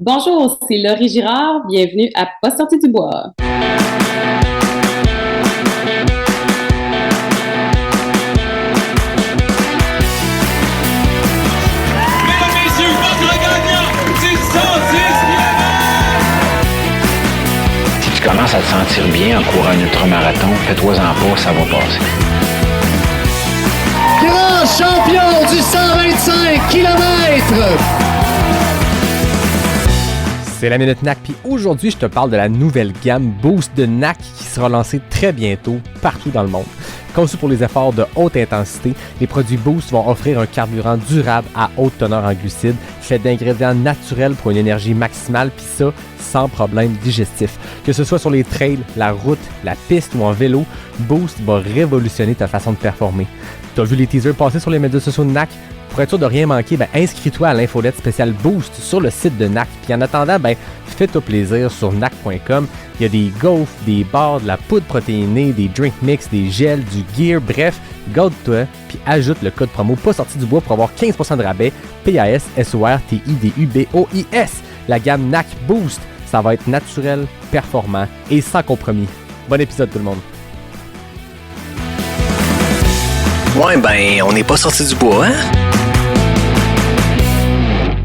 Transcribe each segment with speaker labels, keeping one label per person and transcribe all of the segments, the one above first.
Speaker 1: Bonjour, c'est Laurie Girard. Bienvenue à Pas sorti du bois.
Speaker 2: Mesdames, messieurs, votre gagnant du 110 km!
Speaker 3: Si tu commences à te sentir bien en courant un ultramarathon, fais-toi-en pas, ça va passer.
Speaker 4: Grand champion du 125 km!
Speaker 5: C'est la Minute NAC, puis aujourd'hui, je te parle de la nouvelle gamme Boost de NAC qui sera lancée très bientôt partout dans le monde. Conçu pour les efforts de haute intensité, les produits Boost vont offrir un carburant durable à haute teneur en glucides, fait d'ingrédients naturels pour une énergie maximale, puis ça, sans problème digestif. Que ce soit sur les trails, la route, la piste ou en vélo, Boost va révolutionner ta façon de performer. Tu as vu les teasers passer sur les médias sociaux de NAC? Pour être sûr de rien manquer, inscris-toi à l'infolette spéciale Boost sur le site de NAC. Puis en attendant, fais-toi plaisir sur NAC.com. Il y a des gaufres, des bars, de la poudre protéinée, des drink mix, des gels, du gear, bref, garde-toi, puis ajoute le code promo pas sorti du bois pour avoir 15% de rabais. PASSORTIDUBOIS. La gamme NAC Boost, ça va être naturel, performant et sans compromis. Bon épisode tout le monde.
Speaker 4: On n'est pas sorti du bois, hein?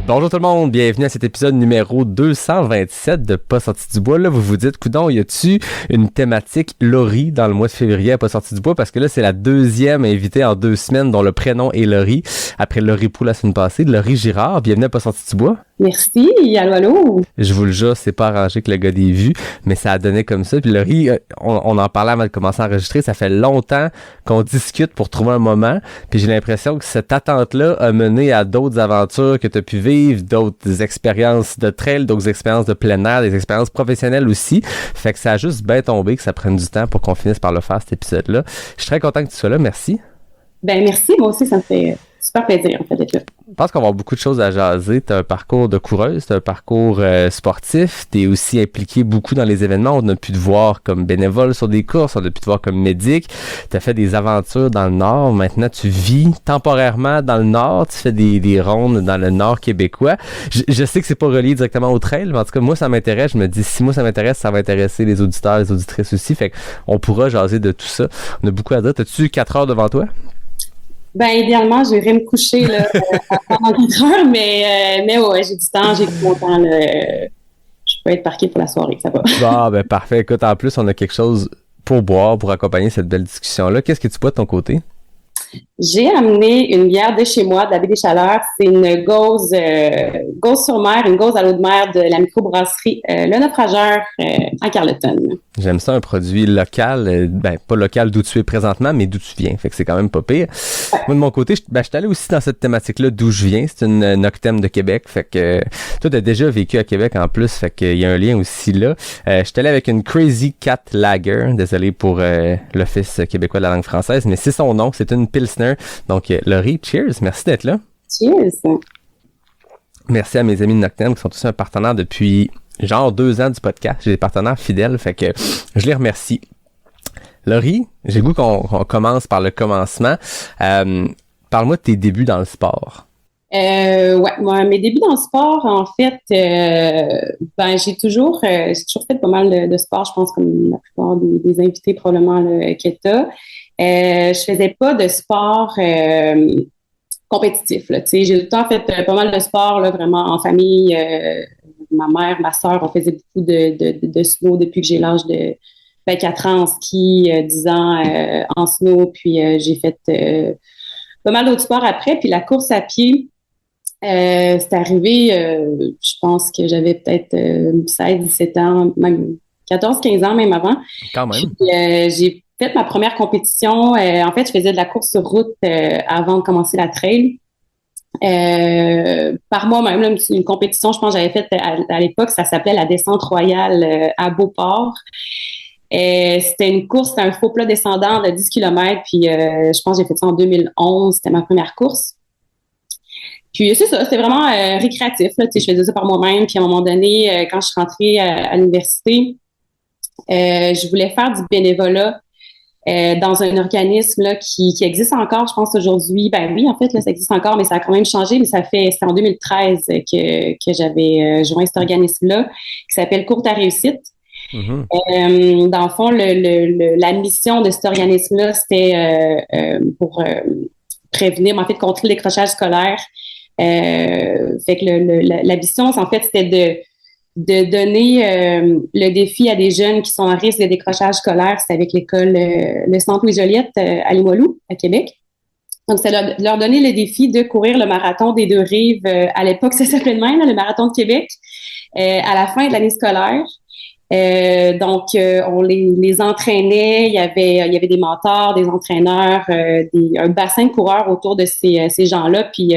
Speaker 5: Bonjour tout le monde, bienvenue à cet épisode numéro 227 de Pas sorti du bois. Là, vous vous dites, coudonc, y a-tu une thématique Laurie dans le mois de février à Pas sorti du bois? Parce que là, c'est la deuxième invitée en 2 semaines dont le prénom est Laurie. Après Laurie Pou la semaine passée, Laurie Girard, bienvenue à Pas sorti du bois.
Speaker 1: Merci, allô.
Speaker 5: Je vous le jure, c'est pas arrangé que le gars des vues, mais ça a donné comme ça. Puis Laurie, on en parlait avant de commencer à enregistrer, ça fait longtemps qu'on discute pour trouver un moment. Puis j'ai l'impression que cette attente-là a mené à d'autres aventures que tu as pu vivre, d'autres expériences de trail, d'autres expériences de plein air, des expériences professionnelles aussi. Fait que ça a juste bien tombé que ça prenne du temps pour qu'on finisse par le faire, cet épisode-là. Je suis très content que tu sois là, merci.
Speaker 1: Merci, moi aussi, ça me fait super plaisir, en fait, d'être là.
Speaker 5: Je pense qu'on va avoir beaucoup de choses à jaser. Tu as un parcours de coureuse, tu as un parcours sportif, tu es aussi impliqué beaucoup dans les événements. On a pu te voir comme bénévole sur des courses, on a pu te voir comme médic. Tu as fait des aventures dans le Nord. Maintenant, tu vis temporairement dans le Nord. Tu fais des rondes dans le Nord québécois. Je sais que c'est pas relié directement au trail, mais en tout cas, moi, ça m'intéresse. Je me dis, si moi, ça m'intéresse, ça va intéresser les auditeurs, les auditrices aussi. Fait qu'on pourra jaser de tout ça. On a beaucoup à dire. As-tu 4 heures devant toi?
Speaker 1: Idéalement, j'irais me coucher là, pendant 4 heures, mais ouais, j'ai du temps, j'ai tout mon temps. Là, je peux être parquée pour la soirée, ça va.
Speaker 5: Parfait. Écoute, en plus, on a quelque chose pour boire, pour accompagner cette belle discussion-là. Qu'est-ce que tu bois de ton côté?
Speaker 1: J'ai amené une bière de chez moi, de la Baie des Chaleurs. C'est une gauze sur mer, une gauze à l'eau de mer de la microbrasserie Le Naufrageur à Carleton.
Speaker 5: J'aime ça, un produit local, pas local d'où tu es présentement, mais d'où tu viens. Fait que c'est quand même pas pire. Ouais. Moi, de mon côté, je suis allé aussi dans cette thématique-là d'où je viens. C'est une Noctem de Québec. Fait que toi, t'as déjà vécu à Québec en plus. Fait qu'il y a un lien aussi là. Je suis allé avec une Crazy Cat Lager. Désolé pour l'Office québécois de la langue française, mais c'est son nom. C'est une Pilsner. Donc, Laurie, cheers. Merci d'être là.
Speaker 1: Cheers.
Speaker 5: Merci à mes amis de Noctem qui sont tous un partenaire depuis 2 ans du podcast. J'ai des partenaires fidèles, fait que je les remercie. Laurie, j'ai le goût qu'on commence par le commencement. Parle-moi de tes débuts dans le sport.
Speaker 1: Moi, mes débuts dans le sport, en fait, j'ai toujours fait pas mal de sport, je pense, comme la plupart des invités probablement que t'as. Je faisais pas de sport compétitif, là, tu sais. J'ai tout le temps fait pas mal de sport, là, vraiment en famille. Ma mère, ma sœur, on faisait beaucoup de snow depuis que j'ai l'âge de 4 ans en ski, 10 ans en snow, puis j'ai fait pas mal d'autres sports après. Puis la course à pied, c'est arrivé, je pense que j'avais peut-être 16, 17 ans, même 14, 15 ans même avant.
Speaker 5: Quand même.
Speaker 1: Puis, j'ai fait ma première compétition. En fait, je faisais de la course sur route avant de commencer la trail. Par moi-même, là, une compétition, je pense que j'avais faite à l'époque, ça s'appelait la descente royale à Beauport. C'était une course, c'était un faux plat descendant de 10 km, puis je pense que j'ai fait ça en 2011, c'était ma première course. Puis c'est ça, c'était vraiment récréatif, là, tu sais, je faisais ça par moi-même, puis à un moment donné, quand je suis rentrée à l'université, je voulais faire du bénévolat dans un organisme là qui existe encore, je pense aujourd'hui. Ben oui, en fait, là, ça existe encore, mais ça a quand même changé. Mais c'est en 2013 que j'avais joint cet organisme-là, qui s'appelle Courte à réussite. Dans le fond, la mission de cet organisme-là, c'était pour prévenir, en fait, contre le décrochage scolaire. Fait que la mission, en fait, c'était de donner le défi à des jeunes qui sont à risque de décrochage scolaire. C'est avec l'école, le Centre Louis-Joliette à Limoilou, à Québec. Donc, c'est leur donner le défi de courir le marathon des deux rives. À l'époque, ça s'appelait même, le marathon de Québec, à la fin de l'année scolaire. On les entraînait. Il y avait des mentors, des entraîneurs, un bassin de coureurs autour de ces gens-là. Puis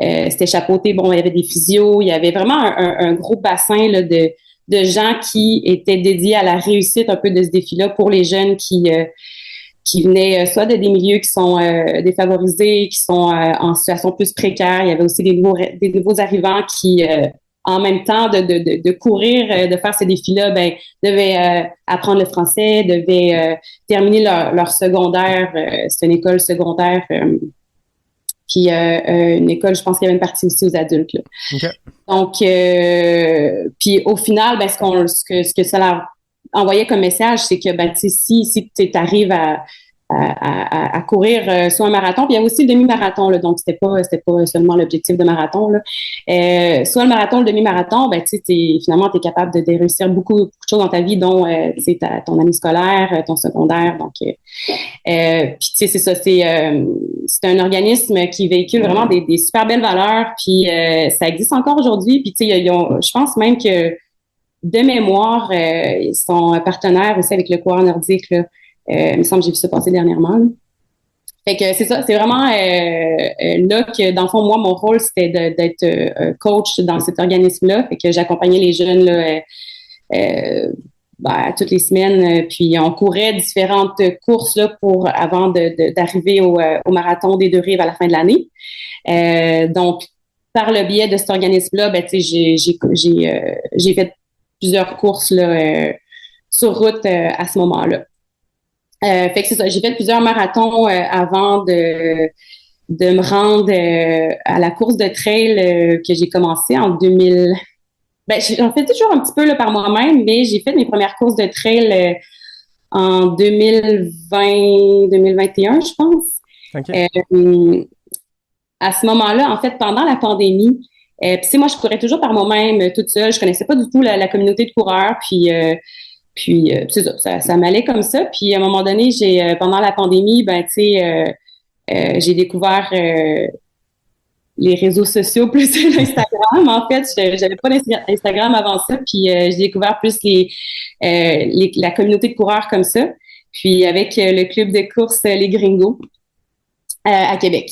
Speaker 1: c'était chapeauté. Bon, il y avait des physios. Il y avait vraiment un gros bassin là, de gens qui étaient dédiés à la réussite un peu de ce défi-là pour les jeunes qui venaient soit de des milieux qui sont défavorisés, qui sont en situation plus précaire. Il y avait aussi des nouveaux arrivants qui en même temps de courir, de faire ces défis-là, devaient apprendre le français, devaient terminer leur secondaire. C'est une école secondaire, puis une école, je pense qu'il y avait une partie aussi aux adultes. Là.
Speaker 5: Okay.
Speaker 1: Donc, puis au final, ce que ça leur envoyait comme message, c'est que si tu arrives à courir soit un marathon, puis il y a aussi le demi-marathon là, donc c'était pas seulement l'objectif de marathon là. Soit le marathon, le demi-marathon, finalement t'es capable de réussir beaucoup de choses dans ta vie, dont ton année scolaire, ton secondaire, donc puis c'est ça, c'est un organisme qui véhicule vraiment des super belles valeurs, puis ça existe encore aujourd'hui, puis je pense même que de mémoire ils sont partenaires aussi avec le coureur nordique là. Il me semble que j'ai vu ça passer dernièrement. Là. Fait que c'est ça, c'est vraiment là que, dans le fond, moi, mon rôle, c'était d'être coach dans cet organisme-là. Fait que j'accompagnais les jeunes là, toutes les semaines. Puis on courait différentes courses là, avant d'arriver au marathon des deux rives à la fin de l'année. Donc, par le biais de cet organisme-là, j'ai fait plusieurs courses là, sur route à ce moment-là. Fait que c'est ça, j'ai fait plusieurs marathons avant de me rendre à la course de trail que j'ai commencé en 2000. J'en fais toujours un petit peu là, par moi-même, mais j'ai fait mes premières courses de trail en 2020-2021, je pense. Okay. À ce moment-là, en fait, pendant la pandémie, moi, je courais toujours par moi-même, toute seule. Je connaissais pas du tout la communauté de coureurs, puis c'est ça m'allait comme ça. Puis à un moment donné, pendant la pandémie, j'ai découvert les réseaux sociaux plus l'Instagram. En fait, j'avais pas d'Instagram avant ça. Puis j'ai découvert plus la communauté de coureurs comme ça. Puis avec le club de course Les Gringos à Québec.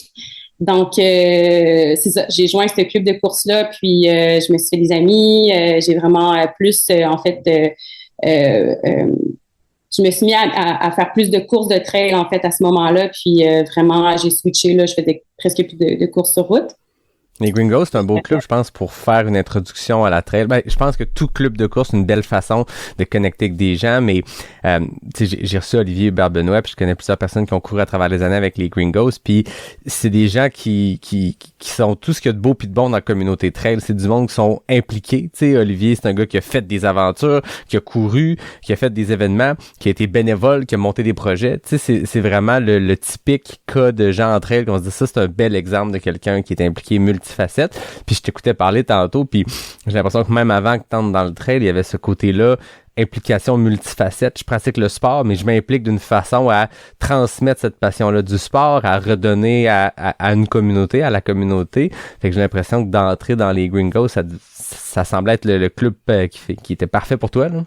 Speaker 1: Donc c'est ça. J'ai joint ce club de course là. Puis je me suis fait des amis. J'ai vraiment plus en fait. Je me suis mis à faire plus de courses de trail en fait à ce moment-là, puis vraiment j'ai switché là, je faisais presque plus de courses sur route.
Speaker 5: Les Gringos, c'est un beau club, je pense, pour faire une introduction à la trail. Je pense que tout club de course, c'est une belle façon de connecter avec des gens, mais j'ai reçu Olivier Barbenois, puis je connais plusieurs personnes qui ont couru à travers les années avec les Gringos, puis c'est des gens qui sont tout ce qu'il y a de beau puis de bon dans la communauté trail. C'est du monde qui sont impliqués. Tu sais, Olivier, c'est un gars qui a fait des aventures, qui a couru, qui a fait des événements, qui a été bénévole, qui a monté des projets. Tu sais, c'est vraiment le typique cas de gens en trail qu'on se dit ça, c'est un bel exemple de quelqu'un qui est impliqué multifacette. Puis je t'écoutais parler tantôt, puis j'ai l'impression que même avant que tu entres dans le trail, il y avait ce côté-là, implication multifacette. Je pratique le sport, mais je m'implique d'une façon à transmettre cette passion-là du sport, à redonner à une communauté, à la communauté. Fait que j'ai l'impression que d'entrer dans les Gringos, ça semblait être le club qui était parfait pour toi, là.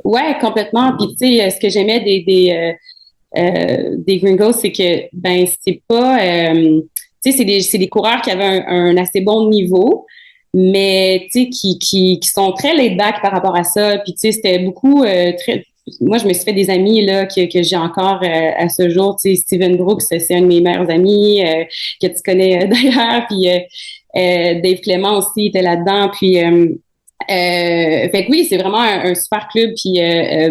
Speaker 5: Ouais,
Speaker 1: complètement. Puis tu sais, ce que j'aimais des Gringos, c'est que c'est pas tu sais, c'est des coureurs qui avaient un assez bon niveau, mais tu sais, qui sont très laid back par rapport à ça. Puis tu sais, c'était beaucoup moi, je me suis fait des amis là que j'ai encore à ce jour. Tu sais, Steven Brooks, c'est un de mes meilleurs amis que tu connais d'ailleurs. Puis Dave Clément aussi était là-dedans. Puis Fait que oui, c'est vraiment un super club. Puis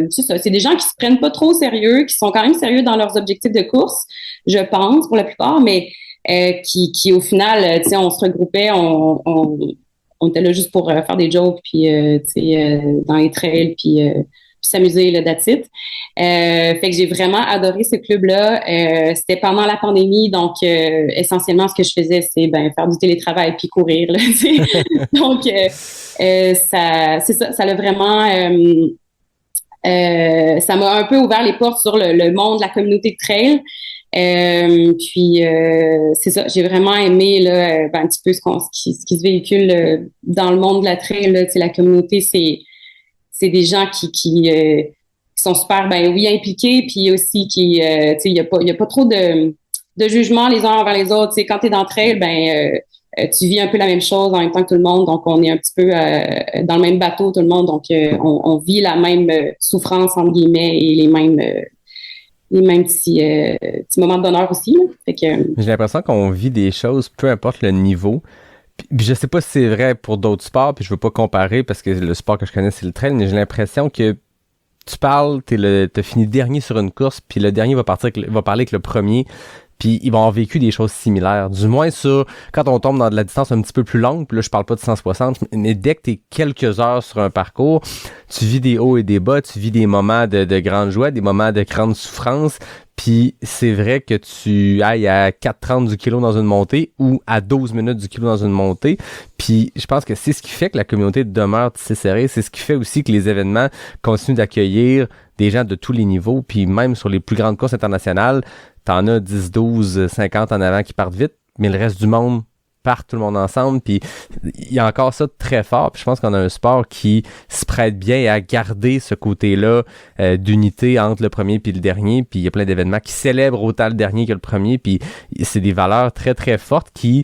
Speaker 1: c'est ça, c'est des gens qui se prennent pas trop au sérieux, qui sont quand même sérieux dans leurs objectifs de course, je pense, pour la plupart, mais qui au final, tu sais, on se regroupait, on était là juste pour faire des jokes, puis tu sais, dans les trails, puis s'amuser, là, that's it. Fait que j'ai vraiment adoré ce club-là. C'était pendant la pandémie, donc essentiellement, ce que je faisais, c'est faire du télétravail puis courir, là, tu sais. Donc, c'est ça, ça l'a vraiment... ça m'a un peu ouvert les portes sur le monde de la communauté de trail. Puis c'est ça, j'ai vraiment aimé là, un petit peu ce qui se véhicule dans le monde de la trail. Là, tu sais, la communauté, c'est des gens qui sont super oui impliqués, puis aussi qui tu sais, il y a pas trop de jugement les uns envers les autres. Tu sais, quand t'es dans le trail, tu vis un peu la même chose en même temps que tout le monde, donc on est un petit peu dans le même bateau tout le monde, donc on vit la même souffrance entre guillemets et les mêmes petits moments de bonheur aussi. Là. Fait que,
Speaker 5: j'ai l'impression qu'on vit des choses, peu importe le niveau. Puis je sais pas si c'est vrai pour d'autres sports, puis je veux pas comparer parce que le sport que je connais c'est le trail, mais j'ai l'impression que tu parles, t'as fini dernier sur une course, puis le dernier va parler avec le premier, puis ils vont avoir vécu des choses similaires. Du moins sur quand on tombe dans de la distance un petit peu plus longue, puis là je parle pas de 160, mais dès que t'es quelques heures sur un parcours, tu vis des hauts et des bas, tu vis des moments de grande joie, des moments de grande souffrance. Puis c'est vrai que tu ailles à 4,30 du kilo dans une montée ou à 12 minutes du kilo dans une montée. Puis je pense que c'est ce qui fait que la communauté demeure tissée serrée. C'est ce qui fait aussi que les événements continuent d'accueillir des gens de tous les niveaux. Puis même sur les plus grandes courses internationales, t'en as 10, 12, 50 en avant qui partent vite, mais le reste du monde part tout le monde ensemble, puis il y a encore ça de très fort, puis je pense qu'on a un sport qui se prête bien à garder ce côté-là d'unité entre le premier puis le dernier, puis il y a plein d'événements qui célèbrent autant le dernier que le premier, puis c'est des valeurs très très fortes qui,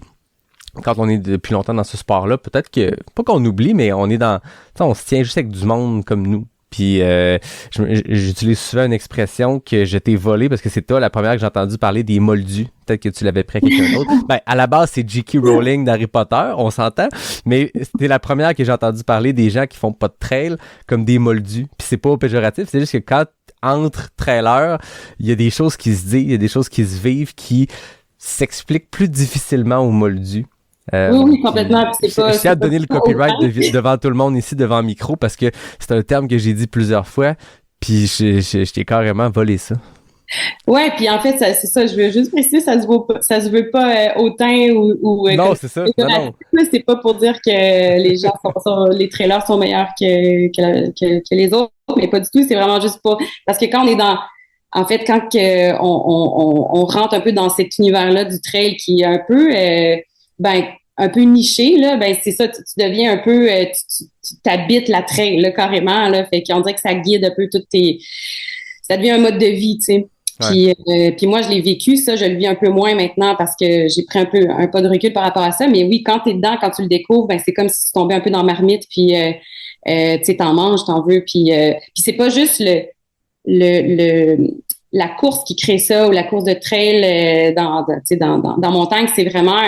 Speaker 5: quand on est depuis longtemps dans ce sport-là, peut-être que, pas qu'on oublie, mais on est dans, on se tient juste avec du monde comme nous. Puis j'utilise souvent une expression que je t'ai volée parce que c'est toi la première que j'ai entendu parler des moldus. Peut-être que tu l'avais pris à quelqu'un d'autre. À la base, c'est J.K. Rowling d'Harry Potter, on s'entend, mais c'était la première que j'ai entendu parler des gens qui font pas de trail comme des moldus. Puis c'est pas péjoratif, c'est juste que quand entre trailers, il y a des choses qui se disent, il y a des choses qui se vivent qui s'expliquent plus difficilement aux moldus.
Speaker 1: Oui, complètement.
Speaker 5: Je tiens à donner le copyright devant tout le monde ici, devant le micro, parce que c'est un terme que j'ai dit plusieurs fois, puis je t'ai carrément volé ça.
Speaker 1: Ouais, puis en fait, c'est ça, je veux juste préciser, ça se veut pas hautain ou
Speaker 5: non, c'est ça. Non.
Speaker 1: C'est pas pour dire que les gens les trailers sont meilleurs que les autres, mais pas du tout, c'est vraiment juste pas, parce que quand on est dans, en fait, quand on rentre un peu dans cet univers-là du trail qui est un peu, un peu niché, là, c'est ça, tu deviens un peu, tu t'habites la trail, là, carrément, là, fait qu'on dirait que ça guide un peu ça devient un mode de vie, tu sais. Ouais. Puis moi, je l'ai vécu, ça, je le vis un peu moins maintenant parce que j'ai pris un pas de recul par rapport à ça, mais oui, quand t'es dedans, quand tu le découvres, c'est comme si tu tombais un peu dans la marmite, puis, tu sais, t'en manges, t'en veux, puis c'est pas juste la course qui crée ça ou la course de trail dans montagne, c'est vraiment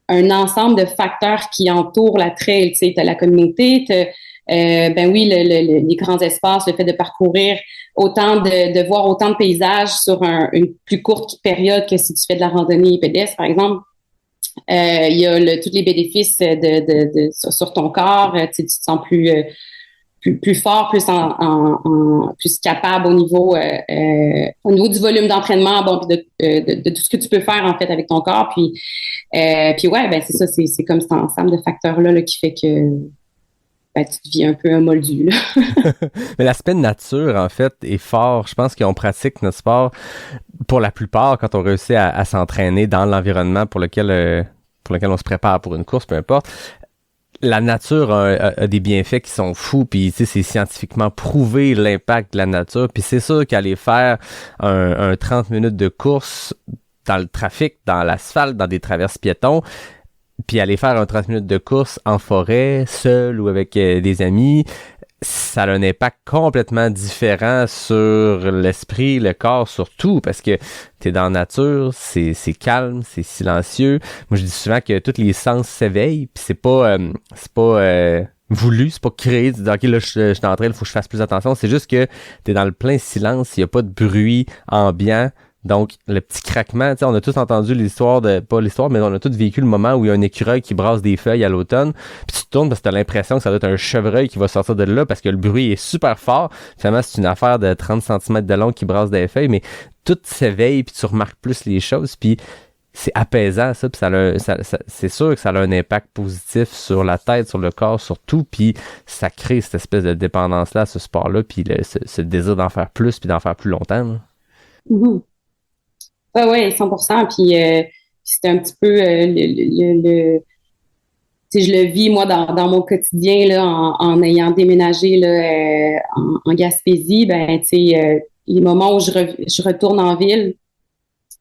Speaker 1: un ensemble de facteurs qui entourent la trail. Tu sais, t'as la communauté, oui, les grands espaces, le fait de parcourir de voir autant de paysages sur une plus courte période que si tu fais de la randonnée pédestre, par exemple. Il y a tous les bénéfices sur ton corps. Tu te sens plus fort, plus capable au niveau du volume d'entraînement, de tout ce que tu peux faire en fait avec ton corps. Puis ouais, c'est ça, c'est comme cet ensemble de facteurs-là qui fait que tu deviens un peu un moldu, là.
Speaker 5: Mais l'aspect nature, en fait, est fort. Je pense qu'on pratique notre sport, pour la plupart, quand on réussit à s'entraîner dans l'environnement pour lequel on se prépare pour une course, peu importe. La nature a des bienfaits qui sont fous, puis tu sais, c'est scientifiquement prouvé l'impact de la nature, puis c'est sûr qu'aller faire un 30 minutes de course dans le trafic, dans l'asphalte, dans des traverses piétons, puis aller faire un 30 minutes de course en forêt, seul ou avec des amis, ça a un impact complètement différent sur l'esprit, le corps, surtout parce que t'es dans la nature, c'est calme, c'est silencieux. Moi, je dis souvent que tous les sens s'éveillent, puis c'est pas voulu, c'est pas créé, tu dis ok là je suis en train, il faut que je fasse plus attention, c'est juste que t'es dans le plein silence, il y a pas de bruit ambiant, donc le petit craquement, tu sais, on a tous entendu pas l'histoire, mais on a tous vécu le moment où il y a un écureuil qui brasse des feuilles à l'automne, puis tu te tournes parce que t'as l'impression que ça doit être un chevreuil qui va sortir de là parce que le bruit est super fort, finalement c'est une affaire de 30 cm de long qui brasse des feuilles, mais tout s'éveille puis tu remarques plus les choses, puis c'est apaisant ça, puis c'est sûr que ça a un impact positif sur la tête, sur le corps, sur tout, puis ça crée cette espèce de dépendance-là à ce sport-là, puis ce désir d'en faire plus, puis d'en faire plus longtemps. Là.
Speaker 1: Mm-hmm. Ouais, 100%. Puis c'est un petit peu tu sais, je le vis moi dans mon quotidien là, en ayant déménagé là en Gaspésie. Ben tu sais, les moments où je retourne en ville.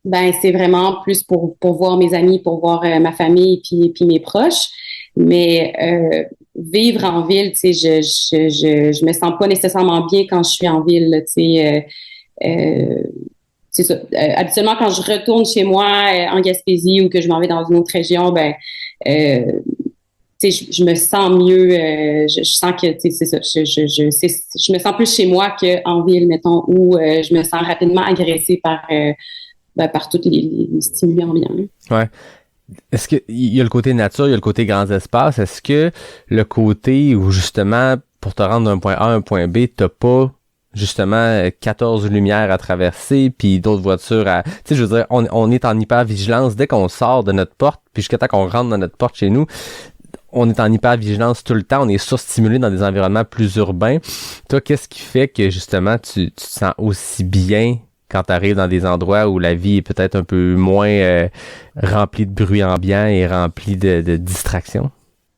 Speaker 1: Ben c'est vraiment plus pour voir mes amis, pour voir ma famille puis mes proches. Mais vivre en ville, tu sais, je me sens pas nécessairement bien quand je suis en ville. Là, tu sais, c'est ça. Habituellement, quand je retourne chez moi en Gaspésie ou que je m'en vais dans une autre région, ben tu sais, je me sens mieux. Je sens que tu sais, c'est ça. Je me sens plus chez moi qu'en ville, mettons, où je me sens rapidement agressée par tous les stimuli ambiants.
Speaker 5: Ouais. Est-ce qu'il y a le côté nature, il y a le côté grands espaces? Est-ce que le côté où, justement, pour te rendre d'un point A à un point B, t'as pas, justement, 14 lumières à traverser, puis d'autres voitures à... Tu sais, je veux dire, on est en hyper-vigilance dès qu'on sort de notre porte, puis jusqu'à temps qu'on rentre dans notre porte chez nous, on est en hyper-vigilance tout le temps, on est surstimulé dans des environnements plus urbains. Toi, qu'est-ce qui fait que, justement, tu te sens aussi bien quand tu arrives dans des endroits où la vie est peut-être un peu moins remplie de bruit ambiant et remplie de distractions?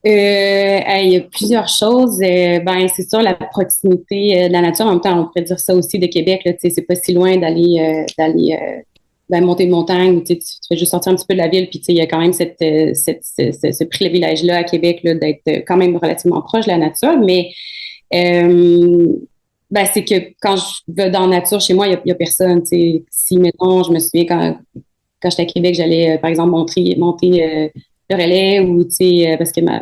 Speaker 1: Il y a plusieurs choses. Ben, c'est sûr, la proximité de la nature. En même temps, on pourrait dire ça aussi de Québec. Là, tu sais, c'est pas si loin d'aller monter une montagne. Tu sais, tu fais juste sortir un petit peu de la ville. Puis, tu sais, il y a quand même ce privilège-là à Québec là, d'être quand même relativement proche de la nature. Mais ben, c'est que quand je vais dans la nature, chez moi, il y a personne. Tu sais, si, mettons, je me souviens quand j'étais à Québec, j'allais, par exemple, monter le relais ou, tu sais, parce que ma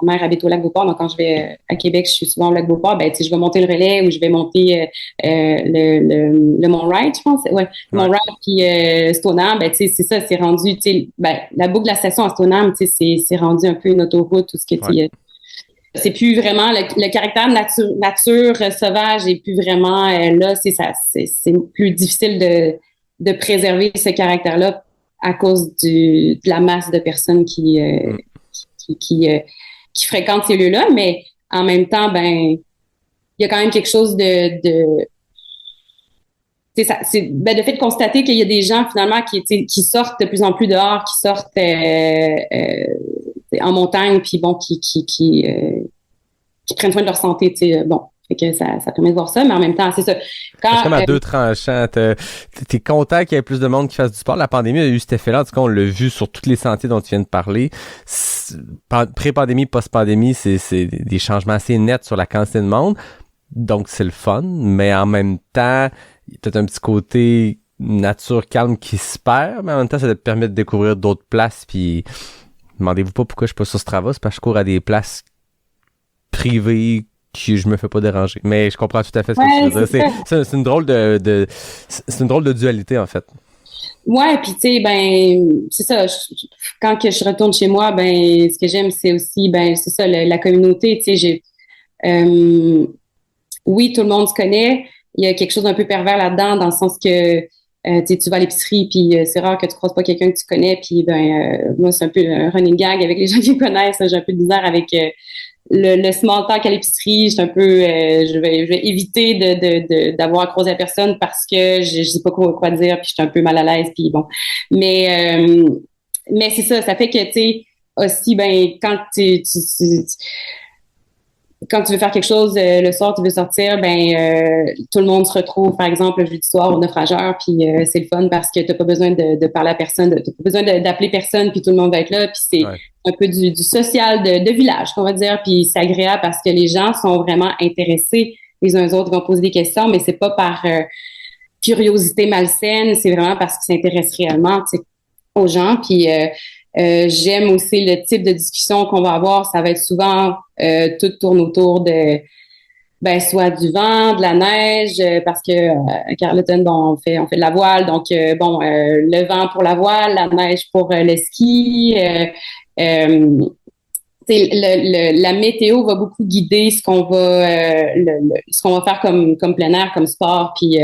Speaker 1: mère habite au lac Beauport, donc quand je vais à Québec, je suis souvent au lac Beauport, ben, tu sais, je vais monter le relais ou je vais monter le Mont-Wright, je pense. Ouais, le Mont-Wright puis Stoneham, ben, tu sais, c'est ça, c'est rendu, tu sais, ben, la boucle de la station à Stoneham, tu sais, c'est rendu un peu une autoroute ou ce que tu c'est plus vraiment le caractère nature sauvage et plus vraiment là, c'est plus difficile de préserver ce caractère-là à cause de la masse de personnes qui fréquentent ces lieux-là, mais en même temps, ben il y a quand même quelque chose de le fait de constater qu'il y a des gens finalement qui sortent de plus en plus dehors, qui sortent en montagne, puis bon, qui prennent soin de leur santé, tu sais, bon. Fait que ça permet de voir ça, mais en même temps, c'est ça.
Speaker 5: C'est comme à deux tranchants. T'es content qu'il y ait plus de monde qui fasse du sport. La pandémie a eu cet effet-là. En tout cas, on l'a vu sur tous les sentiers dont tu viens de parler. Pré-pandémie, post-pandémie, c'est des changements assez nets sur la quantité de monde. Donc, c'est le fun. Mais en même temps, il y a peut-être un petit côté nature calme qui se perd. Mais en même temps, ça te permet de découvrir d'autres places. Puis, demandez-vous pas pourquoi je suis pas sur Strava. C'est parce que je cours à des places privées que je me fais pas déranger. Mais je comprends tout à fait ce que tu veux dire. C'est une drôle c'est une drôle de dualité, en fait.
Speaker 1: Ouais, puis tu sais, ben, c'est ça. Quand que je retourne chez moi, ben, ce que j'aime, c'est aussi, ben, c'est ça, la communauté. Tu sais, oui, tout le monde se connaît. Il y a quelque chose d'un peu pervers là-dedans, dans le sens que tu vas à l'épicerie, puis c'est rare que tu croises pas quelqu'un que tu connais. Puis ben, moi, c'est un peu un running gag avec les gens qui me connaissent. J'ai un peu de misère avec le small talk à l'épicerie. Je vais éviter d'avoir à croiser la personne parce que je sais pas quoi dire, puis je suis un peu mal à l'aise, puis bon. Mais c'est ça fait que tu sais aussi, ben, quand quand tu veux faire quelque chose le soir, tu veux sortir, ben tout le monde se retrouve, par exemple, le jeudi soir au naufrageur, puis c'est le fun parce que t'as pas besoin de parler à personne, t'as pas besoin d'appeler personne, puis tout le monde va être là, puis c'est un peu du social de village, qu'on va dire, puis c'est agréable parce que les gens sont vraiment intéressés les uns aux autres, ils vont poser des questions, mais c'est pas par curiosité malsaine, c'est vraiment parce qu'ils s'intéressent réellement, tu sais, aux gens, puis J'aime aussi le type de discussion qu'on va avoir. Ça va être souvent tout tourne autour de soit du vent, de la neige, parce que Carleton, bon, on fait de la voile, donc le vent pour la voile, la neige pour le ski. La météo va beaucoup guider ce qu'on va ce qu'on va faire comme plein air, comme sport. Puis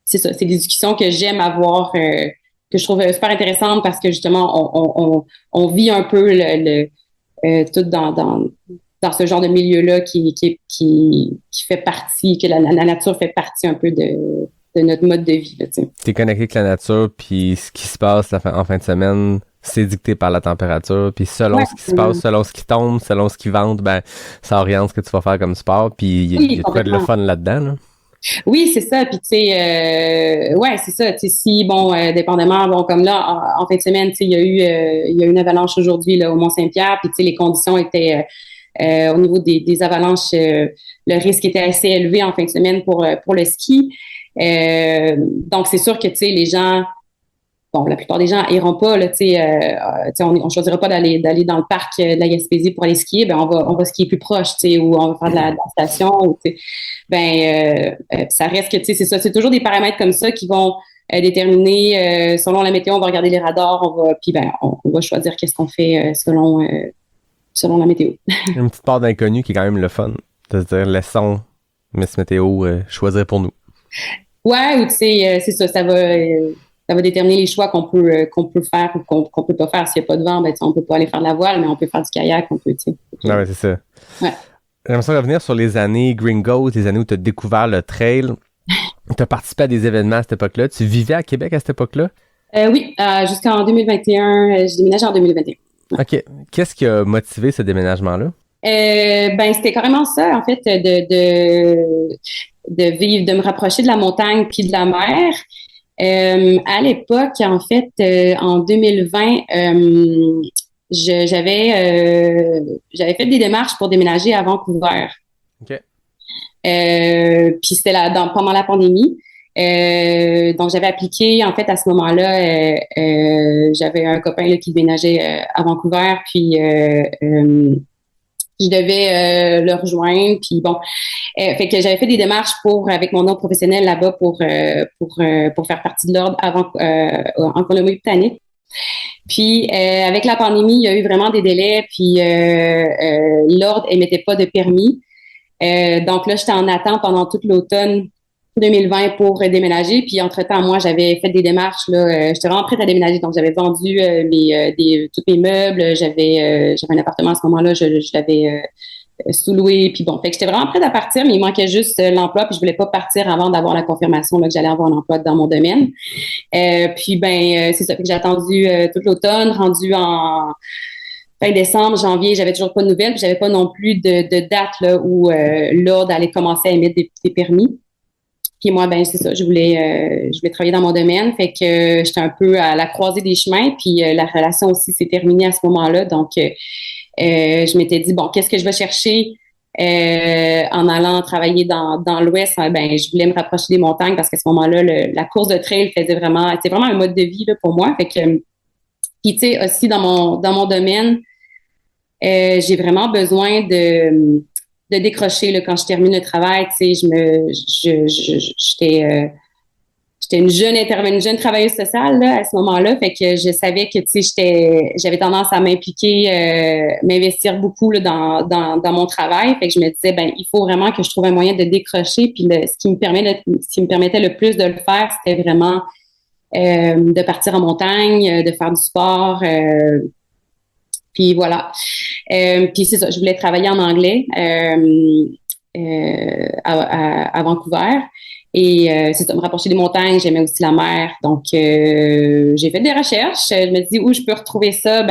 Speaker 1: c'est ça, c'est des discussions que j'aime avoir, que je trouve super intéressantes parce que justement on vit un peu tout dans ce genre de milieu-là qui fait partie, que la nature fait partie un peu de notre mode de vie. Tu
Speaker 5: es connecté avec la nature, puis ce qui se passe en fin de semaine, c'est dicté par la température, puis selon ce qui se passe, selon ce qui tombe, selon ce qui vente, ça oriente ce que tu vas faire comme sport, puis il y a quoi de le fun là-dedans, là?
Speaker 1: Oui, c'est ça. Puis tu sais, c'est ça. Tu sais, si dépendamment, comme là, en fin de semaine, tu sais, il y a eu une avalanche aujourd'hui là au Mont-Saint-Pierre. Puis tu sais, les conditions étaient au niveau des avalanches, le risque était assez élevé en fin de semaine pour le ski. Donc c'est sûr que tu sais, les gens, la plupart des gens iront pas là. Tu sais, on choisira pas d'aller dans le parc de la Gaspésie pour aller skier. On va skier plus proche, tu sais, ou on va faire de la station. Ou, tu sais, ça reste que tu sais, c'est ça. C'est toujours des paramètres comme ça qui vont déterminer selon la météo. On va regarder les radars, on va choisir qu'est-ce qu'on fait selon la météo.
Speaker 5: Une petite part d'inconnu qui est quand même le fun. De se dire, laissons Miss Météo choisir pour nous.
Speaker 1: Ouais, ou tu sais, c'est ça. Ça va déterminer les choix qu'on peut faire ou qu'on peut pas faire. S'il n'y a pas de vent, on peut pas aller faire de la voile, mais on peut faire du kayak, on peut, tu sais.
Speaker 5: Non, mais c'est ça.
Speaker 1: Ouais.
Speaker 5: J'aimerais ça revenir sur les années Gringo, les années où tu as découvert le trail. Tu as participé à des événements à cette époque-là. Tu vivais à Québec à cette époque-là?
Speaker 1: Oui, jusqu'en 2021. J'ai déménagé en 2021. Ouais.
Speaker 5: OK. Qu'est-ce qui a motivé ce déménagement-là?
Speaker 1: C'était carrément ça, en fait, de vivre, de me rapprocher de la montagne puis de la mer. À l'époque, en fait, en 2020, j'avais fait des démarches pour déménager à Vancouver.
Speaker 5: OK.
Speaker 1: Puis c'était pendant la pandémie. Donc j'avais appliqué, en fait, à ce moment-là, j'avais un copain là, qui déménageait à Vancouver, puis je devais le rejoindre, puis bon, fait que j'avais fait des démarches avec mon nom professionnel là-bas pour faire partie de l'ordre en Colombie-Britannique. Puis avec la pandémie, il y a eu vraiment des délais, puis l'ordre émettait pas de permis. Donc là, j'étais en attente pendant toute l'automne 2020 pour déménager. Puis entre-temps, moi, j'avais fait des démarches. J'étais vraiment prête à déménager. Donc, j'avais vendu tous mes meubles. J'avais un appartement à ce moment-là. Je l'avais sous-loué. Puis bon, fait que j'étais vraiment prête à partir, mais il manquait juste l'emploi. Puis je voulais pas partir avant d'avoir la confirmation là, que j'allais avoir un emploi dans mon domaine. C'est ça. Fait que j'ai attendu toute l'automne, rendu en fin décembre, janvier, j'avais toujours pas de nouvelles. Puis j'avais pas non plus de date là, où l'ordre allait commencer à émettre des permis. Puis moi, c'est ça, je voulais travailler dans mon domaine, fait que j'étais un peu à la croisée des chemins, puis la relation aussi s'est terminée à ce moment-là, donc je m'étais dit, bon, qu'est-ce que je vais chercher en allant travailler dans l'Ouest? Je voulais me rapprocher des montagnes parce qu'à ce moment-là, la course de trail c'était vraiment un mode de vie là, pour moi, fait que, puis tu sais, aussi dans mon domaine, j'ai vraiment besoin de décrocher là, quand je termine le travail, tu sais, j'étais une jeune travailleuse sociale là, à ce moment-là, fait que je savais que tu sais j'avais tendance à m'investir beaucoup là, dans mon travail, fait que je me disais il faut vraiment que je trouve un moyen de décrocher, puis ce qui me permettait le plus de le faire, c'était vraiment de partir en montagne, de faire du sport. Puis voilà. Puis c'est ça, je voulais travailler en anglais à Vancouver. Et c'est ça, me rapprocher des montagnes, j'aimais aussi la mer. Donc, j'ai fait des recherches. Je me dis où je peux retrouver ça.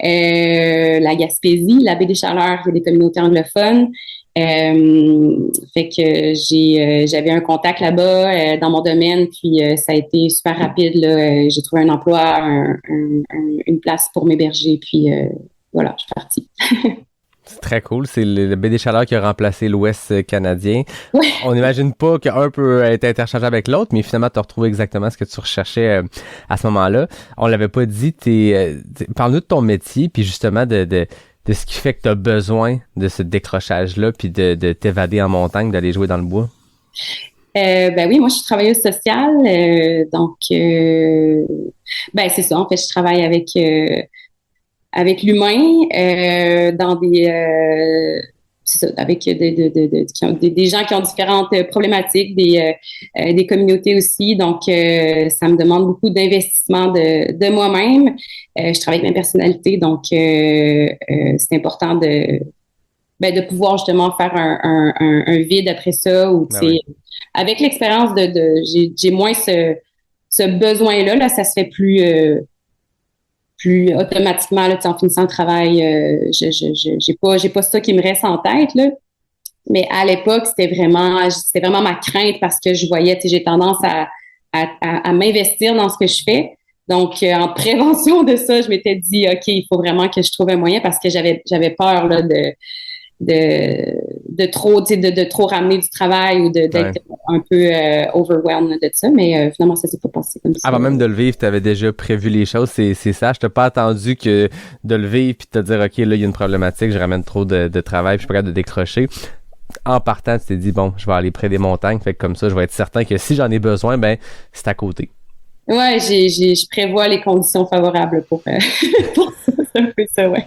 Speaker 1: La Gaspésie, la baie des Chaleurs, il y a des communautés anglophones. Fait que j'avais un contact là-bas dans mon domaine, puis ça a été super rapide là. J'ai trouvé un emploi, une place pour m'héberger, puis voilà, je suis partie.
Speaker 5: C'est très cool. C'est le baie des Chaleurs qui a remplacé l'Ouest canadien.
Speaker 1: Ouais.
Speaker 5: On n'imagine pas qu'un peut être interchangeable avec l'autre, mais finalement, tu as retrouvé exactement ce que tu recherchais à ce moment-là. On l'avait pas dit. Parle-nous de ton métier, puis justement de ce qui fait que tu as besoin de ce décrochage-là, puis de t'évader en montagne, d'aller jouer dans le bois.
Speaker 1: Ben oui, moi je suis travailleuse sociale, donc ben c'est ça. En fait, je travaille avec l'humain dans c'est ça, avec des gens qui ont différentes problématiques, des communautés aussi. Donc, ça me demande beaucoup d'investissement de moi-même. Je travaille avec ma personnalité, donc c'est important de pouvoir justement faire un vide après ça. Ou avec l'expérience j'ai moins ce besoin-là. Là, ça se fait plus automatiquement là, en finissant le travail, j'ai pas ça qui me reste en tête là. Mais à l'époque, c'était vraiment ma crainte parce que je voyais, j'ai tendance à m'investir dans ce que je fais. Donc en prévention de ça, je m'étais dit OK, il faut vraiment que je trouve un moyen parce que j'avais peur là de trop ramener du travail ou d'être un peu overwhelmed de ça, mais finalement ça s'est pas passé comme ça.
Speaker 5: Avant même de le vivre, tu avais déjà prévu les choses, c'est ça. Je t'ai pas attendu que de le vivre puis de te dire OK, là il y a une problématique, je ramène trop de travail, puis je suis pas capable de décrocher. En partant, tu t'es dit bon, je vais aller près des montagnes, fait que comme ça, je vais être certain que si j'en ai besoin, ben c'est à côté.
Speaker 1: Ouais, je prévois les conditions favorables pour ça, c'est un peu ça, ouais.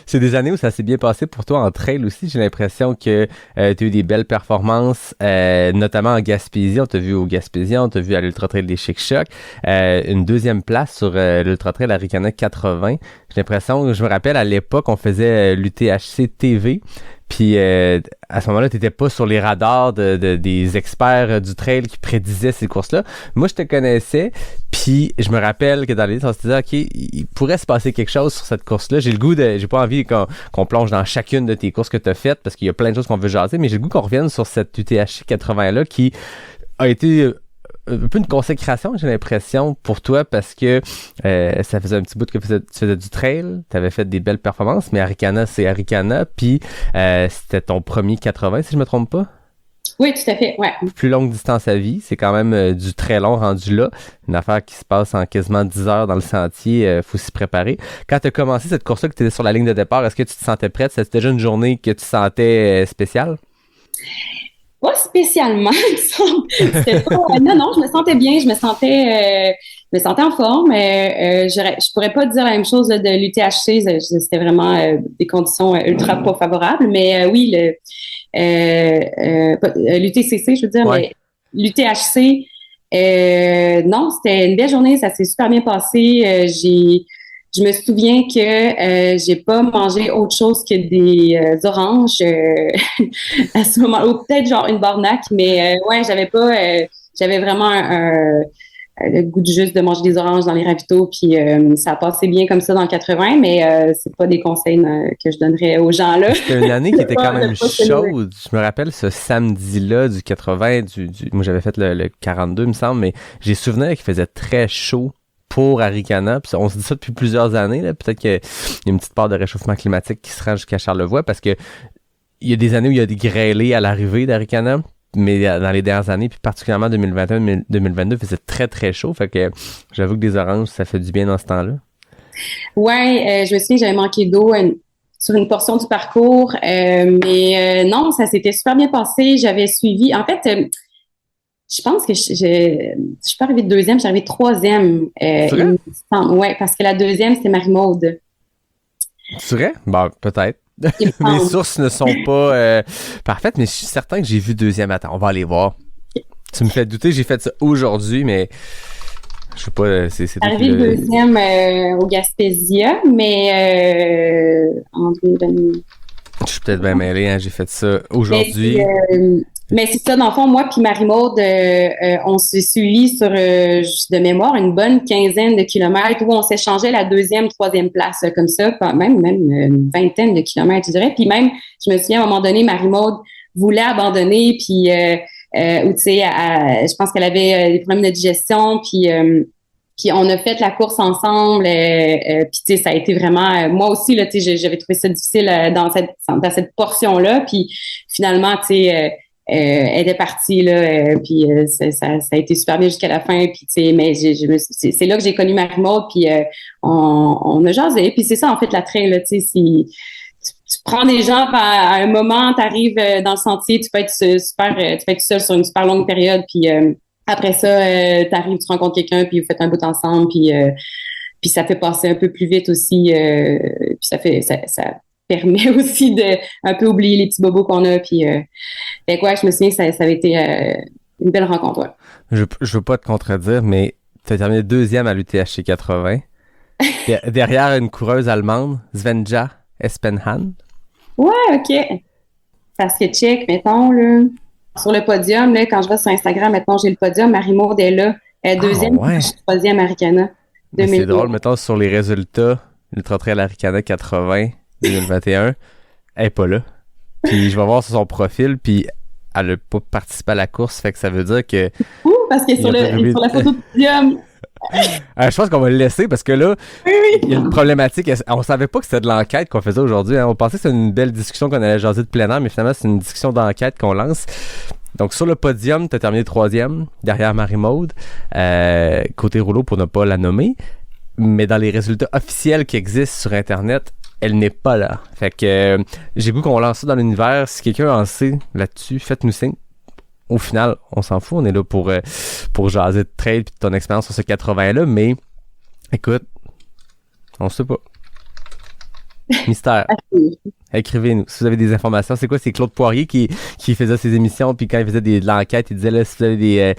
Speaker 5: C'est des années où ça s'est bien passé pour toi en trail aussi. J'ai l'impression que tu as eu des belles performances, notamment en Gaspésie. On t'a vu au Gaspésie, on t'a vu à l'Ultra Trail des Chic-Chocs. Une deuxième place sur l'Ultra Trail Arikana 80. J'ai l'impression, je me rappelle à l'époque, on faisait l'UTHC TV. Puis à ce moment-là, tu n'étais pas sur les radars des experts du trail qui prédisaient ces courses-là. Moi, je te connaissais, puis je me rappelle que dans les listes, on se disait, OK, il pourrait se passer quelque chose sur cette course-là. J'ai pas envie qu'on plonge dans chacune de tes courses que tu as faites, parce qu'il y a plein de choses qu'on veut jaser, mais j'ai le goût qu'on revienne sur cette UTHC 80-là qui a été un peu une consécration, j'ai l'impression, pour toi, parce que ça faisait un petit bout que tu faisais du trail, tu avais fait des belles performances, mais Arikana, c'est Arikana, puis c'était ton premier 80, si je me trompe pas?
Speaker 1: Oui, tout à fait, ouais.
Speaker 5: Plus longue distance à vie, c'est quand même du très long rendu là, une affaire qui se passe en quasiment 10 heures dans le sentier, faut s'y préparer. Quand tu as commencé cette course-là, que tu étais sur la ligne de départ, est-ce que tu te sentais prête? C'était déjà une journée que tu sentais spéciale?
Speaker 1: Pas spécialement, il me semble. Non, je me sentais bien, je me sentais en forme. Je pourrais pas dire la même chose là, de l'UTHC, c'était vraiment des conditions ultra pas favorables. Mais oui, l'UTCC, je veux dire,
Speaker 5: ouais.
Speaker 1: Mais l'UTHC, non, c'était une belle journée, ça s'est super bien passé. Je me souviens que j'ai pas mangé autre chose que des oranges à ce moment-là, ou peut-être genre une barnaque, mais ouais, j'avais vraiment le goût juste de manger des oranges dans les ravitaux, puis ça a passé bien comme ça dans le 80, mais c'est pas des conseils que je donnerais aux gens là.
Speaker 5: C'était une année qui était quand même chaude. Je me rappelle ce samedi-là du 80, moi j'avais fait le 42, il me semble, mais j'ai souvenir qu'il faisait très chaud pour Arikana, puis on se dit ça depuis plusieurs années, là. Peut-être qu'il y a une petite part de réchauffement climatique qui se rend jusqu'à Charlevoix, parce que il y a des années où il y a des grêlés à l'arrivée d'Arikana, mais dans les dernières années, puis particulièrement 2021-2022, il faisait très très chaud, fait que j'avoue que des oranges, ça fait du bien dans ce temps-là.
Speaker 1: Ouais, je me souviens que j'avais manqué d'eau sur une portion du parcours, mais non, ça s'était super bien passé, j'avais suivi, en fait... je pense que je suis pas arrivée deuxième, je suis arrivée troisième. Ouais, parce que la deuxième, c'était Marie-Maude.
Speaker 5: C'est vrai? Bon, peut-être. Mes sources ne sont pas parfaites, mais je suis certain que j'ai vu deuxième. Attends, on va aller voir. Tu me fais douter, j'ai fait ça aujourd'hui, mais je sais pas, c'est
Speaker 1: arrivé deuxième au Gaspésia, mais en 2020. Je
Speaker 5: suis peut-être bien mêlée, hein, j'ai fait ça aujourd'hui.
Speaker 1: Mais c'est ça, dans le fond, moi puis Marie-Maude, on s'est suivi sur, de mémoire, une bonne quinzaine de kilomètres où on s'échangeait la deuxième, troisième place, comme ça, même une vingtaine de kilomètres, je dirais. Puis même, je me souviens, à un moment donné, Marie-Maude voulait abandonner, puis, ou tu sais, je pense qu'elle avait des problèmes de digestion, puis Puis on a fait la course ensemble. Puis tu sais, ça a été vraiment moi aussi là, tu sais, j'avais trouvé ça difficile dans cette portion-là. Puis finalement, tu sais, elle était partie là. Puis ça a été super bien jusqu'à la fin. Puis tu sais, mais c'est là que j'ai connu Marie-Maude. Puis on a jasé. Puis c'est ça en fait la trail là. Tu sais, si tu prends des gens à un moment, t'arrives dans le sentier, tu peux être seul sur une super longue période. Puis après ça, t'arrives, tu rencontres quelqu'un, puis vous faites un bout ensemble, puis ça fait passer un peu plus vite aussi. Puis ça permet aussi de un peu oublier les petits bobos qu'on a. Puis fait quoi, je me souviens que ça avait été une belle rencontre. Ouais.
Speaker 5: Je veux pas te contredire, mais tu as terminé deuxième à l'UTHC 80. Derrière une coureuse allemande, Svenja Espenhan.
Speaker 1: Ouais, OK. Parce que check, mettons, là, sur le podium, là, quand je vais sur Instagram, maintenant j'ai le podium, Marie-Maude est là. Deuxième, je suis troisième Arikana.
Speaker 5: C'est drôle, mettons, sur les résultats, l'Ultra Trail Arikana 80 2021, elle est pas là. Puis je vais voir sur son profil, puis elle n'a pas participé à la course, fait que ça veut dire que...
Speaker 1: Ouh, parce que sur la photo de podium...
Speaker 5: je pense qu'on va le laisser parce que là, il y a une problématique. On savait pas que c'était de l'enquête qu'on faisait aujourd'hui. Hein. On pensait que c'était une belle discussion qu'on allait jaser de plein air, mais finalement, c'est une discussion d'enquête qu'on lance. Donc, sur le podium, tu as terminé troisième, derrière Marie-Maude, côté rouleau pour ne pas la nommer. Mais dans les résultats officiels qui existent sur Internet, elle n'est pas là. Fait que j'ai goût qu'on lance ça dans l'univers. Si quelqu'un en sait là-dessus, faites-nous signe. Au final, on s'en fout, on est là pour jaser de trail et de ton expérience sur ce 80-là, mais écoute, on sait pas. Mystère. Écrivez-nous. Si vous avez des informations, c'est quoi? C'est Claude Poirier qui faisait ses émissions, puis quand il faisait de l'enquête, il disait là, si vous avez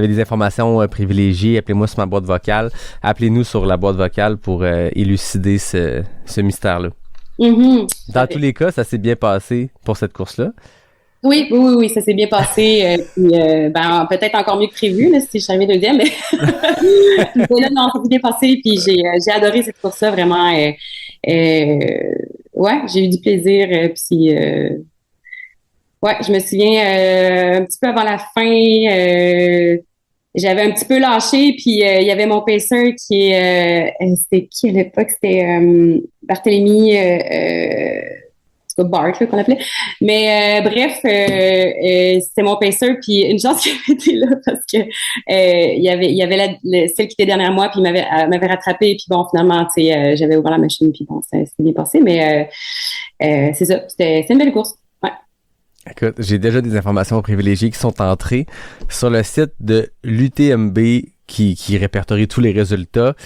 Speaker 5: des informations privilégiées, appelez-moi sur ma boîte vocale. Appelez-nous sur la boîte vocale pour élucider ce mystère-là.
Speaker 1: Mm-hmm.
Speaker 5: Dans tous les cas, ça s'est bien passé pour cette course-là.
Speaker 1: Oui, ça s'est bien passé. Puis, peut-être encore mieux que prévu, là, si je suis arrivée deuxième. Mais là, non, ça s'est bien passé. Puis j'ai adoré cette course-là, vraiment. Ouais, j'ai eu du plaisir. Puis ouais, je me souviens un petit peu avant la fin, j'avais un petit peu lâché. Puis il y avait mon pacer qui c'était qui à l'époque? C'était Barthélemy. C'est pas Bart là, qu'on l'appelait. Mais bref, c'était mon pacer, puis une chance qu'il avait été là parce que il y avait celle qui était derrière moi, puis m'avait rattrapé, puis bon, finalement, tu sais, j'avais ouvert la machine, puis bon, c'était bien passé, mais c'est ça, c'était une belle course. Ouais.
Speaker 5: Écoute, j'ai déjà des informations privilégiées qui sont entrées sur le site de l'UTMB qui répertorie tous les résultats.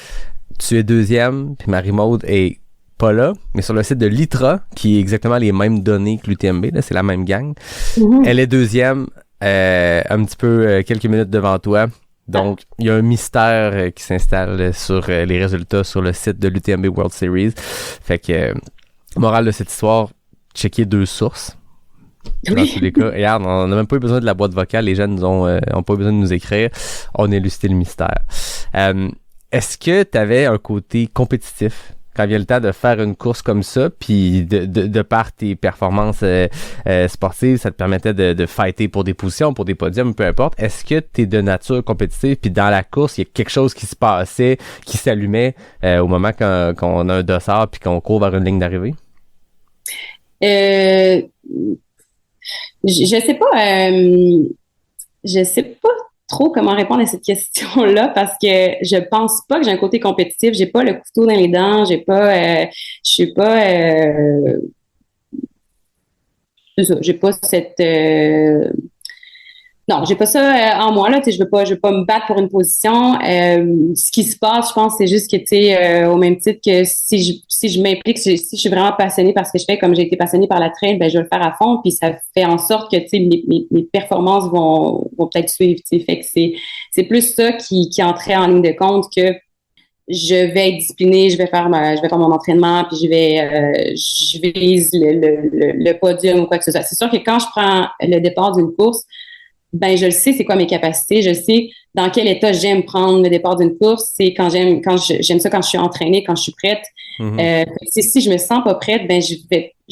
Speaker 5: Tu es deuxième, puis Marie-Maude est pas là, mais sur le site de l'ITRA, qui est exactement les mêmes données que l'UTMB, là, c'est la même gang. Mm-hmm. Elle est deuxième, un petit peu quelques minutes devant toi. Donc, il y a un mystère qui s'installe sur les résultats sur le site de l'UTMB World Series. Fait que, morale de cette histoire, checker deux sources. Dans tous les cas, regarde, on n'a même pas eu besoin de la boîte vocale, les gens ont pas eu besoin de nous écrire. On a élucidé le mystère. Est-ce que tu avais un côté compétitif quand vient le temps de faire une course comme ça, puis de par tes performances sportives, ça te permettait de fighter pour des positions, pour des podiums, peu importe. Est-ce que tu es de nature compétitive, puis dans la course, il y a quelque chose qui se passait, qui s'allumait au moment qu'on a un dossard puis qu'on court vers une ligne d'arrivée?
Speaker 1: Je sais pas trop comment répondre à cette question-là parce que je pense pas que j'ai un côté compétitif. J'ai pas le couteau dans les dents. J'ai pas, je suis pas, c'est ça. J'ai pas cette, non, j'ai pas ça en moi là. Tu sais, je veux pas me battre pour une position. Ce qui se passe, je pense, c'est juste que tu sais, au même titre que si je m'implique, si je suis vraiment passionnée par ce que je fais, comme j'ai été passionnée par la trail, ben je vais le faire à fond. Puis ça fait en sorte que tu sais mes performances vont peut-être suivre. Tu sais, fait que c'est plus ça qui entrait en ligne de compte que je vais être disciplinée, je vais faire mon entraînement, puis je vise le podium ou quoi que ce soit. C'est sûr que quand je prends le départ d'une course, ben je le sais c'est quoi mes capacités, je sais dans quel état j'aime prendre le départ d'une course, c'est j'aime ça quand je suis entraînée, quand je suis prête. Mm-hmm. Si je me sens pas prête, ben je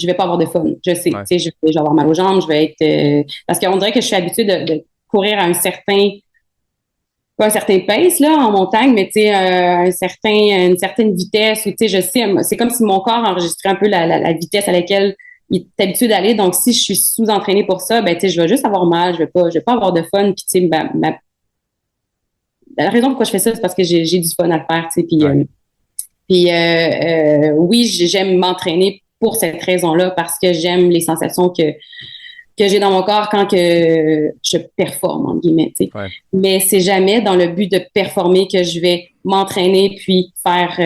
Speaker 1: vais pas avoir de fun. Je sais, tu sais, je vais avoir mal aux jambes, je vais être parce qu'on dirait que je suis habituée de courir à un certain pas un certain pace là en montagne, mais tu sais une certaine vitesse. Ou tu sais, je sais, c'est comme si mon corps enregistrait un peu la vitesse à laquelle il est habitué d'aller. Donc si je suis sous-entraînée pour ça, ben tu sais, je vais juste avoir mal, je vais pas avoir de fun. Puis tu sais, la raison pourquoi je fais ça, c'est parce que j'ai du fun à le faire. Tu sais, oui, j'aime m'entraîner pour cette raison-là, parce que j'aime les sensations que j'ai dans mon corps quand que je performe, entre guillemets, tu sais.
Speaker 5: Ouais.
Speaker 1: Mais c'est jamais dans le but de performer que je vais m'entraîner puis faire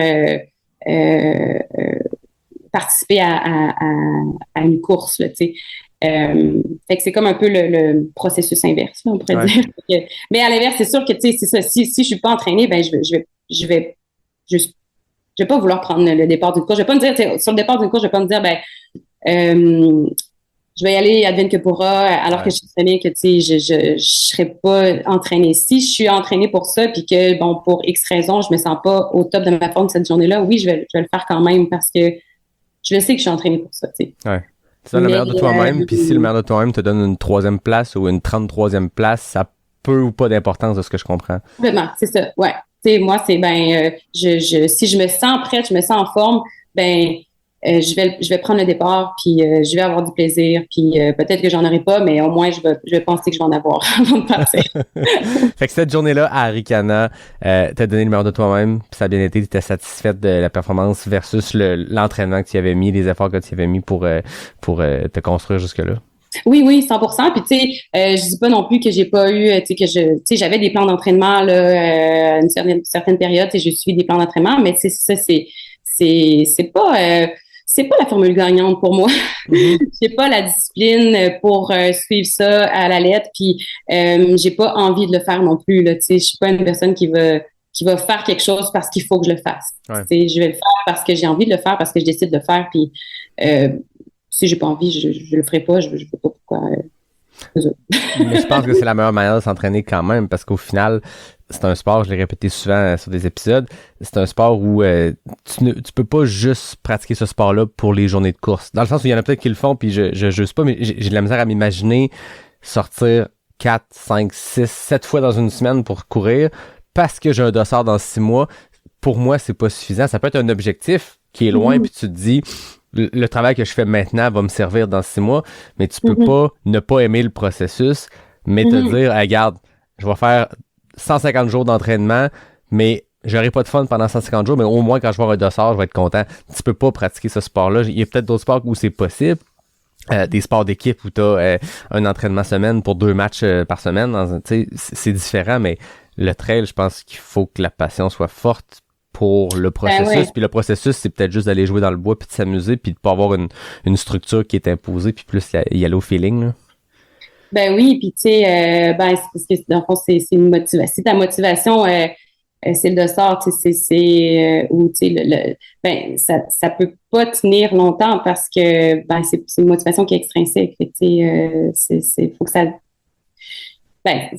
Speaker 1: participer à une course, là, tu sais. Fait que c'est comme un peu le processus inverse, là, on pourrait dire. Mais à l'inverse, c'est sûr que, tu sais, c'est ça. Si je suis pas entraînée, ben je vais juste, je vais pas vouloir prendre le départ d'une course. Je vais pas me dire, sur le départ d'une course, je vais pas me dire, je vais y aller advienne que pourra, alors que je sais bien que, tu sais, je serai pas entraînée. Si je suis entraînée pour ça, puis que, bon, pour X raisons, je me sens pas au top de ma forme cette journée-là, oui, je vais le faire quand même, parce que je sais que je suis entraînée pour ça, tu sais.
Speaker 5: Ouais. Tu donnes le meilleur de toi-même, puis si le meilleur de toi-même te donne une 3e place ou une 33e place, ça peu ou pas d'importance de ce que je comprends.
Speaker 1: Complètement, c'est ça, ouais. Tu sais, moi, c'est si je me sens prête, je me sens en forme, je vais prendre le départ, puis je vais avoir du plaisir, puis peut-être que j'en aurai pas, mais au moins je vais penser que je vais en avoir avant de partir.
Speaker 5: Fait que cette journée-là à Arikana, t'as donné le meilleur de toi-même, puis ça a bien été, t'étais satisfaite de la performance versus l'entraînement que tu y avais mis, les efforts que tu y avais mis pour te construire jusque-là.
Speaker 1: Oui, 100%. Puis tu sais, je dis pas non plus que j'ai pas eu, tu sais, j'avais des plans d'entraînement là, à une certaine période, et j'ai suivi des plans d'entraînement, mais c'est ça, c'est pas la formule gagnante pour moi. Mm-hmm. J'ai pas la discipline pour suivre ça à la lettre, puis j'ai pas envie de le faire non plus là. Tu sais, je suis pas une personne qui va faire quelque chose parce qu'il faut que je le fasse.
Speaker 5: Ouais.
Speaker 1: Tu sais, je vais le faire parce que j'ai envie de le faire, parce que je décide de le faire, puis si j'ai pas envie, je le ferai pas. Je veux pas pourquoi.
Speaker 5: Mais je pense que c'est la meilleure manière de s'entraîner quand même, parce qu'au final, c'est un sport, je l'ai répété souvent sur des épisodes, c'est un sport où tu peux pas juste pratiquer ce sport-là pour les journées de course. Dans le sens où il y en a peut-être qui le font, puis je juge pas, mais j'ai de la misère à m'imaginer sortir 4, 5, 6, 7 fois dans une semaine pour courir parce que j'ai un dossard dans 6 mois. Pour moi, c'est pas suffisant. Ça peut être un objectif qui est loin, puis tu te dis, le travail que je fais maintenant va me servir dans 6 mois, mais tu peux pas ne pas aimer le processus, mais te dire, hey, regarde, je vais faire 150 jours d'entraînement, mais j'aurai pas de fun pendant 150 jours, mais au moins quand je vais avoir un dossard, je vais être content. Tu peux pas pratiquer ce sport-là. Il y a peut-être d'autres sports où c'est possible. Des sports d'équipe où tu as un entraînement semaine pour 2 matchs par semaine. C'est différent, mais le trail, je pense qu'il faut que la passion soit forte pour le processus. Puis le processus, c'est peut-être juste d'aller jouer dans le bois puis de s'amuser puis de pas avoir une structure qui est imposée puis plus y aller au feeling, là.
Speaker 1: Ben oui, puis tu sais, c'est parce que dans le fond, c'est une motivation. Si ta motivation, c'est le dossard, tu sais, c'est ou tu sais, ça peut pas tenir longtemps parce que c'est une motivation qui est extrinsèque. Fait que tu sais, faut que ça, pas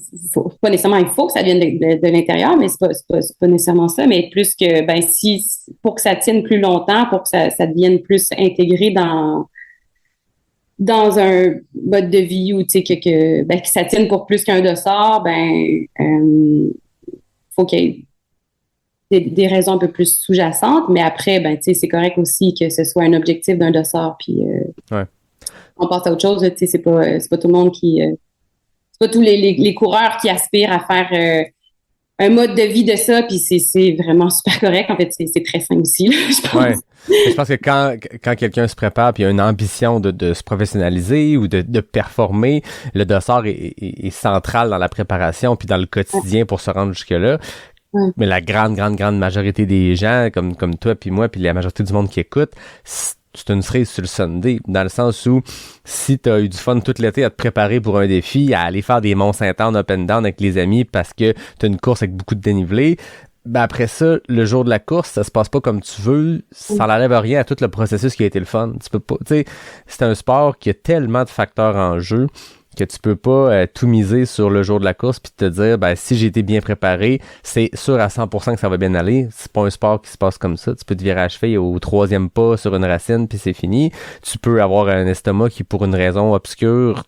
Speaker 1: nécessairement il faut que ça vienne de l'intérieur, mais c'est pas nécessairement ça, mais plus que si pour que ça tienne plus longtemps, pour que ça devienne plus intégré dans un mode de vie où tu sais que ça tienne pour plus qu'un dossard, faut qu'il y ait des raisons un peu plus sous-jacentes, mais après tu sais c'est correct aussi que ce soit un objectif d'un dossard, puis on passe à autre chose, tu sais c'est pas tout le monde qui c'est pas tous les coureurs qui aspirent à faire un mode de vie de ça, puis c'est vraiment super correct. En fait, c'est très sain aussi, là, je pense.
Speaker 5: Ouais. Je pense que quand quelqu'un se prépare puis a une ambition de se professionnaliser ou de performer, le dossard est central dans la préparation puis dans le quotidien pour se rendre jusque-là. Ouais. Mais la grande majorité des gens, comme toi puis moi, puis la majorité du monde qui écoute, c'est une cerise sur le Sunday, dans le sens où si tu as eu du fun tout l'été à te préparer pour un défi, à aller faire des Mont-Saint-Anne up and down avec les amis parce que tu as une course avec beaucoup de dénivelé, après ça, le jour de la course, ça se passe pas comme tu veux, ça n'enlève rien à tout le processus qui a été le fun. Tu peux pas, tu sais, c'est un sport qui a tellement de facteurs en jeu que tu peux pas tout miser sur le jour de la course puis te dire si j'ai été bien préparé, c'est sûr à 100% que ça va bien aller. C'est pas un sport qui se passe comme ça. Tu peux te virer à cheville au 3e pas sur une racine puis c'est fini. Tu peux avoir un estomac qui pour une raison obscure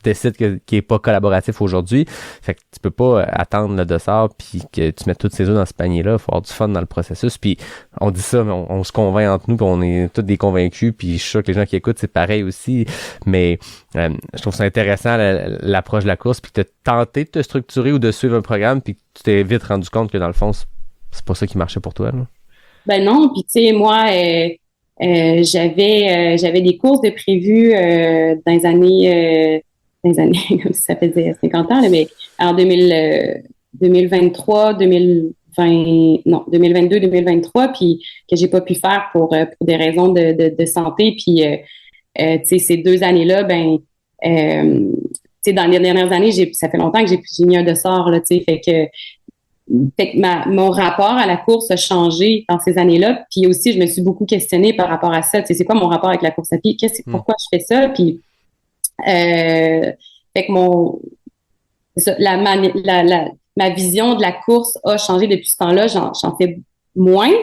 Speaker 5: décides qu'il n'est pas collaboratif aujourd'hui. Fait que tu peux pas attendre le dossard puis que tu mettes toutes ces œufs dans ce panier-là. Il faut avoir du fun dans le processus. Puis on dit ça, mais on se convainc entre nous, puis on est tous des convaincus. Puis je suis sûr que les gens qui écoutent, c'est pareil aussi. Mais je trouve ça intéressant l'approche de la course, puis que tu as tenté de te structurer ou de suivre un programme, puis que tu t'es vite rendu compte que dans le fond, c'est pas ça qui marchait pour toi, là.
Speaker 1: Ben non, puis tu sais, moi, j'avais des courses de prévues dans les années, comme si ça faisait 50 ans, là, mais en 2023, 2022, 2023, puis que j'ai pas pu faire pour des raisons de santé, puis tu sais, ces 2 années-là, ben tu sais, dans les dernières années, ça fait longtemps que j'ai mis un dossard, là, tu sais, fait que mon rapport à la course a changé dans ces années-là. Puis aussi, je me suis beaucoup questionnée par rapport à ça. Tu sais, c'est quoi mon rapport avec la course à pied? Pourquoi je fais ça? Puis, fait que ma vision de la course a changé depuis ce temps-là. J'en fais moins,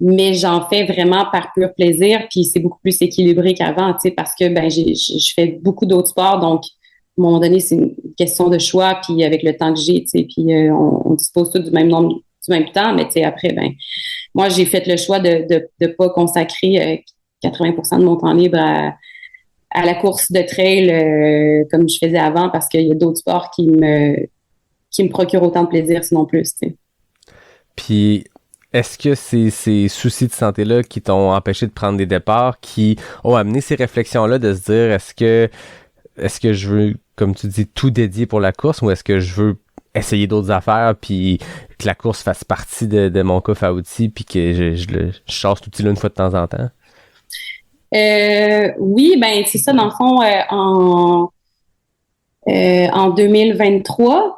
Speaker 1: mais j'en fais vraiment par pur plaisir. Puis c'est beaucoup plus équilibré qu'avant, tu sais, parce que ben je fais beaucoup d'autres sports, donc à un moment donné, c'est une question de choix, puis avec le temps que j'ai, tu sais, puis on dispose tous du même nombre, du même temps, mais tu sais, après, ben, moi, j'ai fait le choix de pas consacrer 80% de mon temps libre à la course de trail comme je faisais avant, parce qu'il y a d'autres sports qui me procurent autant de plaisir, sinon plus, tu sais.
Speaker 5: Puis, est-ce que c'est ces soucis de santé-là qui t'ont empêché de prendre des départs, qui ont amené ces réflexions-là de se dire, est-ce que je veux, comme tu dis, tout dédier pour la course, ou est-ce que je veux essayer d'autres affaires, puis que la course fasse partie de mon coffre à outils, puis que je chasse tout petit là une fois de temps en temps?
Speaker 1: Oui, ben c'est ça, dans le fond, en 2023.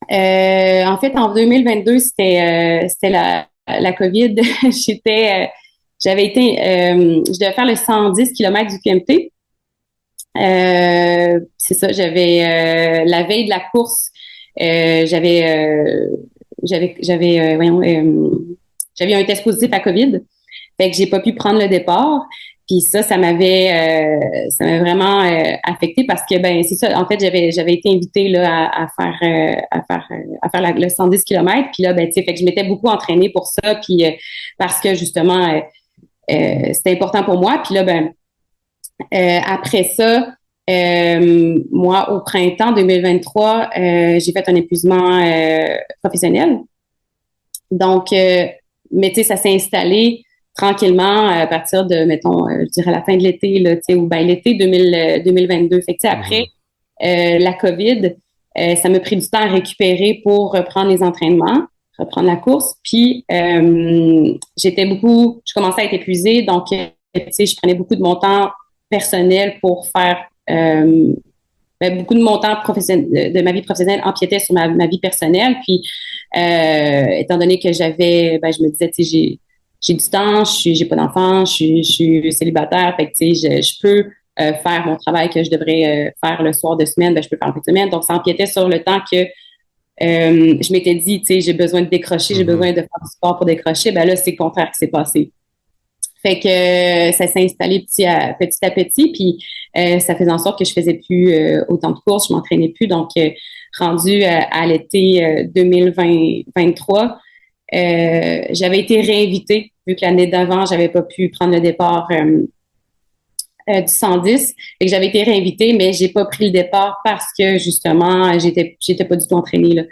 Speaker 1: En fait, en 2022, c'était la COVID. Je devais faire le 110 km du QMT. C'est ça, j'avais la veille de la course, j'avais un test positif à COVID, fait que j'ai pas pu prendre le départ. Puis ça m'avait vraiment affecté parce que ben c'est ça, en fait j'avais été invitée là à faire le 110 km, puis là ben tu sais, fait que je m'étais beaucoup entraînée pour ça, puis parce que justement c'était important pour moi. Puis là ben après ça, moi, au printemps 2023, j'ai fait un épuisement professionnel. Donc, mais tu sais, ça s'est installé tranquillement à partir de, mettons, je dirais la fin de l'été, là, tu sais, ou ben l'été 2022. Fait que tu sais, après la COVID, ça m'a pris du temps à récupérer pour reprendre les entraînements, reprendre la course. Puis, je commençais à être épuisée, donc, tu sais, je prenais beaucoup de mon temps personnel pour faire beaucoup de mon temps professionnel, de ma vie professionnelle empiétait sur ma vie personnelle. Puis étant donné que je me disais, tu sais, j'ai du temps, j'ai pas d'enfant, je suis célibataire, fait que tu sais, je peux faire mon travail que je devrais faire le soir de semaine, ben je peux faire en fin de semaine. Donc ça empiétait sur le temps que je m'étais dit, tu sais, j'ai besoin de décrocher, j'ai besoin de faire du sport pour décrocher. Ben là, c'est le contraire qui s'est passé. Fait que ça s'est installé petit à petit, puis ça faisait en sorte que je faisais plus autant de courses, je m'entraînais plus. Donc, rendu à l'été 2023, j'avais été réinvitée, vu que l'année d'avant, j'avais pas pu prendre le départ du 110. Fait que j'avais été réinvitée, mais j'ai pas pris le départ parce que, justement, j'étais pas du tout entraînée, là.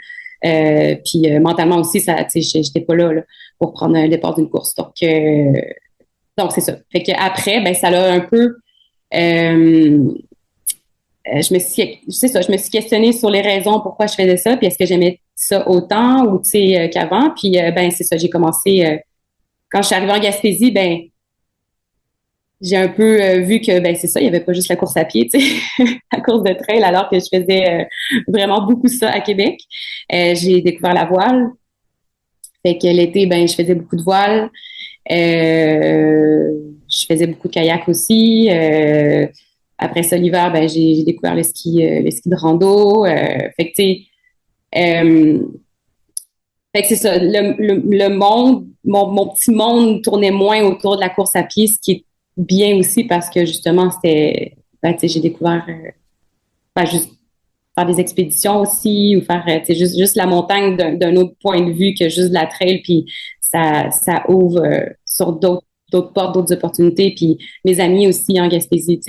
Speaker 1: Puis mentalement aussi, j'étais pas là pour prendre le départ d'une course. Donc, c'est ça. Fait que après, ben, ça l'a un peu, je me suis questionnée sur les raisons pourquoi je faisais ça, puis est-ce que j'aimais ça autant ou, tu sais, qu'avant. Puis, ben, c'est ça, j'ai commencé, quand je suis arrivée en Gaspésie, ben, j'ai un peu vu que, ben, c'est ça, il y avait pas juste la course à pied, tu sais, la course de trail, alors que je faisais vraiment beaucoup ça à Québec. J'ai découvert la voile. Fait que l'été, ben, je faisais beaucoup de voile. Je faisais beaucoup de kayak aussi. Après ça, l'hiver, ben, j'ai découvert le ski de rando. Fait que, tu sais, fait que c'est ça. Le monde, mon petit monde tournait moins autour de la course à pied, ce qui est bien aussi parce que justement, c'était, ben, tu sais, j'ai découvert juste faire des expéditions aussi ou faire juste la montagne d'un autre point de vue que juste de la trail, puis ça ouvre sur d'autres portes, d'autres opportunités. Puis mes amis aussi en Gaspésie,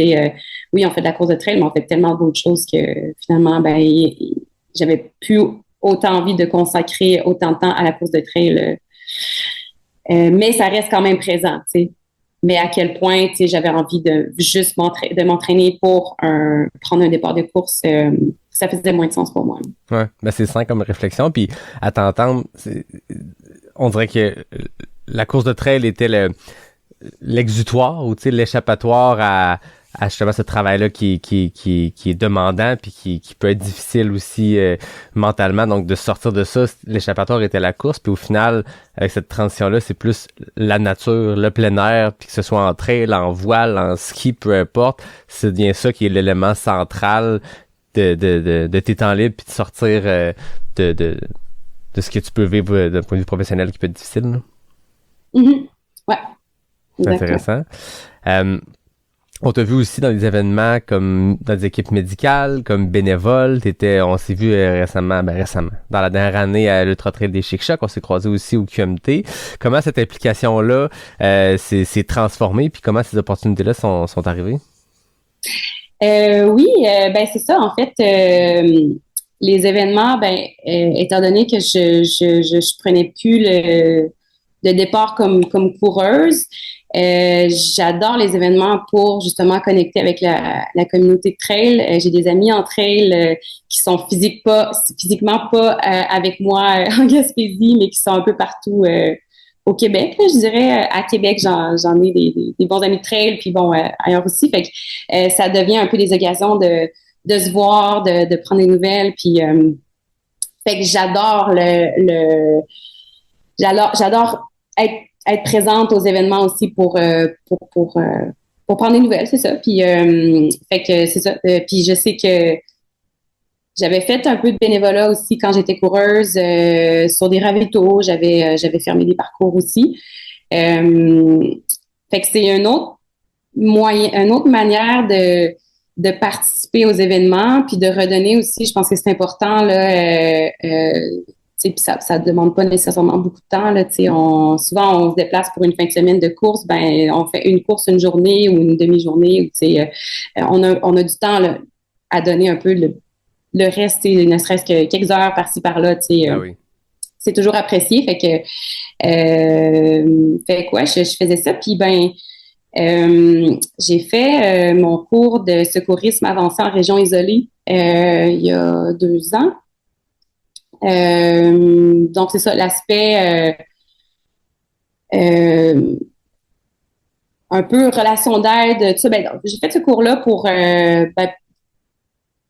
Speaker 1: oui, on fait de la course de trail, mais on fait tellement d'autres choses que finalement, j'avais plus autant envie de consacrer autant de temps à la course de trail. Mais ça reste quand même présent, tu sais. Mais à quel point, tu sais, j'avais envie de juste m'entraîner pour prendre un départ de course, ça faisait moins de sens pour moi.
Speaker 5: Ouais, c'est sain comme réflexion. Puis à t'entendre, on dirait que la course de trail était l'exutoire ou tu sais l'échappatoire à justement ce travail-là qui est demandant puis qui peut être difficile aussi mentalement. Donc de sortir de ça, l'échappatoire était la course. Puis au final, avec cette transition-là, c'est plus la nature, le plein air, puis que ce soit en trail, en voile, en ski, peu importe, c'est bien ça qui est l'élément central de tes temps libres puis de sortir de ce que tu peux vivre d'un point de vue professionnel qui peut être difficile. Là.
Speaker 1: Mm-hmm. Ouais.
Speaker 5: C'est intéressant. On t'a vu aussi dans des événements comme dans des équipes médicales, comme bénévole. On s'est vu récemment, dans la dernière année à l'Ultra Trail des Chic-Chocs. On s'est croisé aussi au QMT. Comment cette implication-là s'est transformée, puis comment ces opportunités-là sont arrivées?
Speaker 1: Oui, c'est ça. En fait, les événements, étant donné que je prenais plus le départ comme coureuse, j'adore les événements pour justement connecter avec la communauté de trail. J'ai des amis en trail qui sont physiquement pas avec moi en Gaspésie, mais qui sont un peu partout au Québec. Là, je dirais à Québec, j'en ai des bons amis de trail, puis ailleurs aussi. Fait que ça devient un peu des occasions de se voir, de prendre des nouvelles, puis fait que j'adore j'adore être présente aux événements aussi pour prendre des nouvelles, c'est ça. Puis fait que c'est ça. Puis je sais que j'avais fait un peu de bénévolat aussi quand j'étais coureuse sur des ravitaux. J'avais fermé des parcours aussi. Fait que c'est une autre manière de participer aux événements puis de redonner aussi. Je pense que c'est important là. Puis ça demande pas nécessairement beaucoup de temps. Là, souvent, on se déplace pour une fin de semaine de course. On fait une course une journée ou une demi-journée. On a du temps là, à donner un peu le reste, ne serait-ce que quelques heures par-ci, par-là.
Speaker 5: Oui.
Speaker 1: C'est toujours apprécié. Fait que je faisais ça. Puis j'ai fait mon cours de secourisme avancé en région isolée il y a 2 ans. Donc c'est ça l'aspect un peu relation d'aide, tout ça. J'ai fait ce cours-là pour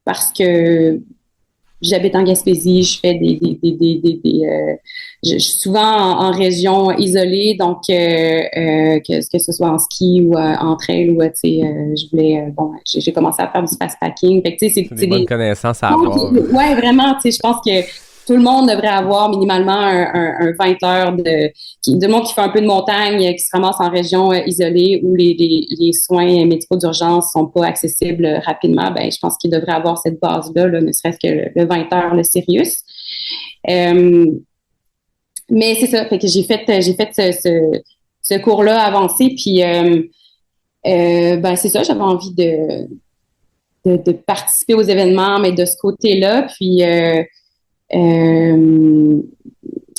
Speaker 1: parce que j'habite en Gaspésie, je fais je suis souvent en région isolée, donc que ce soit en ski ou en trail ou je voulais j'ai commencé à faire du fast packing. Fait que c'est
Speaker 5: des bonnes connaissances à avoir.
Speaker 1: Ouais, vraiment, je pense que tout le monde devrait avoir minimalement un 20 heures de monde qui fait un peu de montagne, qui se ramasse en région isolée où les soins médicaux d'urgence sont pas accessibles rapidement. Je pense qu'il devrait avoir cette base-là, ne serait-ce que le 20 heures, le Sirius. Mais c'est ça, fait que j'ai fait ce cours-là avancé, puis c'est ça, j'avais envie de participer aux événements, mais de ce côté-là, puis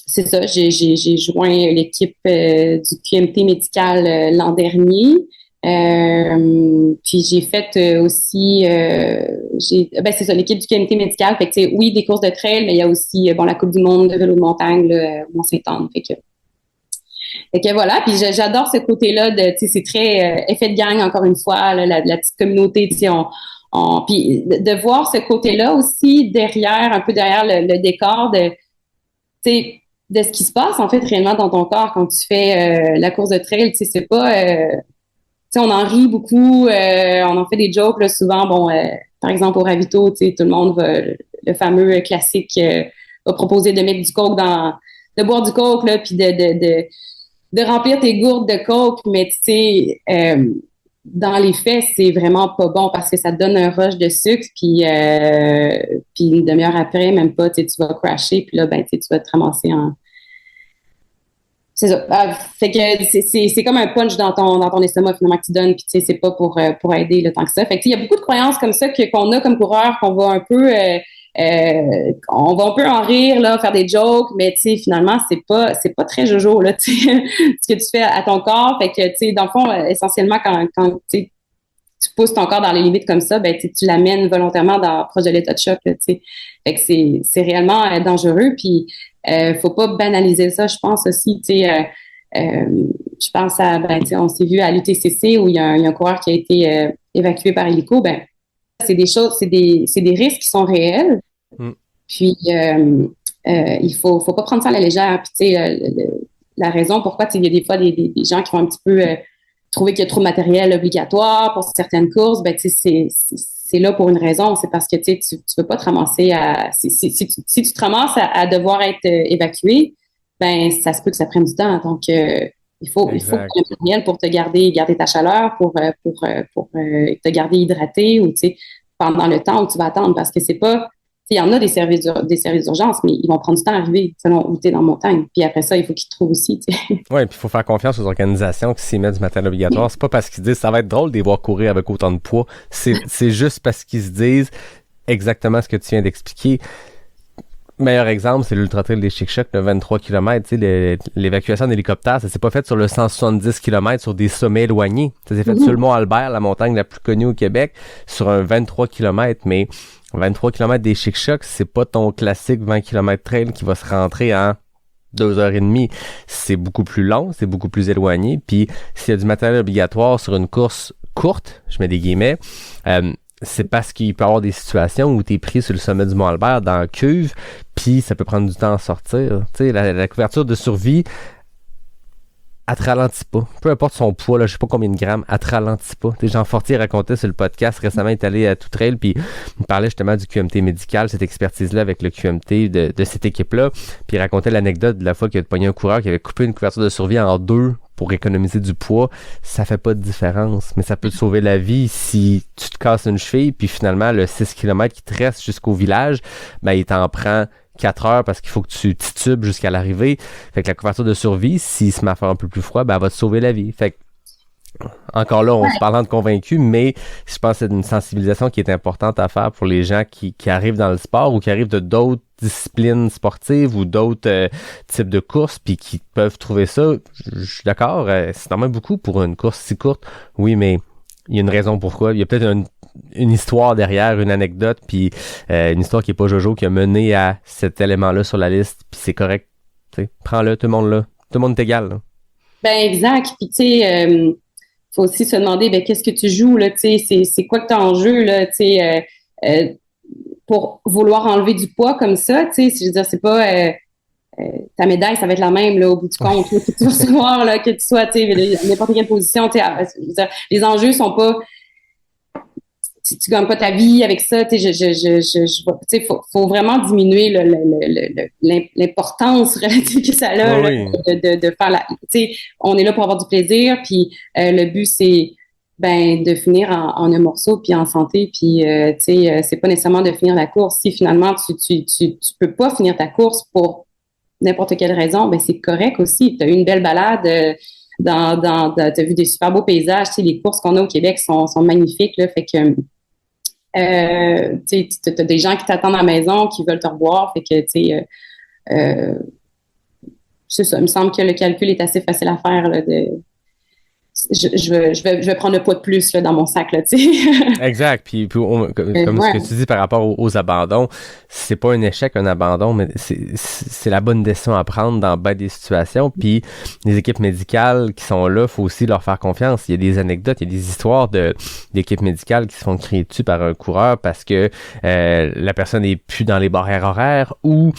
Speaker 1: c'est ça, j'ai joint l'équipe du QMT médical l'an dernier. Puis j'ai fait aussi c'est ça, l'équipe du QMT médical. Fait que oui, des courses de trail, mais il y a aussi la Coupe du monde de vélo de montagne là, au Mont-Saint-Anne. Fait que voilà, puis j'adore ce côté-là de c'est très effet de gang encore une fois, là, la petite communauté, puis de voir ce côté-là aussi un peu derrière le décor de ce qui se passe en fait réellement dans ton corps quand tu fais la course de trail. C'est pas on en rit beaucoup, on en fait des jokes là, souvent. Par exemple au ravito, tout le monde va, le fameux classique va proposer de mettre du coke de boire du coke là, puis de remplir tes gourdes de coke, mais dans les faits, c'est vraiment pas bon parce que ça te donne un rush de sucre, puis une demi-heure après, même pas, tu vas crasher, puis là, ben, tu vas te ramasser en... C'est ça. Fait que c'est comme un punch dans ton estomac, finalement, que tu donnes, puis tu sais, c'est pas pour aider le temps que ça. Fait que il y a beaucoup de croyances comme ça qu'on a comme coureur, qu'on va un peu... on va un peu en rire, là, faire des jokes, mais tu sais, finalement, c'est pas très jojo, là, tu sais, ce que tu fais à ton corps. Fait que, tu sais, dans le fond, essentiellement, quand tu pousses ton corps dans les limites comme ça, ben, tu l'amènes volontairement proche de l'état de choc, là, tu sais. Fait que c'est réellement dangereux. Puis, faut pas banaliser ça, je pense aussi, tu sais. Je pense à, ben, tu sais, on s'est vu à l'UTCC où il y a un coureur qui a été évacué par hélico. Ben, c'est des choses, c'est des risques qui sont réels. Puis, il faut pas prendre ça à la légère. Puis, tu sais, la raison pourquoi, il y a des fois des gens qui vont un petit peu trouver qu'il y a trop de matériel obligatoire pour certaines courses, ben, tu sais, c'est là pour une raison. C'est parce que, tu sais, tu veux pas te ramasser si tu te ramasses à devoir être évacué, ben, ça se peut que ça prenne du temps. Donc, il faut du matériel pour te garder ta chaleur, pour te garder hydraté ou, tu sais, pendant le temps où tu vas attendre, parce que c'est pas, il y en a des services d'urgence, mais ils vont prendre du temps à arriver selon où tu es dans la montagne. Puis après ça, il faut qu'ils te trouvent aussi. Oui,
Speaker 5: puis il faut faire confiance aux organisations qui s'y mettent du matériel obligatoire. C'est pas parce qu'ils disent ça va être drôle de les voir courir avec autant de poids. C'est juste parce qu'ils se disent exactement ce que tu viens d'expliquer. Meilleur exemple, c'est l'Ultra Trail des Chic-Chocs, le 23 km. Tu sais, l'évacuation d'hélicoptère, ça s'est pas fait sur le 170 km sur des sommets éloignés. Ça s'est fait sur le Mont Albert, la montagne la plus connue au Québec, sur un 23 km. Mais 23 km des Chic-Chocs, c'est pas ton classique 20 km trail qui va se rentrer en 2h30. C'est beaucoup plus long, c'est beaucoup plus éloigné. Puis s'il y a du matériel obligatoire sur une course courte, je mets des guillemets, c'est parce qu'il peut y avoir des situations où tu es pris sur le sommet du Mont Albert dans la cuve, puis ça peut prendre du temps à sortir. Tu sais, la couverture de survie, elle te ralentit pas. Peu importe son poids, là, je sais pas combien de grammes, elle te ralentit pas. Tu sais, Jean Fortier racontait sur le podcast récemment, il est allé à Tout Trail, puis il parlait justement du QMT médical, cette expertise-là avec le QMT de cette équipe-là, puis il racontait l'anecdote de la fois qu'il a pogné un coureur qui avait coupé une couverture de survie en deux pour économiser du poids. Ça fait pas de différence, mais ça peut te sauver la vie si tu te casses une cheville, puis finalement, le 6 km qui te reste jusqu'au village, ben, il t'en prend 4 heures parce qu'il faut que tu titubes jusqu'à l'arrivée. Fait que la couverture de survie, s'il se met à faire un peu plus froid, ben, elle va te sauver la vie. Fait que, encore là, on se parle de convaincus, mais je pense que c'est une sensibilisation qui est importante à faire pour les gens qui arrivent dans le sport ou qui arrivent de d'autres disciplines sportives ou d'autres types de courses, puis qui peuvent trouver ça. Je suis d'accord, c'est normal beaucoup pour une course si courte. Oui, mais il y a une raison pourquoi. Il y a peut-être une histoire derrière, une anecdote, puis une histoire qui est pas Jojo, qui a mené à cet élément-là sur la liste, puis c'est correct. T'sais, prends-le, tout le monde là. Tout le monde est égal. Là.
Speaker 1: Ben exact. Puis tu sais, faut aussi se demander, ben qu'est-ce que tu joues là, tu sais, c'est quoi que tu as en jeu là, tu sais, pour vouloir enlever du poids comme ça, tu sais, je veux dire, c'est pas ta médaille, ça va être la même là au bout du compte, là, que tu vas recevoir là, que tu sois, tu sais, n'importe quelle position, tu sais, les enjeux sont pas, tu gagnes pas ta vie avec ça, tu sais, tu sais, faut vraiment diminuer l'importance relative que ça a là, de faire la, tu sais, on est là pour avoir du plaisir, puis le but c'est ben de finir en un morceau puis en santé, puis tu sais, c'est pas nécessairement de finir la course. Si finalement tu peux pas finir ta course pour n'importe quelle raison, ben c'est correct aussi. T'as eu une belle balade. T'as vu des super beaux paysages, tu sais, les courses qu'on a au Québec sont magnifiques, là, fait que tu sais, t'as des gens qui t'attendent à la maison, qui veulent te revoir, fait que tu sais, c'est ça, il me semble que le calcul est assez facile à faire, là, je vais prendre le poids de plus là, dans mon sac, là, tu sais.
Speaker 5: Exact. Puis comme ce que tu dis par rapport aux abandons, c'est pas un échec, un abandon, mais c'est la bonne décision à prendre dans bien des situations. Puis les équipes médicales qui sont là, faut aussi leur faire confiance. Il y a des anecdotes, il y a des histoires d'équipes médicales qui se font crier dessus par un coureur parce que la personne n'est plus dans les barrières horaires ou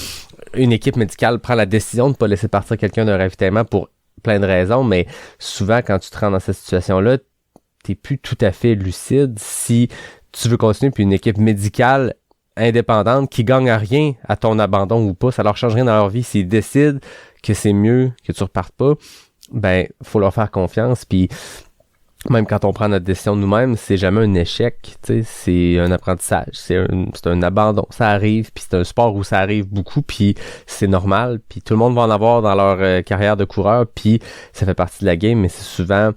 Speaker 5: une équipe médicale prend la décision de ne pas laisser partir quelqu'un d'un ravitaillement pour plein de raisons, mais souvent, quand tu te rends dans cette situation-là, t'es plus tout à fait lucide si tu veux continuer, puis une équipe médicale indépendante qui gagne à rien à ton abandon ou pas, ça leur change rien dans leur vie. S'ils décident que c'est mieux que tu repartes pas, ben, faut leur faire confiance, puis Même quand on prend notre décision nous-mêmes, c'est jamais un échec, tu sais, c'est un apprentissage, c'est un abandon, ça arrive, puis c'est un sport où ça arrive beaucoup, puis c'est normal, puis tout le monde va en avoir dans leur carrière de coureur, puis ça fait partie de la game, mais c'est souvent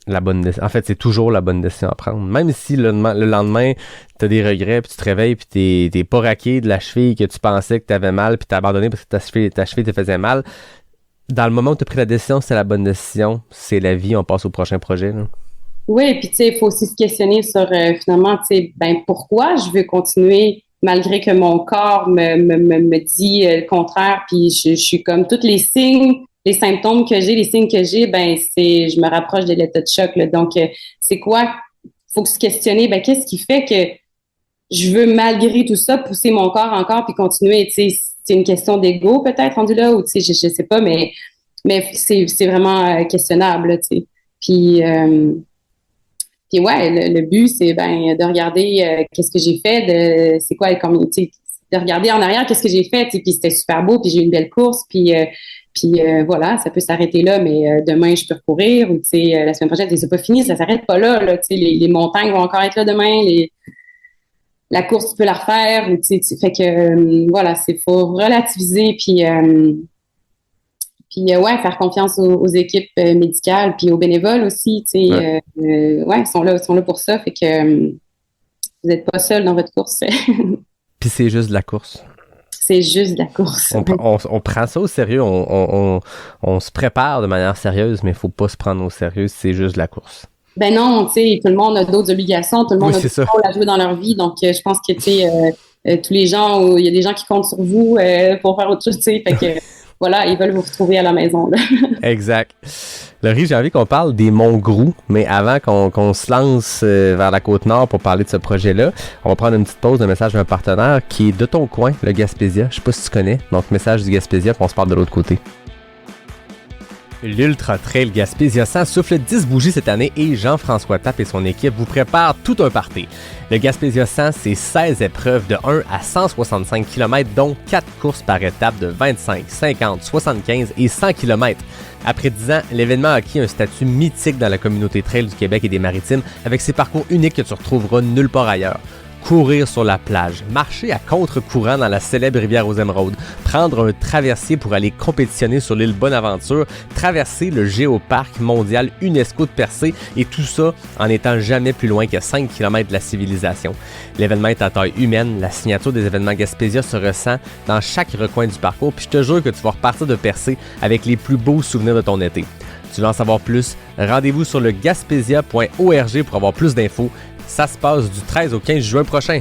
Speaker 5: la bonne décision. En fait, c'est toujours la bonne décision à prendre. Même si le lendemain, t'as des regrets, puis tu te réveilles, puis t'es pas raqué de la cheville que tu pensais que t'avais mal, puis t'as abandonné parce que ta cheville te faisait mal. Dans le moment où tu as pris la décision, c'est la bonne décision, c'est la vie, on passe au prochain projet. Là.
Speaker 1: Oui, puis tu sais, il faut aussi se questionner sur finalement, tu sais, pourquoi je veux continuer malgré que mon corps me dit le contraire, puis je suis comme tous les signes, les symptômes que j'ai, les signes que j'ai, je me rapproche de l'état de choc. Là. Donc, c'est quoi? Faut se questionner, qu'est-ce qui fait que je veux malgré tout ça pousser mon corps encore puis continuer, tu sais, c'est une question d'ego peut-être rendu là ou tu sais je sais pas mais c'est vraiment questionnable tu sais puis ouais le but c'est de regarder qu'est-ce que j'ai fait c'est quoi comme tu sais de regarder en arrière qu'est-ce que j'ai fait tu sais puis c'était super beau puis j'ai eu une belle course puis voilà ça peut s'arrêter là mais demain je peux recourir ou tu sais la semaine prochaine c'est pas fini ça s'arrête pas là tu sais les montagnes vont encore être là demain la course, tu peux la refaire. Ou, fait que, voilà, faut relativiser puis ouais, faire confiance aux équipes médicales puis aux bénévoles aussi. Ouais, ils sont là pour ça. Fait que vous n'êtes pas seul dans votre course.
Speaker 5: Puis c'est juste de la course.
Speaker 1: C'est juste de la course.
Speaker 5: On prend ça au sérieux. On se prépare de manière sérieuse, mais il ne faut pas se prendre au sérieux. C'est juste de la course.
Speaker 1: Ben non, tu sais, tout le monde a d'autres obligations, tout le monde a d'autres rôles à jouer dans leur vie. Donc, je pense que, tu sais, tous les gens, il y a des gens qui comptent sur vous pour faire autre chose, tu sais. Fait que, voilà, ils veulent vous retrouver à la maison, là.
Speaker 5: Exact. Laurie, j'ai envie qu'on parle des Monts Groux, mais avant qu'on se lance vers la Côte-Nord pour parler de ce projet-là, on va prendre une petite pause d'un message d'un partenaire qui est de ton coin, le Gaspésia. Je sais pas si tu connais. Donc, message du Gaspésia, puis on se parle de l'autre côté. L'Ultra Trail Gaspésia 100 souffle 10 bougies cette année et Jean-François Tappe et son équipe vous préparent tout un party. Le Gaspésia 100, c'est 16 épreuves de 1 à 165 km, dont 4 courses par étape de 25, 50, 75 et 100 km. Après 10 ans, l'événement a acquis un statut mythique dans la communauté trail du Québec et des Maritimes avec ses parcours uniques que tu retrouveras nulle part ailleurs. Courir sur la plage, marcher à contre-courant dans la célèbre rivière aux Émeraudes, prendre un traversier pour aller compétitionner sur l'île Bonaventure, traverser le géoparc mondial UNESCO de Percé et tout ça en étant jamais plus loin que 5 km de la civilisation. L'événement est à taille humaine, la signature des événements Gaspésia se ressent dans chaque recoin du parcours puis je te jure que tu vas repartir de Percé avec les plus beaux souvenirs de ton été. Tu veux en savoir plus? Rendez-vous sur le gaspésia.org pour avoir plus d'infos. Ça se passe du 13 au 15 juin prochain.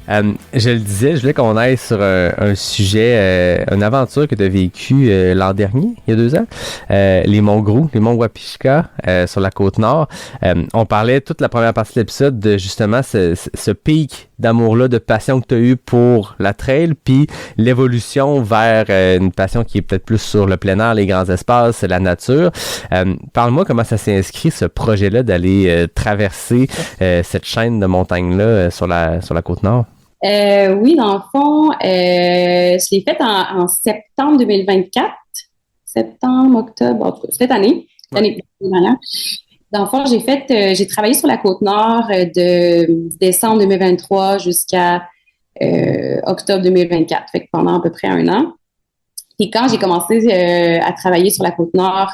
Speaker 5: Je le disais, je voulais qu'on aille sur un sujet, une aventure que tu as vécue l'an dernier, il y a 2 ans, les Monts Groux, les Monts Wapishka sur la Côte-Nord. On parlait toute la première partie de l'épisode de justement ce pic d'amour-là, de passion que tu as eu pour la trail, puis l'évolution vers une passion qui est peut-être plus sur le plein air, les grands espaces, la nature. Parle-moi comment ça s'est inscrit, ce projet-là, d'aller traverser cette chaîne de montagnes-là sur la Côte-Nord.
Speaker 1: Oui, dans le fond, je l'ai fait en septembre 2024. Septembre, octobre, en tout cas, cette année. L'année dernière. Dans le fond, j'ai travaillé sur la Côte-Nord de décembre 2023 jusqu'à octobre 2024. Fait que pendant à peu près 1 an. Et quand j'ai commencé à travailler sur la Côte-Nord,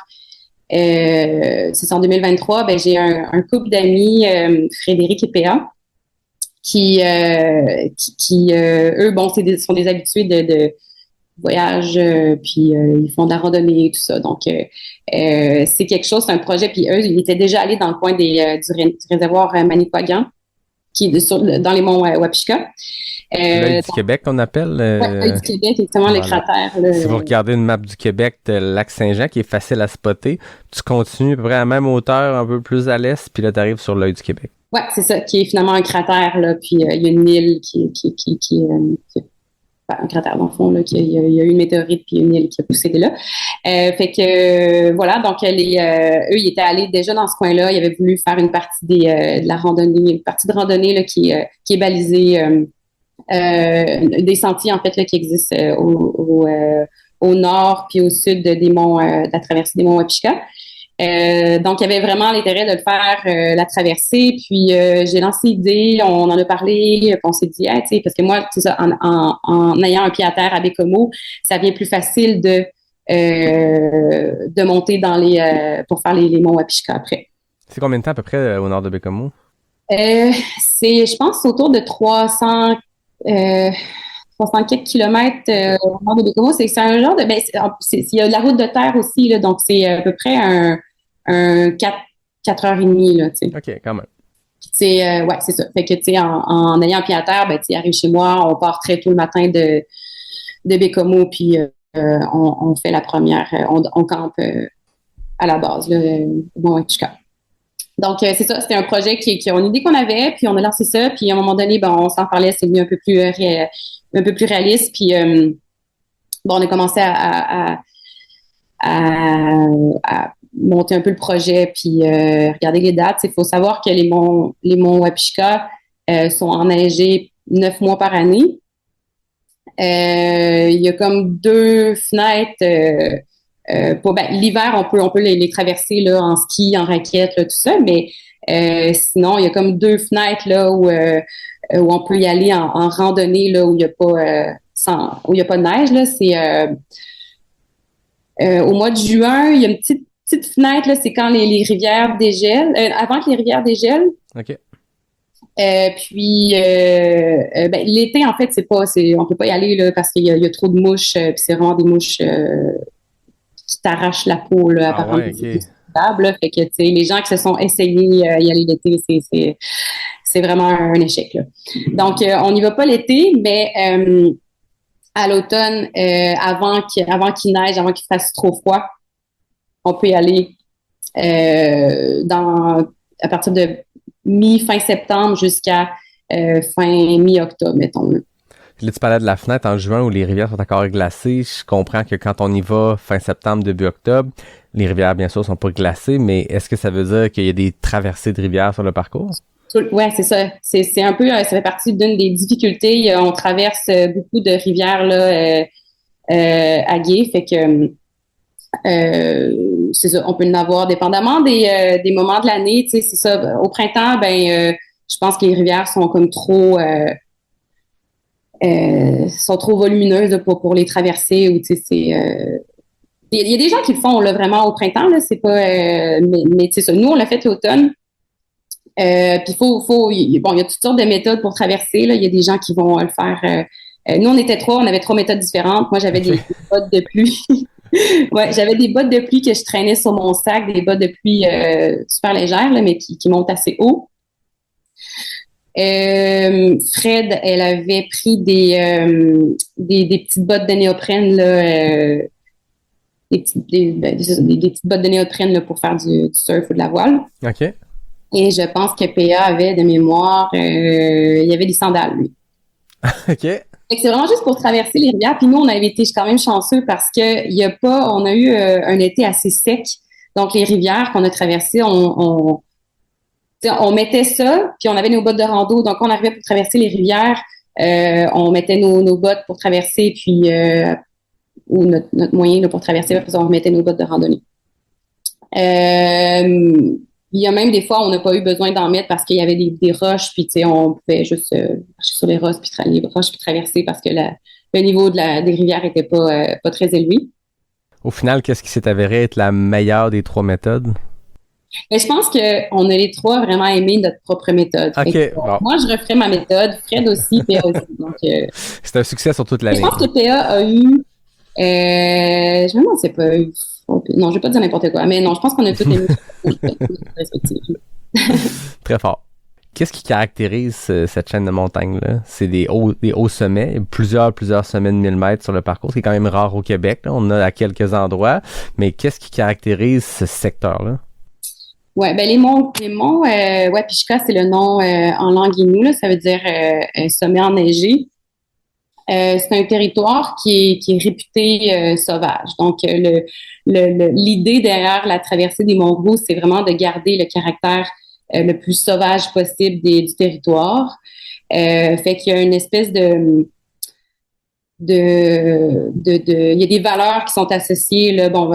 Speaker 1: c'est en 2023, j'ai un couple d'amis, Frédéric et Péa, qui eux, sont des habitués de voyage, puis ils font de la randonnée et tout ça. Donc, c'est quelque chose, c'est un projet. Puis eux, ils étaient déjà allés dans le coin du réservoir Manicouagan, qui est dans les monts Wapishka.
Speaker 5: L'œil du Québec, qu'on appelle.
Speaker 1: L'œil du Québec, exactement, les cratères. Là,
Speaker 5: si vous regardez une map du Québec, le lac Saint-Jean, qui est facile à spotter, tu continues à peu près à la même hauteur, un peu plus à l'est, puis là, tu arrives sur l'œil du Québec.
Speaker 1: Ouais, c'est ça, qui est finalement un cratère, là, puis il y a une île qui un cratère dans le fond, là, il y a eu une météorite puis une île qui a poussé de là. Fait que voilà, donc eux, ils étaient allés déjà dans ce coin-là, ils avaient voulu faire une partie de la randonnée, une partie de randonnée là, qui est balisée, des sentiers en fait là, qui existent au nord puis au sud des monts, de la traversée des monts Wapishka. Donc, il y avait vraiment l'intérêt de le faire, la traversée. Puis, j'ai lancé l'idée, on en a parlé, puis on s'est dit, hey, tu sais, parce que moi, c'est ça, en ayant un pied à terre à Bécomo, ça devient plus facile de monter pour faire les monts Wapishka après.
Speaker 5: C'est combien de temps à peu près au nord de Bécomo?
Speaker 1: Je pense, autour de 300 quelques kilomètres au nord de Bécomo. C'est un genre de, il y a de la route de terre aussi, là, donc c'est à peu près un 4 heures et demie, là, tu sais.
Speaker 5: OK, quand même.
Speaker 1: Ouais, c'est ça. Fait que, tu sais, en ayant un pied à terre, tu arrives chez moi, on part très tôt le matin de Bécomo, puis on fait la première, on campe à la base, là, bon, Wapishka. Donc, c'est ça, c'était un projet qui est une idée qu'on avait, puis on a lancé ça, puis à un moment donné, on s'en parlait, c'est devenu un peu plus réaliste, puis on a commencé à monter un peu le projet, puis regarder les dates. Il faut savoir que les monts Wapishka sont enneigés 9 mois par année. Il y a comme 2 fenêtres. L'hiver, on peut les traverser là, en ski, en raquette, là, tout ça, mais sinon, il y a comme 2 fenêtres là, où on peut y aller en randonnée là, où il n'y a pas de neige. Là. C'est au mois de juin, il y a une petite fenêtre, là, c'est quand les rivières dégèlent, avant que les rivières dégèlent.
Speaker 5: OK.
Speaker 1: Puis l'été, en fait, on peut pas y aller là, parce qu'il y a trop de mouches, puis c'est vraiment des mouches qui t'arrachent la peau là, apparemment.
Speaker 5: Ouais, okay.
Speaker 1: Là, fait que, tu sais, les gens qui se sont essayés y aller l'été, c'est vraiment un échec, là. Donc, on n'y va pas l'été, mais à l'automne, avant qu'il neige, avant qu'il fasse trop froid, on peut y aller à partir de mi-fin septembre jusqu'à fin mi-octobre, mettons.
Speaker 5: Là, tu parlais de la fenêtre en juin où les rivières sont encore glacées. Je comprends que quand on y va fin septembre, début octobre, les rivières, bien sûr, sont pas glacées, mais est-ce que ça veut dire qu'il y a des traversées de rivières sur le parcours?
Speaker 1: Ouais, c'est ça. C'est un peu, ça fait partie d'une des difficultés. On traverse beaucoup de rivières là, à gué, fait que c'est ça. On peut en avoir dépendamment des moments de l'année. Tu sais, c'est ça. Au printemps, je pense que les rivières sont comme trop volumineuses pour les traverser. Ou tu sais, il y a des gens qui le font là vraiment au printemps. Là, c'est pas, mais c'est ça. Nous, on l'a fait l'automne. Puis il y a toutes sortes de méthodes pour traverser. Là. Il y a des gens qui vont le faire. Nous, on était 3, on avait 3 méthodes différentes. Moi, j'avais des bottes de pluie. Ouais, j'avais des bottes de pluie que je traînais sur mon sac, des bottes de pluie super légères, là, mais qui montent assez haut. Fred, elle avait pris des petites bottes de néoprène, là, des petites bottes de néoprène là, pour faire du surf ou de la voile.
Speaker 5: OK.
Speaker 1: Et je pense que PA avait de mémoire, il y avait des sandales, lui.
Speaker 5: OK.
Speaker 1: Fait que c'est vraiment juste pour traverser les rivières. Puis nous, on avait été quand même chanceux parce que on a eu un été assez sec. Donc, les rivières qu'on a traversées, on mettait ça, puis on avait nos bottes de rando. Donc, on arrivait pour traverser les rivières, on mettait nos bottes pour traverser, puis ou notre moyen là, pour traverser, après ça, on remettait nos bottes de randonnée. Il y a même des fois, on n'a pas eu besoin d'en mettre parce qu'il y avait des roches, puis tu sais, on pouvait juste marcher sur les roches puis traverser parce que le niveau des rivières était pas très élevé.
Speaker 5: Au final, qu'est-ce qui s'est avéré être la meilleure des 3 méthodes?
Speaker 1: Mais je pense qu'on a les 3 vraiment aimé notre propre méthode.
Speaker 5: OK. Bon.
Speaker 1: Moi, je referais ma méthode, Fred aussi, PA aussi. Donc,
Speaker 5: c'est un succès sur toute l'année.
Speaker 1: Je pense que PA a eu... je me demande si c'est pas eu... Non, je vais pas dire n'importe quoi, mais non, je pense qu'on a tous aimé respectives.
Speaker 5: Très fort. Qu'est-ce qui caractérise cette chaîne de montagne-là? C'est des hauts sommets, plusieurs sommets de 1000 mètres sur le parcours, ce qui est quand même rare au Québec. Là. On en a à quelques endroits, mais qu'est-ce qui caractérise ce secteur-là? Ouais,
Speaker 1: les monts Wapishka, c'est le nom en langue inou, là, ça veut dire sommet enneigé. C'est un territoire qui est réputé sauvage. Donc, l'idée derrière la traversée des monts Gros, c'est vraiment de garder le caractère le plus sauvage possible du territoire. Fait qu'il y a une espèce de il y a des valeurs qui sont associées là, bon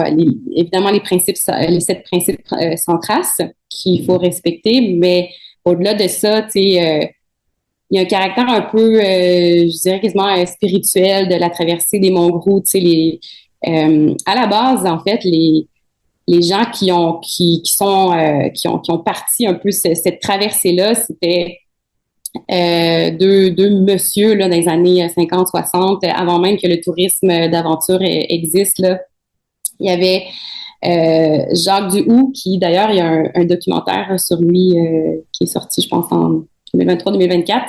Speaker 1: évidemment les 7 principes sans trace qu'il faut respecter, mais au-delà de ça, tu sais, il y a un caractère un peu je dirais quasiment spirituel de la traversée des monts Gros, tu sais à la base en fait les gens qui ont parti un peu cette traversée-là, c'était deux messieurs là, dans les années 50-60, avant même que le tourisme d'aventure existe. Là. Il y avait Jacques Duhoux, qui d'ailleurs, il y a un documentaire sur lui qui est sorti, je pense, en 2023-2024.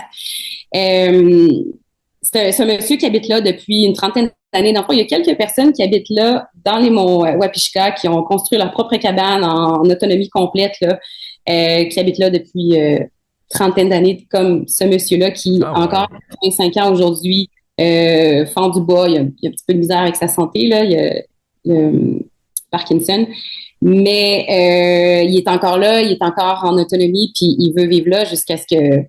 Speaker 1: C'est un monsieur qui habite là depuis une trentaine d'années. Dans le fond, il y a quelques personnes qui habitent là dans les monts Wapishka, qui ont construit leur propre cabane en autonomie complète, là, qui habitent là depuis trentaine d'années, comme ce monsieur-là qui, encore 25 ans aujourd'hui, fend du bois. Il a un petit peu de misère avec sa santé, là. Il a Parkinson. Mais il est encore là, il est encore en autonomie, puis il veut vivre là jusqu'à ce que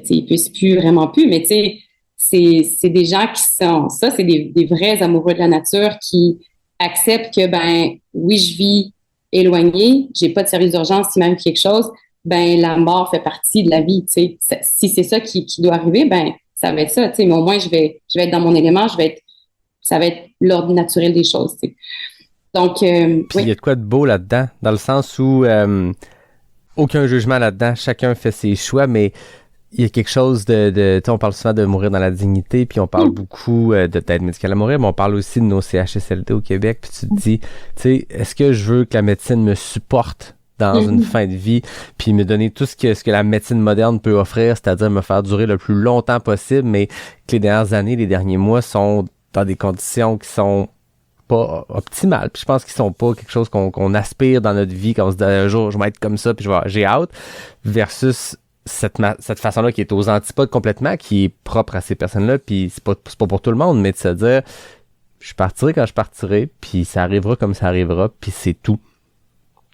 Speaker 1: il puisse vraiment plus. Mais tu sais, c'est des gens qui sont, ça, c'est des vrais amoureux de la nature qui acceptent que, oui, je vis éloigné, j'ai pas de service d'urgence si même quelque chose, la mort fait partie de la vie, tu sais. Si c'est ça qui doit arriver, ça va être ça, tu sais. Mais au moins, je vais être dans mon élément, ça va être l'ordre naturel des choses, tu sais. Donc,
Speaker 5: puis
Speaker 1: oui.
Speaker 5: il y a de quoi de beau là-dedans, dans le sens où aucun jugement là-dedans, chacun fait ses choix, mais il y a quelque chose de on parle souvent de mourir dans la dignité, puis on parle beaucoup d'aide médicale à mourir, mais on parle aussi de nos CHSLD au Québec, puis tu te dis, tu sais, est-ce que je veux que la médecine me supporte dans une fin de vie, puis me donner tout ce que la médecine moderne peut offrir, c'est-à-dire me faire durer le plus longtemps possible, mais que les dernières années, les derniers mois sont dans des conditions qui sont pas optimales. Puis je pense qu'ils sont pas quelque chose qu'on aspire dans notre vie, qu'on se dit un jour je vais être comme ça, puis j'ai hâte, versus cette façon-là qui est aux antipodes complètement, qui est propre à ces personnes-là, puis c'est pas pour tout le monde, mais de se dire je partirai quand je partirai, puis ça arrivera comme ça arrivera, puis c'est tout.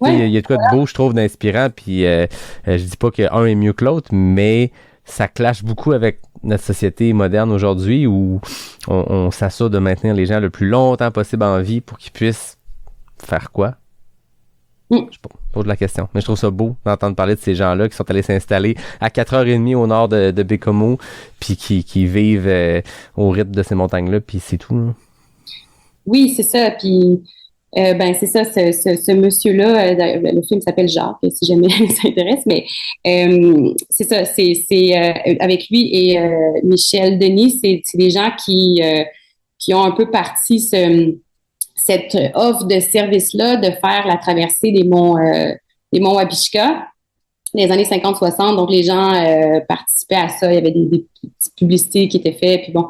Speaker 5: Ouais, il y a de quoi de beau, je trouve, d'inspirant, puis je dis pas qu'un est mieux que l'autre, mais ça clash beaucoup avec notre société moderne aujourd'hui où on s'assure de maintenir les gens le plus longtemps possible en vie pour qu'ils puissent faire quoi? Je sais pas, pose la question. Mais je trouve ça beau d'entendre parler de ces gens-là qui sont allés s'installer à 4h30 au nord de Bécomo, puis qui vivent au rythme de ces montagnes-là, puis c'est tout. Là.
Speaker 1: Oui, c'est ça. Puis c'est ça, ce monsieur-là, le film s'appelle Jacques, si jamais ça intéresse, mais c'est ça, c'est avec lui et Michel Denis, c'est des gens qui ont un peu parti cette offre de service-là de faire la traversée des monts Wapishka dans les années 50-60. Donc, les gens participaient à ça. Il y avait des petites publicités qui étaient faites. Puis bon,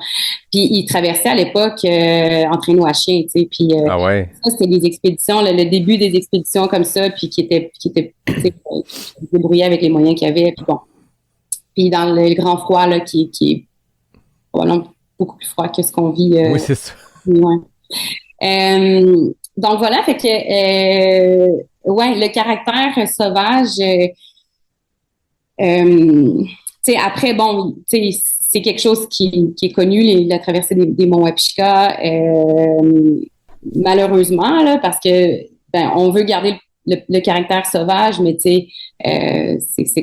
Speaker 1: puis ils traversaient à l'époque en traîneau à chien, tu sais. Puis ça, c'était des expéditions, le début des expéditions comme ça, puis qui étaient débrouillés avec les moyens qu'il y avait. Puis bon, puis dans le grand froid là, qui est probablement beaucoup plus froid que ce qu'on vit.
Speaker 5: Oui, c'est ça.
Speaker 1: Ouais. Donc voilà, fait que le caractère sauvage. Après, bon, c'est quelque chose qui est connu, la traversée des monts Wapishka, malheureusement, là, parce que on veut garder le caractère sauvage, mais c'est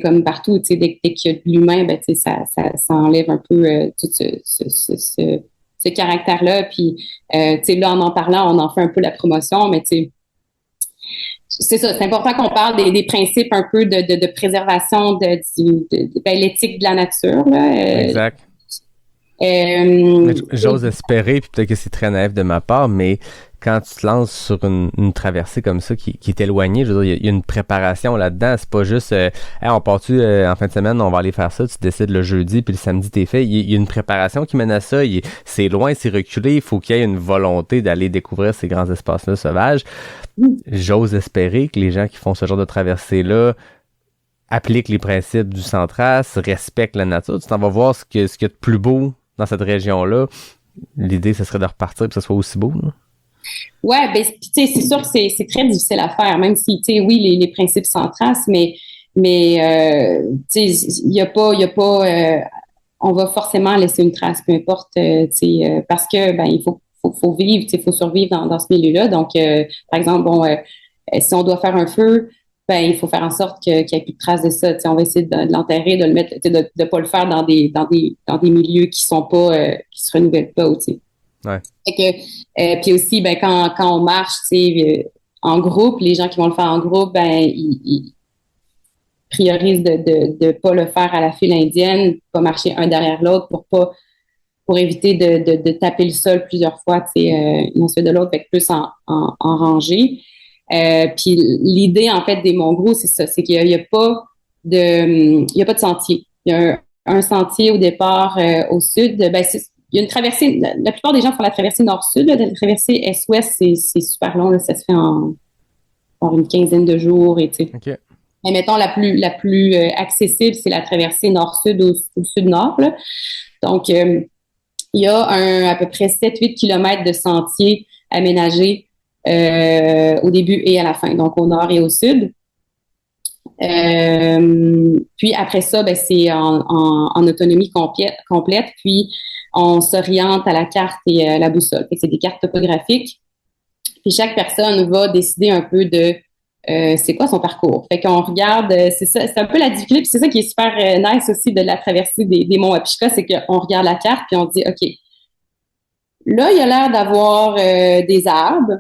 Speaker 1: comme partout, dès qu'il y a de l'humain, ça enlève un peu tout ce caractère-là. Puis, là, en parlant, on en fait un peu la promotion, mais c'est ça, c'est important qu'on parle des principes un peu de préservation de l'éthique de la nature. Là.
Speaker 5: Exact. J'ose espérer, puis peut-être que c'est très naïf de ma part, mais quand tu te lances sur une traversée comme ça qui est éloignée, je veux dire, il y a une préparation là-dedans. C'est pas juste on part-tu en fin de semaine, on va aller faire ça, tu décides le jeudi, puis le samedi t'es fait. Il y a une préparation qui mène à ça. C'est loin, c'est reculé, il faut qu'il y ait une volonté d'aller découvrir ces grands espaces-là sauvages. J'ose espérer que les gens qui font ce genre de traversée-là appliquent les principes du Centras, respectent la nature. Tu t'en vas voir ce qu'il y a de plus beau dans cette région-là. L'idée, ce serait de repartir et que ce soit aussi beau, là.
Speaker 1: Ouais, c'est sûr que c'est très difficile à faire, même si, oui, les principes Centras, mais il y a pas on va forcément laisser une trace, peu importe, parce que ben il faut vivre, il faut survivre dans ce milieu-là. Donc, par exemple, si on doit faire un feu, ben il faut faire en sorte qu'il n'y ait plus de traces de ça. On va essayer de l'enterrer, de le mettre, de pas le faire dans des milieux qui sont pas, qui se renouvellent pas.
Speaker 5: Ouais.
Speaker 1: Fait que, puis aussi, ben quand on marche, en groupe, les gens qui vont le faire en groupe, ben ils priorisent de pas le faire à la file indienne, pas marcher un derrière l'autre pour éviter de taper le sol plusieurs fois, une ensuite de l'autre, fait que plus en rangée. Puis l'idée, en fait, des Mongrous, c'est ça, c'est qu'il y a pas de sentier. Il y a un sentier au départ au sud. Ben, il y a une traversée. La plupart des gens font la traversée nord-sud. La traversée est-ouest, c'est super long. Là, ça se fait en une quinzaine de jours. Et,
Speaker 5: OK.
Speaker 1: Mais mettons, la plus accessible, c'est la traversée nord-sud au sud-nord. Là. Donc, il y a à peu près 7-8 kilomètres de sentiers aménagés au début et à la fin, donc au nord et au sud. Puis après ça, ben, c'est en autonomie complète, puis on s'oriente à la carte et à la boussole. Fait que c'est des cartes topographiques. Puis chaque personne va décider un peu de c'est quoi son parcours. Fait qu'on regarde, c'est ça, c'est un peu la difficulté, puis c'est ça qui est super nice aussi de la traversée des monts Wapishka, c'est qu'on regarde la carte puis on dit OK, là, il y a l'air d'avoir des arbres,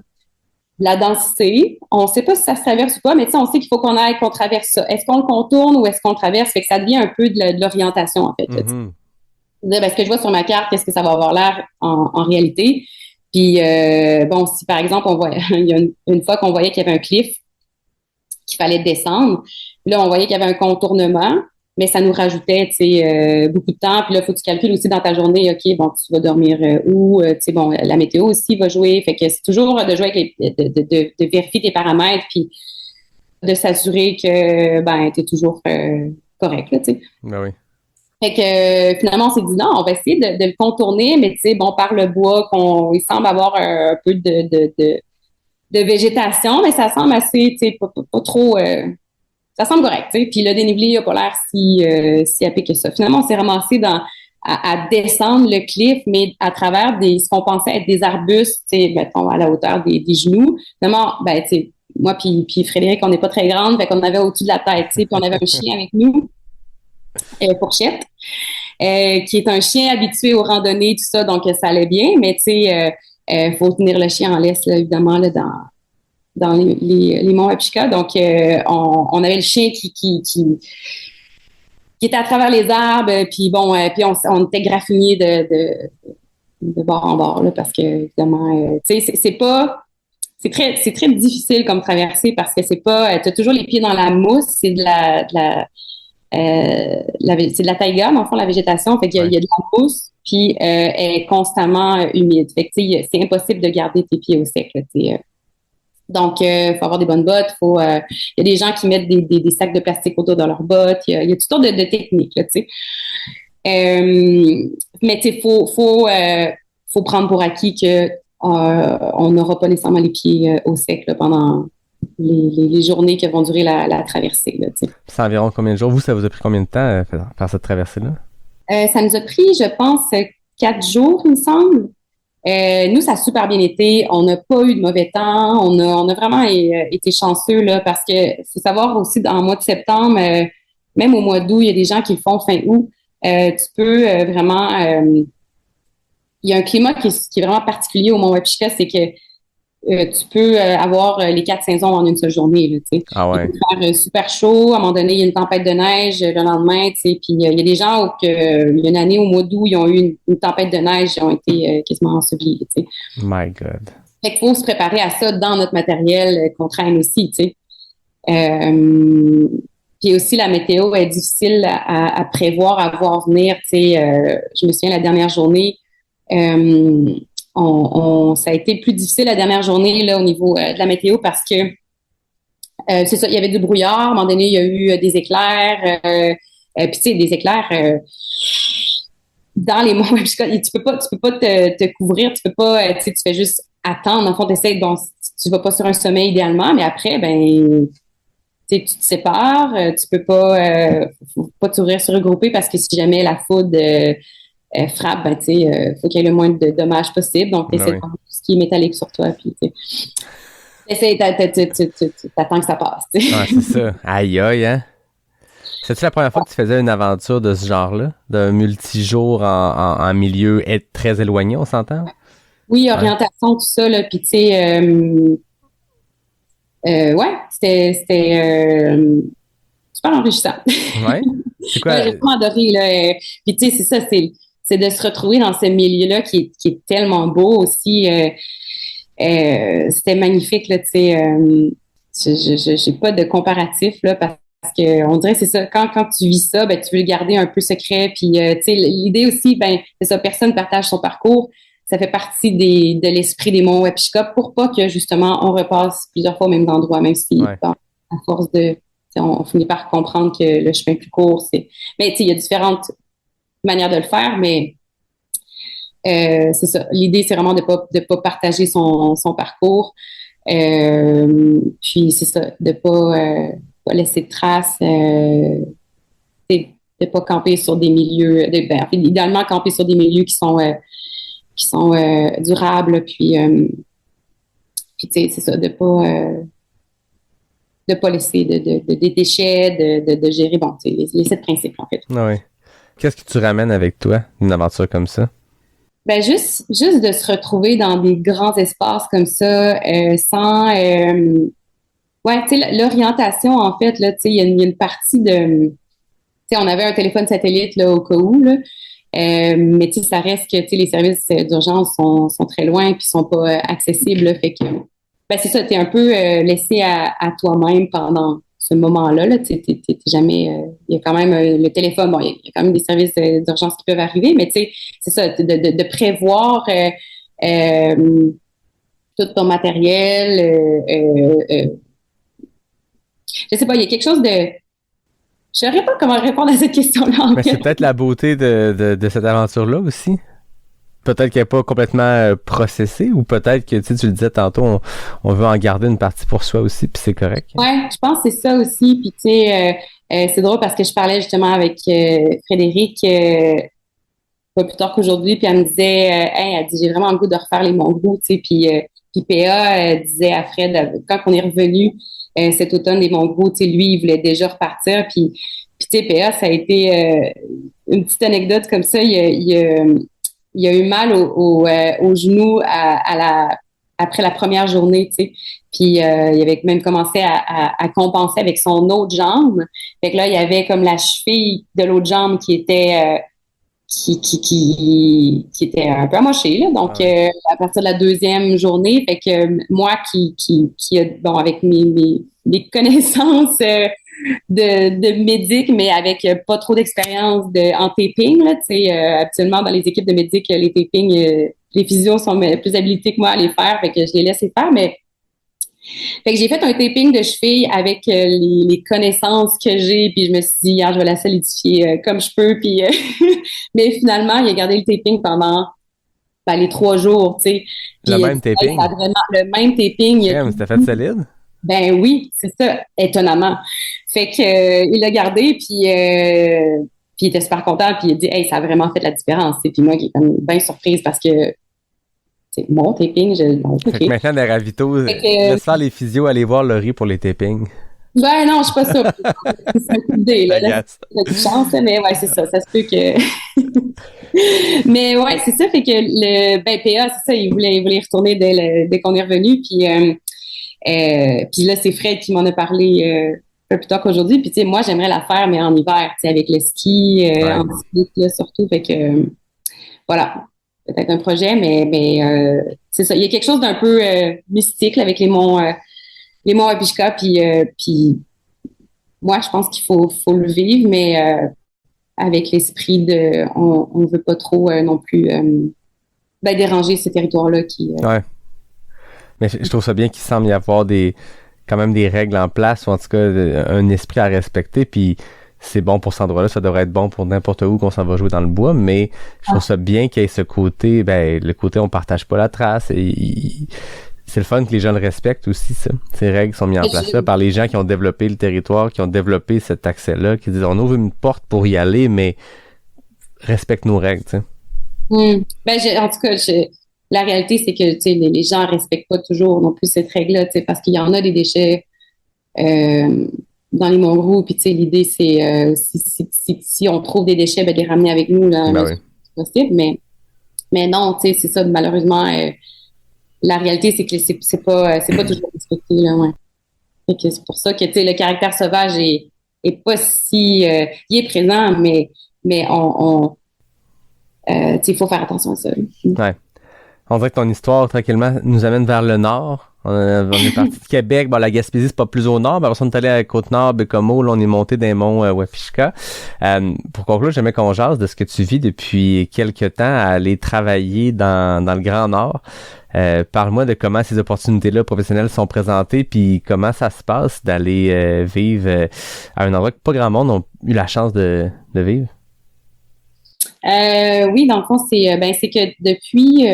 Speaker 1: de la densité. On ne sait pas si ça se traverse ou pas, mais on sait qu'il faut qu'on traverse ça. Est-ce qu'on le contourne ou est-ce qu'on le traverse? Fait que ça devient un peu de l'orientation, en fait.
Speaker 5: Mm-hmm.
Speaker 1: Ben, ce que je vois sur ma carte, qu'est-ce que ça va avoir l'air en réalité? Puis, si par exemple, il y a une fois qu'on voyait qu'il y avait un cliff, qu'il fallait descendre. Là, on voyait qu'il y avait un contournement, mais ça nous rajoutait, beaucoup de temps. Puis là, il faut que tu calcules aussi dans ta journée, OK, bon, tu vas dormir où? La météo aussi va jouer. Fait que c'est toujours de jouer avec de vérifier tes paramètres, puis de s'assurer que, t'es toujours correct, là, tu sais.
Speaker 5: Ben oui.
Speaker 1: Fait que finalement, on s'est dit non, on va essayer de le contourner, mais par le bois, il semble avoir un peu de végétation, mais ça semble assez, pas trop, ça semble correct, Puis le dénivelé n'a pas l'air si épais que ça. Finalement, on s'est ramassé à descendre le cliff, mais à travers ce qu'on pensait être des arbustes, à la hauteur des genoux. Finalement, moi puis Frédéric, on n'est pas très grande, fait qu'on avait au-dessus de la tête, puis on avait un chien avec nous, Fourchette, qui est un chien habitué aux randonnées, tout ça, donc ça allait bien, mais faut tenir le chien en laisse, là, évidemment, là, dans les monts Wapishka. Donc, on avait le chien qui était à travers les arbres, puis puis on était graffignés de bord en bord, là, parce que, évidemment, c'est très difficile comme traversée parce que c'est pas, t'as toujours les pieds dans la mousse, c'est c'est de la taïga, dans le fond, la végétation. Fait qu'il y a de la mousse, puis elle est constamment humide. Fait que, c'est impossible de garder tes pieds au sec, là, Donc, faut avoir des bonnes bottes. Il y a des gens qui mettent des sacs de plastique autour de leurs bottes. Il y a toutes sortes de techniques, là, tu sais. Mais faut prendre pour acquis que on n'aura pas nécessairement les pieds au sec là, pendant les journées qui vont durer la traversée. Là,
Speaker 5: c'est environ combien de jours? Vous, ça vous a pris combien de temps faire cette traversée-là?
Speaker 1: Ça nous a pris, je pense, 4 jours, il me semble. Nous, ça a super bien été. On n'a pas eu de mauvais temps. On a vraiment été chanceux là, parce que faut savoir aussi, en mois de septembre, même au mois d'août, il y a des gens qui le font fin août. Tu peux vraiment... il y a un climat qui est vraiment particulier au Mont Wapishka, c'est que tu peux avoir les 4 saisons en une seule journée. Là,
Speaker 5: ah ouais.
Speaker 1: Il peut faire super chaud. À un moment donné, il y a une tempête de neige le lendemain. Puis il y a des gens il y a une année au mois d'août, ils ont eu une tempête de neige, ils ont été quasiment ensevelis.
Speaker 5: My God.
Speaker 1: Fait qu'il faut se préparer à ça dans notre matériel qu'on traîne aussi. Puis aussi, la météo est difficile à prévoir, à voir venir. Je me souviens, la dernière journée, ça a été plus difficile la dernière journée là, au niveau de la météo parce que c'est ça, il y avait du brouillard. À un moment donné, il y a eu des éclairs. Puis tu sais, des éclairs dans les monts. Tu peux pas te couvrir. Tu peux pas. Tu fais juste attendre. En fond, tu vas pas sur un sommet idéalement, mais après, tu te sépares, tu peux pas, faut pas t'ouvrir se regrouper parce que si jamais la foudre frappe, ben, faut qu'il y ait le moins de dommages possible. Donc, t'essaies de prendre tout ce qui est métallique sur toi, puis t'attends que ça passe, tu sais.
Speaker 5: Ouais, c'est ça. Aïe, aïe, hein? C'est-tu la première fois que tu faisais une aventure de ce genre-là? D'un multijour en milieu très éloigné, on s'entend?
Speaker 1: Oui, orientation, tout ça, là, puis tu sais, c'était super enrichissant.
Speaker 5: Ouais? C'est quoi?
Speaker 1: J'ai vraiment adoré, là. Puis tu sais, c'est ça, c'est de se retrouver dans ce milieu-là qui est tellement beau aussi. C'était magnifique, là, tu sais. J'ai pas de comparatif, là, parce que on dirait c'est ça, quand tu vis ça, ben tu veux le garder un peu secret, puis tu sais, l'idée aussi, ben c'est ça, personne partage son parcours, ça fait partie de l'esprit des monts Wapishka pour pas que justement on repasse plusieurs fois au même endroit, même si à force de, on finit par comprendre que le chemin plus court, mais tu sais, il y a différentes manières de le faire, mais c'est ça, l'idée c'est vraiment de pas partager son parcours, puis c'est ça, de pas laisser de traces, de pas camper sur des milieux, en fait, idéalement camper sur des milieux qui sont durables, puis tu sais, c'est ça, de pas laisser des déchets, de gérer, bon, tu sais, les 7 principes, en fait.
Speaker 5: Oui. Qu'est-ce que tu ramènes avec toi d'une aventure comme ça?
Speaker 1: Ben juste de se retrouver dans des grands espaces comme ça, sans ouais, tu sais, l'orientation, en fait, là, tu sais, il y a une partie de, tu sais, on avait un téléphone satellite, là, au cas où, là, mais tu sais, ça reste que, tu sais, les services d'urgence sont très loin puis sont pas accessibles, là, fait que, ben c'est ça, t'es un peu laissé à toi-même pendant ce moment-là, là, tu sais, t'es jamais, il y a quand même le téléphone, bon, il y a quand même des services d'urgence qui peuvent arriver, mais tu sais, c'est ça, de prévoir tout ton matériel, je sais pas, il y a quelque chose de... Je ne saurais pas comment répondre à cette question-là.
Speaker 5: Mais c'est peut-être la beauté de cette aventure-là aussi. Peut-être qu'elle n'est pas complètement processée, ou peut-être que, tu le disais tantôt, on veut en garder une partie pour soi aussi, puis c'est correct.
Speaker 1: Ouais, je pense que c'est ça aussi. Puis tu sais, c'est drôle parce que je parlais justement avec Frédéric pas plus tard qu'aujourd'hui, puis elle me disait, elle dit, j'ai vraiment le goût de refaire les Mongols, tu sais, puis PA disait à Fred, quand on est revenu cet automne des Mongols, tu sais, lui, il voulait déjà repartir, puis tu sais, PA, ça a été une petite anecdote comme ça, il a eu mal au genou après la première journée, tu sais. Puis il avait même commencé à compenser avec son autre jambe. Fait que là, il y avait comme la cheville de l'autre jambe qui était qui était un peu amochée, là. Donc à partir de la deuxième journée, fait que moi qui bon, avec mes connaissances de médic, mais avec pas trop d'expérience en taping, là, tu sais, habituellement dans les équipes de médic, les tapings, les physios sont plus habilités que moi à les faire, fait que je les laisse les faire, mais fait que j'ai fait un taping de cheville avec les connaissances que j'ai, puis je me suis dit, je vais la solidifier comme je peux, puis mais finalement, il a gardé le taping pendant les 3 jours, tu sais.
Speaker 5: Le même taping?
Speaker 1: Le même taping.
Speaker 5: C'était fait solide?
Speaker 1: Ben oui, c'est ça, étonnamment. Fait que il l'a gardé, puis il était super content, puis il a dit, hey, ça a vraiment fait la différence. Et puis moi, qui est comme bien surprise parce que c'est mon taping,
Speaker 5: Fait que maintenant, les ravitaux, laisse faire les physios, aller voir Laurie pour les tapings.
Speaker 1: Ben non, je suis pas sûre. C'est un coup d'idée, là. J'ai de chance, mais ouais, c'est ça. Ça se peut que... Mais ouais, c'est ça. Fait que PA, c'est ça, il voulait y retourner dès qu'on est revenu. Puis là, c'est Fred qui m'en a parlé un peu plus tard qu'aujourd'hui. Puis tu sais, moi, j'aimerais la faire, mais en hiver, tu sais, avec le ski, en split, là, surtout. Fait que voilà, peut-être un projet, mais c'est ça. Il y a quelque chose d'un peu mystique là, avec les monts Wapishka. Puis moi, je pense qu'il faut le vivre, mais avec l'esprit de, on veut pas trop non plus déranger ces territoires-là qui.
Speaker 5: Ouais. Mais je trouve ça bien qu'il semble y avoir quand même des règles en place, ou en tout cas un esprit à respecter, puis c'est bon pour cet endroit-là, ça devrait être bon pour n'importe où qu'on s'en va jouer dans le bois, mais je trouve ça bien qu'il y ait ce côté, le côté on partage pas la trace, et C'est le fun que les gens le respectent aussi, ça. Ces règles sont mises en place là par les gens qui ont développé le territoire, qui ont développé cet accès-là, qui disent on ouvre une porte pour y aller, mais respecte nos règles, tu sais.
Speaker 1: En tout cas, la réalité, c'est que les gens respectent pas toujours non plus cette règle-là, parce qu'il y en a des déchets dans les monts puis l'idée, c'est si on trouve des déchets, de les ramener avec nous là,
Speaker 5: Ben
Speaker 1: le plus possible, mais non, c'est ça, malheureusement, la réalité, c'est que c'est pas toujours respecté, là, ouais. Fait que c'est pour ça que, le caractère sauvage est pas si, il est présent, mais il faut faire attention à ça.
Speaker 5: Ouais. On dirait que ton histoire, tranquillement, nous amène vers le nord. On est parti de Québec. Bon, la Gaspésie, c'est pas plus au nord. Après ça, on est allé à la Côte-Nord, Bécomo. Là, on est monté des monts Wapishka. Pour conclure, j'aimerais qu'on jase de ce que tu vis depuis quelques temps à aller travailler dans le Grand Nord. Parle-moi de comment ces opportunités-là professionnelles sont présentées, puis comment ça se passe d'aller vivre à un endroit que pas grand monde n'a eu la chance de vivre.
Speaker 1: Oui, dans le fond, c'est que depuis,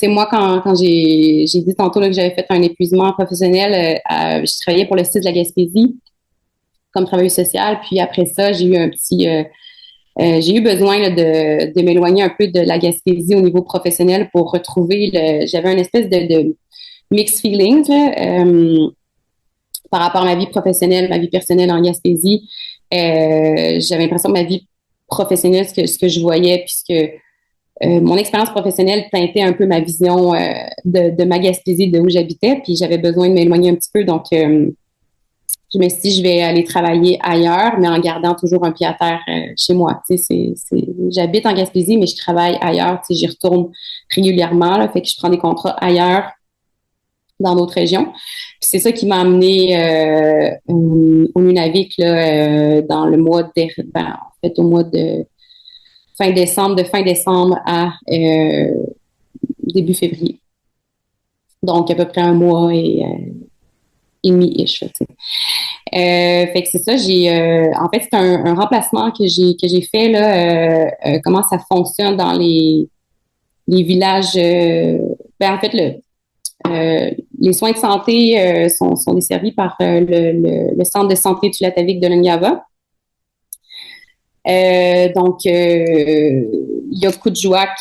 Speaker 1: moi, quand j'ai dit tantôt là, que j'avais fait un épuisement professionnel, je travaillais pour le site de la Gaspésie comme travailleuse sociale. Puis après ça, j'ai eu besoin là, de m'éloigner un peu de la Gaspésie au niveau professionnel pour retrouver j'avais une espèce de mixed feelings là, par rapport à ma vie professionnelle, ma vie personnelle en Gaspésie. J'avais l'impression que ma vie professionnelle, ce que je voyais, puisque mon expérience professionnelle teintait un peu ma vision de ma Gaspésie, de où j'habitais, puis j'avais besoin de m'éloigner un petit peu, donc je me suis dit, je vais aller travailler ailleurs, mais en gardant toujours un pied à terre chez moi. J'habite en Gaspésie, mais je travaille ailleurs, j'y retourne régulièrement, là, fait que je prends des contrats ailleurs dans d'autres régions. Puis c'est ça qui m'a amené au Nunavik là, dans le mois au mois de fin décembre à début février. Donc à peu près un mois et demi-ish. Fait que c'est ça, en fait c'est un remplacement que j'ai fait là, comment ça fonctionne dans les villages. En fait les soins de santé sont desservis par le centre de santé Tulatavik de Lungava. Donc, il y a Kuujjuaq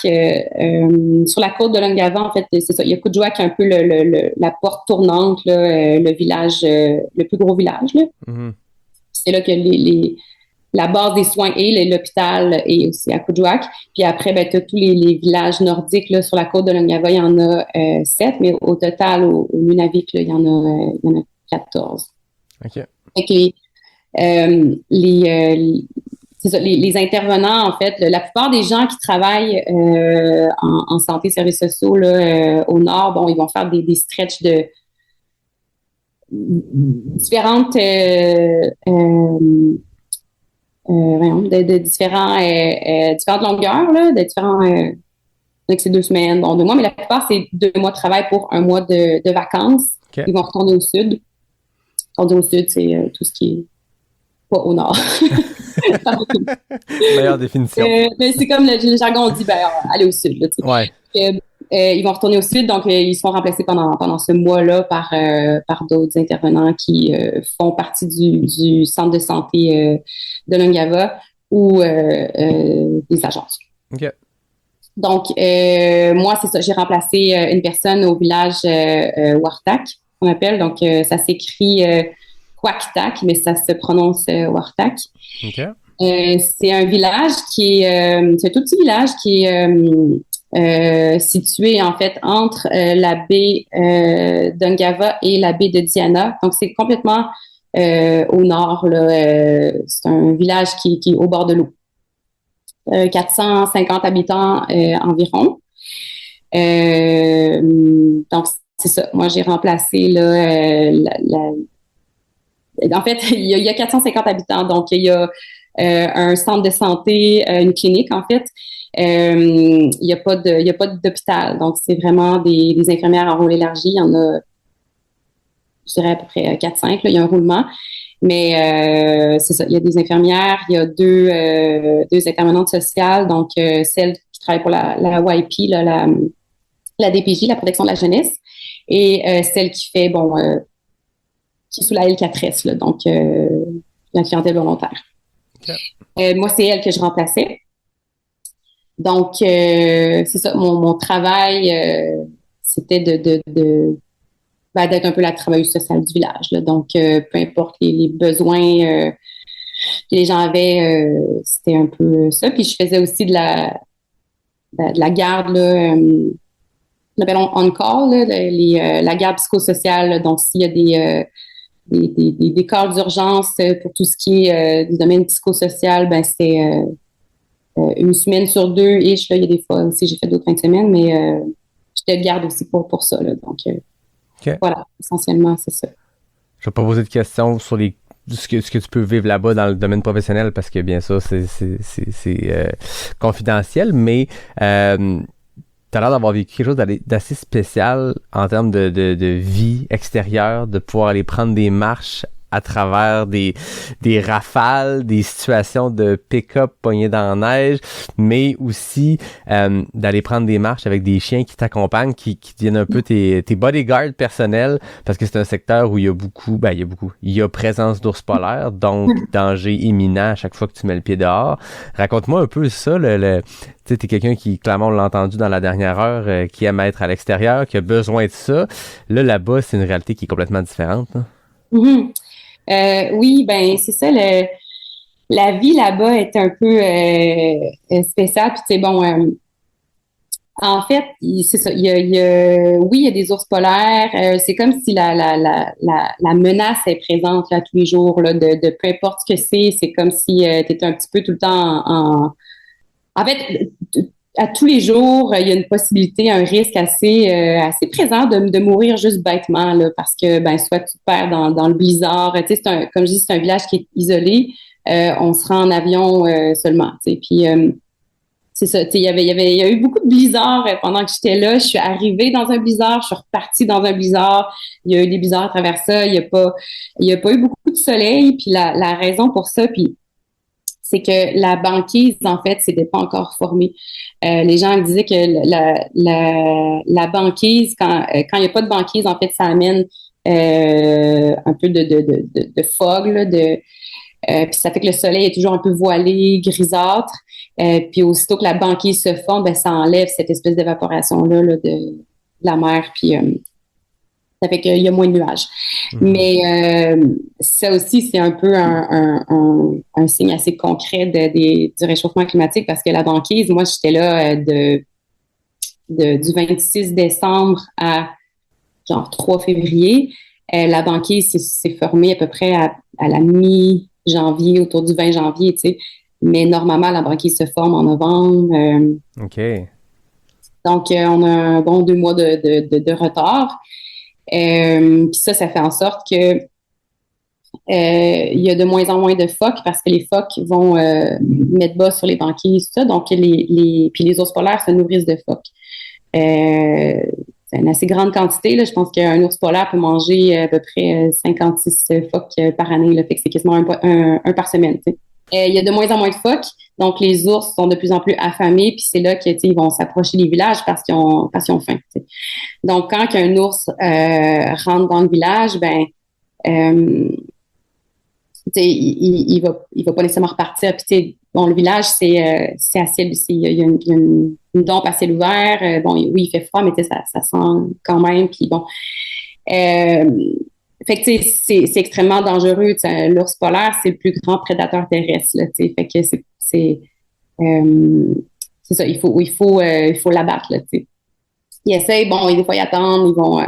Speaker 1: sur la côte de Lungava, en fait, c'est ça. Il y a Kuujjuaq, un peu la porte tournante, là, le village, le plus gros village. Là. Mm-hmm. C'est là que la base des soins est, l'hôpital est aussi à Kuujjuaq. Puis après, tu as tous les villages nordiques là, sur la côte de Lungava, il y en a 7, mais au total, au Nunavik, là, il y en a 14.
Speaker 5: OK.
Speaker 1: Fait que c'est ça, les intervenants, en fait, la plupart des gens qui travaillent en santé, services sociaux là, au Nord, bon, ils vont faire des stretches de différentes de différentes longueurs, là, de différents donc c'est 2 semaines, bon, 2 mois, mais la plupart, c'est 2 mois de travail pour 1 mois de vacances. Okay. Ils vont retourner au sud. Retourner au sud, c'est tout ce qui est pas au nord.
Speaker 5: Meilleure définition.
Speaker 1: Mais c'est comme le jargon, on dit, allez au sud. Là,
Speaker 5: ouais.
Speaker 1: Ils vont retourner au sud, donc ils seront remplacés pendant ce mois-là par d'autres intervenants qui font partie du centre de santé de Lungava ou des agences.
Speaker 5: OK.
Speaker 1: Donc, moi, c'est ça, j'ai remplacé une personne au village Wartak, qu'on appelle. Donc, ça s'écrit Quacktak, mais ça se prononce Wartak.
Speaker 5: OK.
Speaker 1: C'est un village c'est un tout petit village qui est situé, en fait, entre la baie d'Ungava et la baie de Diana. Donc, c'est complètement au nord, là. C'est un village qui est au bord de l'eau. 450 habitants environ. Donc, c'est ça. Moi, j'ai remplacé là, en fait, il y a 450 habitants. Donc, il y a un centre de santé, une clinique, en fait. Il n'y a pas d'hôpital. Donc, c'est vraiment des infirmières en rôle élargi. Il y en a, je dirais, à peu près 4-5. Là, il y a un roulement. Mais c'est ça, il y a des infirmières, il y a deux intervenantes sociales, donc celle qui travaille pour la YP, là, la DPJ, la protection de la jeunesse, et celle qui fait, qui est sous la L4S, là, donc la clientèle volontaire. Okay. Moi, c'est elle que je remplaçais. Donc, c'est ça, mon travail, c'était d'être un peu la travailleuse sociale du village, là. Donc, peu importe les besoins que les gens avaient, c'était un peu ça. Puis, je faisais aussi de la garde, là, on appelle on-call, là, la garde psychosociale. Là. Donc, s'il y a des cas d'urgence pour tout ce qui est du domaine psychosocial, ben c'est une semaine sur deux. Là, il y a des fois aussi, j'ai fait d'autres fins de semaine, mais j'étais de garde aussi pour ça. Là. Donc,
Speaker 5: okay.
Speaker 1: Voilà, essentiellement, c'est ça.
Speaker 5: Je vais pas poser de questions sur ce que tu peux vivre là-bas dans le domaine professionnel parce que bien sûr, c'est confidentiel, mais tu as l'air d'avoir vécu quelque chose d'assez spécial en termes de vie extérieure, de pouvoir aller prendre des marches à travers des rafales, des situations de pick-up poignées dans la neige, mais aussi d'aller prendre des marches avec des chiens qui t'accompagnent, qui deviennent un peu tes bodyguards personnels, parce que c'est un secteur où il y a présence d'ours polaires, donc danger imminent à chaque fois que tu mets le pied dehors. Raconte-moi un peu ça, tu sais, t'es quelqu'un qui, clairement, on l'a entendu dans la dernière heure, qui aime être à l'extérieur, qui a besoin de ça. Là-bas, c'est une réalité qui est complètement différente. Hein?
Speaker 1: Mm-hmm. Oui, ben c'est ça. La vie là-bas est un peu spéciale. Puis tu sais, en fait, c'est ça. Il y a des ours polaires. C'est comme si la menace est présente là tous les jours là, de peu importe ce que c'est. C'est comme si tu étais un petit peu tout le temps en fait, à tous les jours, il y a une possibilité, un risque assez présent de mourir juste bêtement, là, parce que, soit tu te perds dans le blizzard. Tu sais, comme je dis, c'est un village qui est isolé. On se rend en avion seulement, tu sais. Puis, c'est ça, tu sais, il y a eu beaucoup de blizzards pendant que j'étais là. Je suis arrivée dans un blizzard, je suis repartie dans un blizzard. Il y a eu des blizzards à travers ça. Il y a pas eu beaucoup de soleil. Puis, la raison pour ça, puis c'est que la banquise, en fait, c'était pas encore formée. Les gens disaient que la banquise, quand il n'y a pas de banquise, en fait, ça amène un peu de fog, là, puis ça fait que le soleil est toujours un peu voilé, grisâtre. Puis aussitôt que la banquise se forme, ça enlève cette espèce d'évaporation-là là, de la mer. Puis ça fait qu'il y a moins de nuages. Mais ça aussi, c'est un peu un signe assez concret du réchauffement climatique parce que la banquise, moi, j'étais là du 26 décembre à genre 3 février. La banquise s'est formée à peu près à la mi-janvier, autour du 20 janvier, tu sais. Mais normalement, la banquise se forme en novembre.
Speaker 5: OK.
Speaker 1: Donc, on a un bon 2 mois de retard. Puis ça fait en sorte que il y a de moins en moins de phoques parce que les phoques vont mettre bas sur les banquises, tout ça. Donc, puis les ours polaires se nourrissent de phoques. C'est une assez grande quantité. Là. Je pense qu'un ours polaire peut manger à peu près 56 phoques par année. Là. Fait que c'est quasiment un par semaine. Il y a de moins en moins de phoques. Donc, les ours sont de plus en plus affamés. Puis c'est là qu'ils vont s'approcher des villages parce qu'ils ont faim. T'sais. Donc, quand un ours rentre dans le village, il va pas nécessairement repartir. Puis le village, c'est à ciel, il y a une dompe à ciel ouvert. Oui, il fait froid, mais ça sent quand même. Puis bon, fait que c'est extrêmement dangereux. L'ours polaire, c'est le plus grand prédateur terrestre. Là, fait que c'est ça. Il faut l'abattre. Là, ils essayent. Bon, des fois ils attendent. Ils vont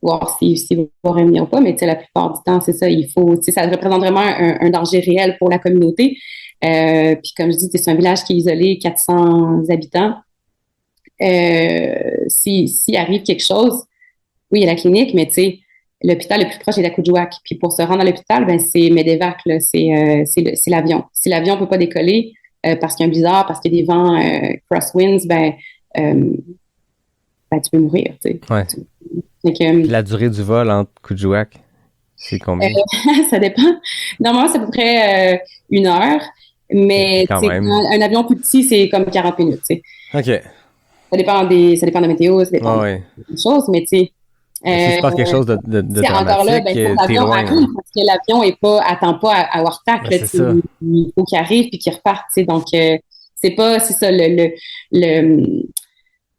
Speaker 1: voir s'il va revenir ou pas. Mais la plupart du temps, c'est ça. Ça représente vraiment un danger réel pour la communauté. Puis comme je dis, c'est un village qui est isolé, 400 habitants. S'il arrive quelque chose, oui, il y a la clinique, mais l'hôpital le plus proche est à Coudjouac. Puis pour se rendre à l'hôpital, c'est Medevac, là, c'est l'avion. Si l'avion ne peut pas décoller parce qu'il y a un blizzard, parce qu'il y a des vents crosswinds, tu peux mourir.
Speaker 5: Ouais. La durée du vol entre Coudjouac, c'est combien?
Speaker 1: Ça dépend. Normalement, c'est à peu près 1 heure, mais un avion plus petit, c'est comme 40 minutes. T'sais.
Speaker 5: OK.
Speaker 1: ça dépend de la météo, ça dépend des choses, mais tu sais.
Speaker 5: Si tu passes quelque chose de
Speaker 1: c'est encore là,
Speaker 5: dramatique,
Speaker 1: l'avion
Speaker 5: loin.
Speaker 1: arrive parce que l'avion attend pas à Wartak,
Speaker 5: Ben, c'est ça.
Speaker 1: il faut qu'il arrive puis qu'il reparte, tu sais. Donc, c'est ça,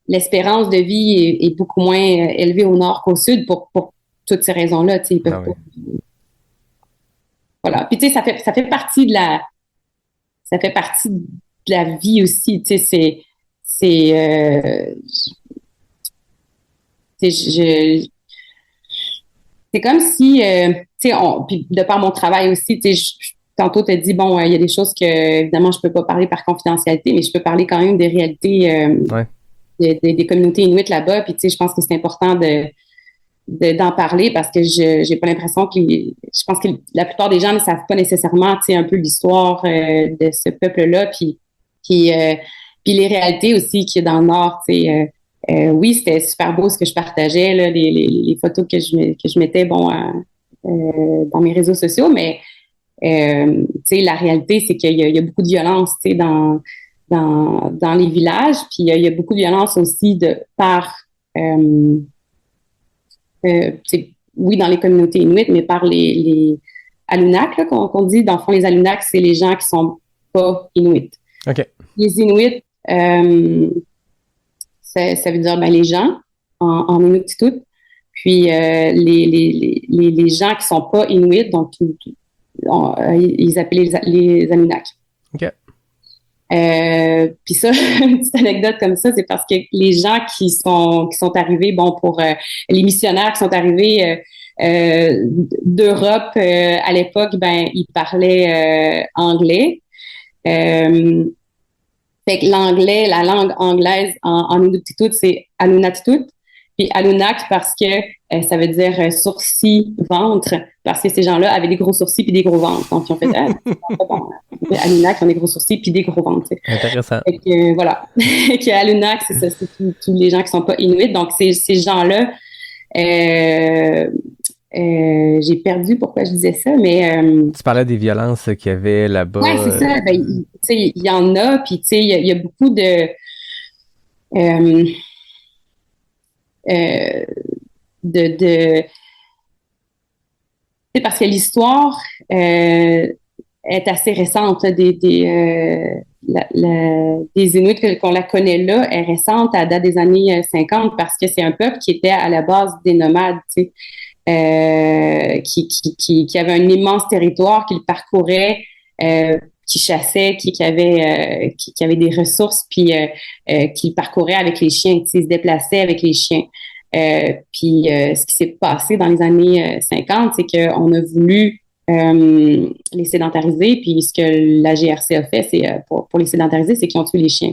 Speaker 1: l'espérance de vie est beaucoup moins élevée au nord qu'au sud pour toutes ces raisons-là, tu sais. Ils peuvent pas. Voilà. Puis, tu sais, ça fait partie de la vie aussi, tu sais, c'est comme si, tu sais, puis de par mon travail aussi, tu sais, tantôt tu as dit, bon, il y a des choses que, évidemment, je peux pas parler par confidentialité, mais je peux parler quand même des réalités des communautés inuites là-bas. Puis, tu sais, je pense que c'est important d'en parler parce que j'ai pas l'impression je pense que la plupart des gens ne savent pas nécessairement, tu sais, un peu l'histoire de ce peuple-là, puis les réalités aussi qu'il y a dans le Nord, tu sais. Oui, c'était super beau ce que je partageais, là, les photos que je mettais, bon, dans mes réseaux sociaux, mais tu sais, la réalité, c'est qu'il y a beaucoup de violence, tu sais, dans les villages, puis il y a beaucoup de violence aussi oui, dans les communautés inuites, mais par les Anunnaki, là, qu'on dit. Dans le fond, les Anunnaki, c'est les gens qui sont pas inuits.
Speaker 5: OK.
Speaker 1: Les Inuits, ça veut dire les gens en Inuktitut. Puis les gens qui sont pas Inuits, donc ils appellent les Anunnaki.
Speaker 5: OK.
Speaker 1: Puis ça, une petite anecdote comme ça, c'est parce que les gens qui sont arrivés, bon, pour les missionnaires qui sont arrivés d'Europe à l'époque, ben ils parlaient anglais. Fait que la langue anglaise en Inuktitut, c'est Anunnatitut. Puis Anunnaki parce que ça veut dire sourcil, ventre, parce que ces gens-là avaient des gros sourcils puis des gros ventres. Donc, ils ont fait Anunnaki ont des gros sourcils puis des gros ventres. T'sais.
Speaker 5: Intéressant.
Speaker 1: Fait que, voilà. que Anunnaki, c'est ça, c'est tous les gens qui sont pas inuits. Donc, ces gens-là, j'ai perdu pourquoi je disais ça, mais...
Speaker 5: tu parlais des violences qu'il y avait là-bas.
Speaker 1: Oui, c'est ça. Ben, il y en a, puis il y a beaucoup de... c'est parce que l'histoire est assez récente là, des Inuits qu'on la connaît là est récente à date des années 50 parce que c'est un peuple qui était à la base des nomades, tu sais, qui avait un immense territoire qu'il parcourait, qui chassait, qui avait des ressources, puis qui parcourait avec les chiens, tu sais, se déplaçait avec les chiens. Puis ce qui s'est passé dans les années 50, c'est qu'on a voulu les sédentariser, puis ce que la GRC a fait, c'est pour les sédentariser, c'est qu'ils ont tué les chiens.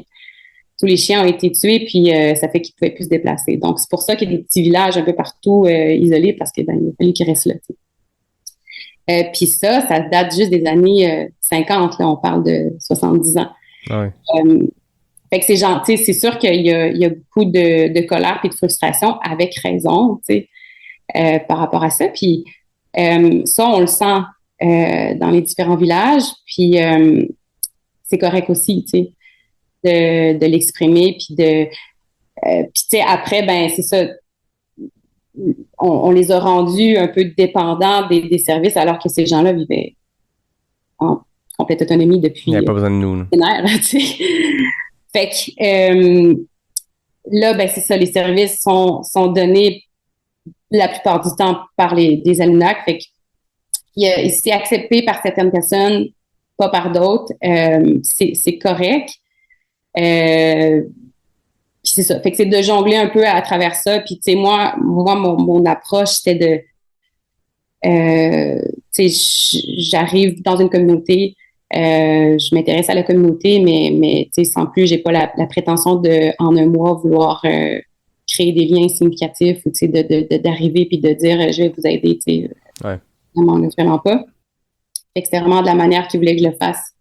Speaker 1: Tous les chiens ont été tués, puis ça fait qu'ils ne pouvaient plus se déplacer. Donc, c'est pour ça qu'il y a des petits villages un peu partout isolés, parce que il a fallu qu'ils restent là. Puis ça date juste des années 50, là, on parle de 70 ans.
Speaker 5: Ouais.
Speaker 1: Fait que c'est gentil, c'est sûr qu'il y a beaucoup de colère et de frustration, avec raison, tu sais, par rapport à ça. Puis ça, on le sent dans les différents villages, puis c'est correct aussi, tu sais, de l'exprimer, puis tu sais, après, ben c'est ça, on les a rendus un peu dépendants des services, alors que ces gens-là vivaient en complète autonomie depuis...
Speaker 5: Il n'y avait pas besoin de nous.
Speaker 1: Tu sais. Fait que là, ben c'est ça, les services sont donnés la plupart du temps par des Anunnaki. Fait que c'est accepté par certaines personnes, pas par d'autres. C'est correct. Puis c'est ça. Fait que c'est de jongler un peu à travers ça. Puis tu sais, moi, mon approche, c'était tu sais, j'arrive dans une communauté. Je m'intéresse à la communauté, mais tu sais, sans plus, j'ai pas la prétention de, en un mois, vouloir créer des liens significatifs ou tu sais, d'arriver puis de dire je vais vous aider, tu sais.
Speaker 5: Ouais.
Speaker 1: Vraiment pas. Fait que c'était vraiment de la manière qu'ils voulaient que je le fasse.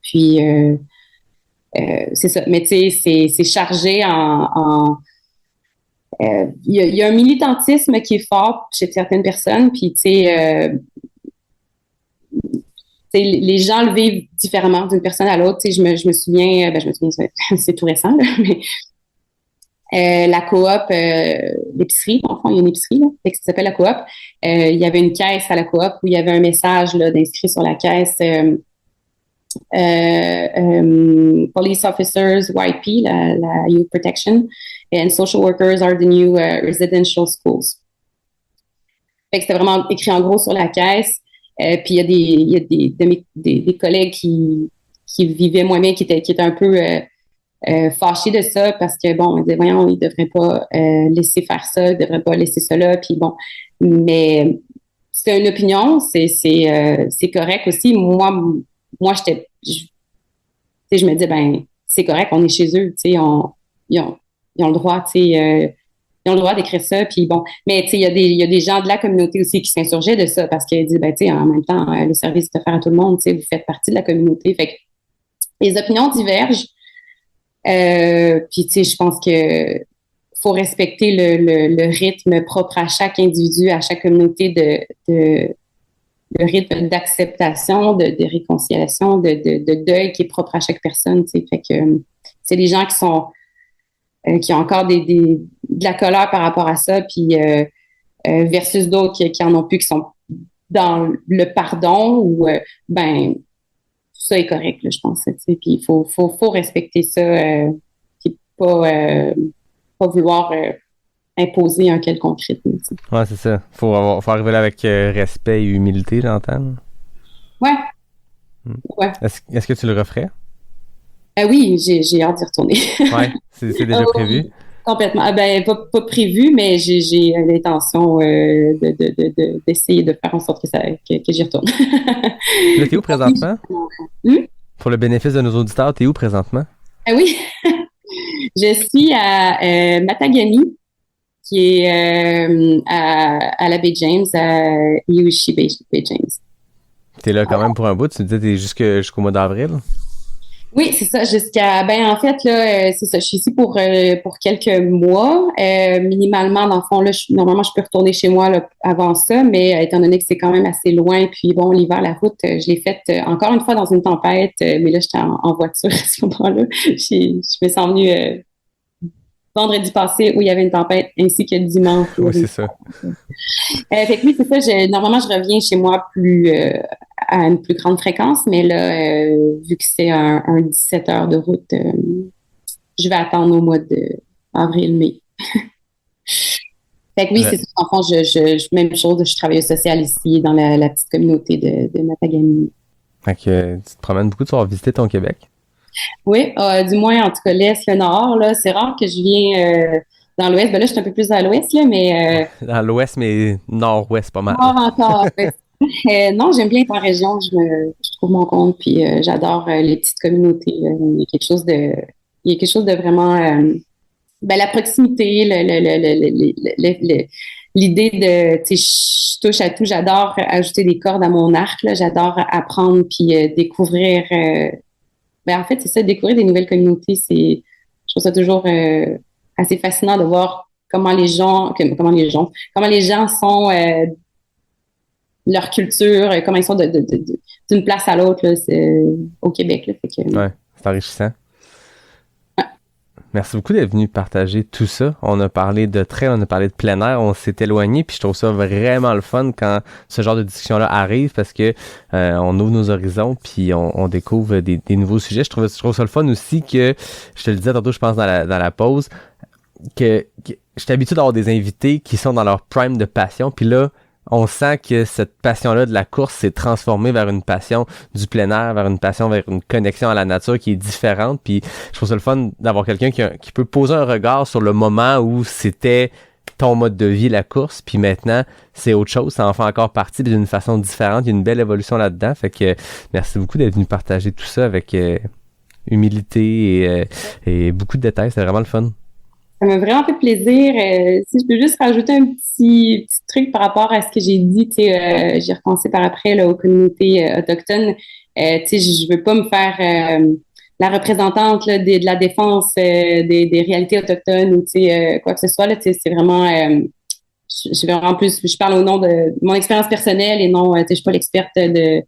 Speaker 1: Puis c'est ça. Mais tu sais, c'est chargé en il y a un militantisme qui est fort chez certaines personnes, puis tu sais, les gens le vivent différemment d'une personne à l'autre. Je me souviens, c'est tout récent, là, mais la coop, l'épicerie, en fond, il y a une épicerie là, qui s'appelle la coop. Il y avait une caisse à la coop où il y avait un message là, d'inscrit sur la caisse Police officers, YP, la Youth Protection, and social workers are the new residential schools. Fait que c'était vraiment écrit en gros sur la caisse. Puis il y a des collègues qui vivaient moins bien, qui étaient un peu fâchés de ça parce que bon, on disait voyons, ils devraient pas laisser faire ça, ils devraient pas laisser ça là. Puis bon, mais c'est une opinion, c'est correct aussi. Moi je me dis ben c'est correct, on est chez eux, tu sais, ils ont le droit, tu sais. Ils ont le droit d'écrire ça, puis bon. Mais, tu sais, il y a des gens de la communauté aussi qui s'insurgeaient de ça parce qu'ils disent, ben, tu sais, en même temps, le service est offert à tout le monde, tu sais, vous faites partie de la communauté. Fait que les opinions divergent. Puis, tu sais, je pense que faut respecter le rythme propre à chaque individu, à chaque communauté le rythme d'acceptation, de réconciliation, de deuil qui est propre à chaque personne, tu sais. Fait que c'est des gens qui ont encore de la colère par rapport à ça, puis versus d'autres qui en ont plus, qui sont dans le pardon, ou ben ça est correct, là, je pense. Puis il faut respecter ça, puis pas vouloir imposer un quelconque rythme. T'sais.
Speaker 5: Ouais, c'est ça. Faut arriver là avec respect et humilité, j'entends.
Speaker 1: Ouais. Ouais.
Speaker 5: Est-ce que tu le referais?
Speaker 1: Oui, j'ai hâte d'y retourner.
Speaker 5: Ouais, c'est déjà prévu?
Speaker 1: Complètement. Ben, pas prévu, mais j'ai l'intention d'essayer de faire en sorte que j'y retourne.
Speaker 5: Là, t'es où présentement? Pour le bénéfice de nos auditeurs, t'es où présentement?
Speaker 1: Oui, je suis à Matagami, qui est à la Baie James, à Yuishi Baie James.
Speaker 5: T'es là quand même pour un bout, tu me disais t'es jusqu'au mois d'avril?
Speaker 1: Oui, c'est ça, en fait, là, c'est ça, je suis ici pour quelques mois, minimalement, dans le fond, là, normalement, je peux retourner chez moi, là, avant ça, mais étant donné que c'est quand même assez loin, puis bon, l'hiver, la route, je l'ai faite encore une fois dans une tempête, mais là, j'étais en voiture à ce moment-là. Je me sens venue vendredi passé où il y avait une tempête, ainsi que dimanche.
Speaker 5: Oui, c'est ça.
Speaker 1: Fait que oui, c'est ça, normalement, je reviens chez moi à une plus grande fréquence, mais là, vu que c'est un 17 heures de route, je vais attendre au mois d'avril-mai. Fait que oui, c'est ça. En fond, même chose, je travaille au social ici, dans la petite communauté de Matagami.
Speaker 5: Fait que tu te promènes beaucoup, tu vas visiter ton Québec?
Speaker 1: Oui, du moins, en tout cas, l'Est, le Nord, là, c'est rare que je viens dans l'Ouest. Ben là, je suis un peu plus à l'Ouest, là, mais...
Speaker 5: Dans l'Ouest, mais Nord-Ouest, pas mal.
Speaker 1: Nord encore, non, j'aime bien être en région, je trouve mon compte, puis j'adore les petites communautés. Il y a quelque chose de vraiment la proximité, l'idée de, tu sais, je touche à tout, j'adore ajouter des cordes à mon arc, là, j'adore apprendre puis découvrir. En fait, c'est ça, découvrir des nouvelles communautés, je trouve ça toujours assez fascinant de voir comment les gens sont leur culture, comment ils sont d'une place à l'autre là, au Québec. Là, fait que,
Speaker 5: ouais, c'est enrichissant. Ouais. Merci beaucoup d'être venu partager tout ça. On a parlé de trail, on a parlé de plein air, on s'est éloigné, puis je trouve ça vraiment le fun quand ce genre de discussion-là arrive parce que on ouvre nos horizons, puis on découvre des nouveaux sujets. Je trouve ça le fun aussi que, je te le disais tantôt, je pense dans la pause, que je suis habitué d'avoir des invités qui sont dans leur prime de passion, puis là, on sent que cette passion-là de la course s'est transformée vers une passion du plein air, vers une connexion à la nature qui est différente. Puis je trouve ça le fun d'avoir quelqu'un qui peut poser un regard sur le moment où c'était ton mode de vie, la course, puis maintenant, c'est autre chose. Ça en fait encore partie d'une façon différente. Il y a une belle évolution là-dedans. Fait que merci beaucoup d'être venu partager tout ça avec humilité et beaucoup de détails. C'est vraiment le fun.
Speaker 1: Ça m'a vraiment fait plaisir. Si je peux juste rajouter un petit truc par rapport à ce que j'ai dit, tu sais, j'ai repensé par après là, aux communautés autochtones. Tu sais, je veux pas me faire la représentante là, de la défense des réalités autochtones ou tu sais quoi que ce soit là. Tu sais, c'est vraiment, je parle au nom de mon expérience personnelle et non, tu sais, je suis pas l'experte de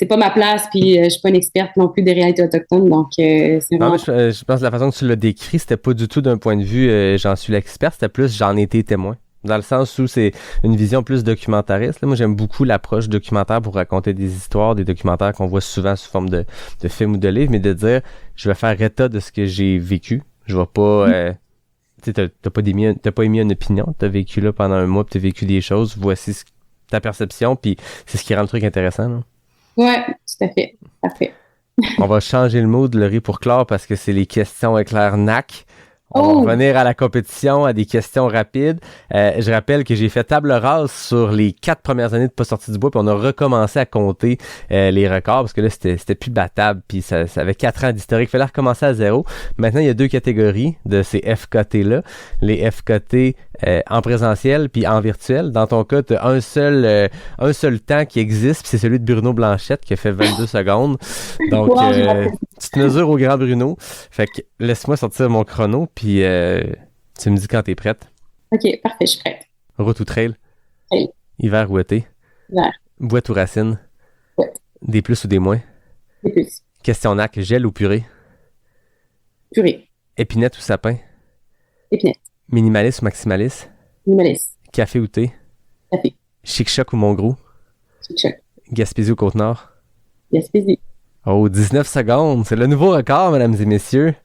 Speaker 1: c'est pas ma place, puis je suis pas une experte non plus des réalités autochtones, donc c'est
Speaker 5: Non,
Speaker 1: vraiment...
Speaker 5: mais je pense que la façon que tu l'as décrit, c'était pas du tout d'un point de vue j'en suis l'expert, c'était plus j'en ai été témoin. Dans le sens où c'est une vision plus documentariste. Là, moi, j'aime beaucoup l'approche documentaire pour raconter des histoires, des documentaires qu'on voit souvent sous forme de films ou de livres, mais de dire, je vais faire état de ce que j'ai vécu. Je vais pas... tu sais, t'as pas émis une opinion. T'as vécu là pendant un mois, puis t'as vécu des choses. Voici ta perception, puis c'est ce qui rend le truc intéressant. Là.
Speaker 1: Ouais, tout à fait. Parfait.
Speaker 5: On va changer le mood, Laurie, pour clore, parce que c'est les questions éclair NAC. On va revenir à la compétition, à des questions rapides. Je rappelle que j'ai fait table rase sur les 4 premières années de Pas sorti du bois, puis on a recommencé à compter les records, parce que là, c'était plus battable, puis ça avait 4 ans d'historique. Il fallait recommencer à zéro. Maintenant, il y a 2 catégories de ces FKT-là. Les FKT en présentiel puis en virtuel. Dans ton cas, tu as un seul temps qui existe, puis c'est celui de Bruno Blanchette qui a fait 22 secondes. Donc, tu te mesures au grand Bruno. Fait que laisse-moi sortir mon chrono, puis tu me dis quand t'es prête.
Speaker 1: OK, parfait, je suis prête.
Speaker 5: Route ou trail?
Speaker 1: Trail.
Speaker 5: Hiver ou été?
Speaker 1: Hiver.
Speaker 5: Boîte ou racine?
Speaker 1: Boîte.
Speaker 5: Des plus ou des moins?
Speaker 1: Des plus.
Speaker 5: Question NAC, gel ou purée?
Speaker 1: Purée.
Speaker 5: Épinette ou sapin?
Speaker 1: Épinette.
Speaker 5: Minimaliste ou maximaliste?
Speaker 1: Minimaliste.
Speaker 5: Café ou thé?
Speaker 1: Café.
Speaker 5: Chic-choc ou Montgros?
Speaker 1: Chic-choc.
Speaker 5: Gaspésie ou Côte-Nord?
Speaker 1: Gaspésie.
Speaker 5: Oh, 19 secondes. C'est le nouveau record, mesdames et messieurs.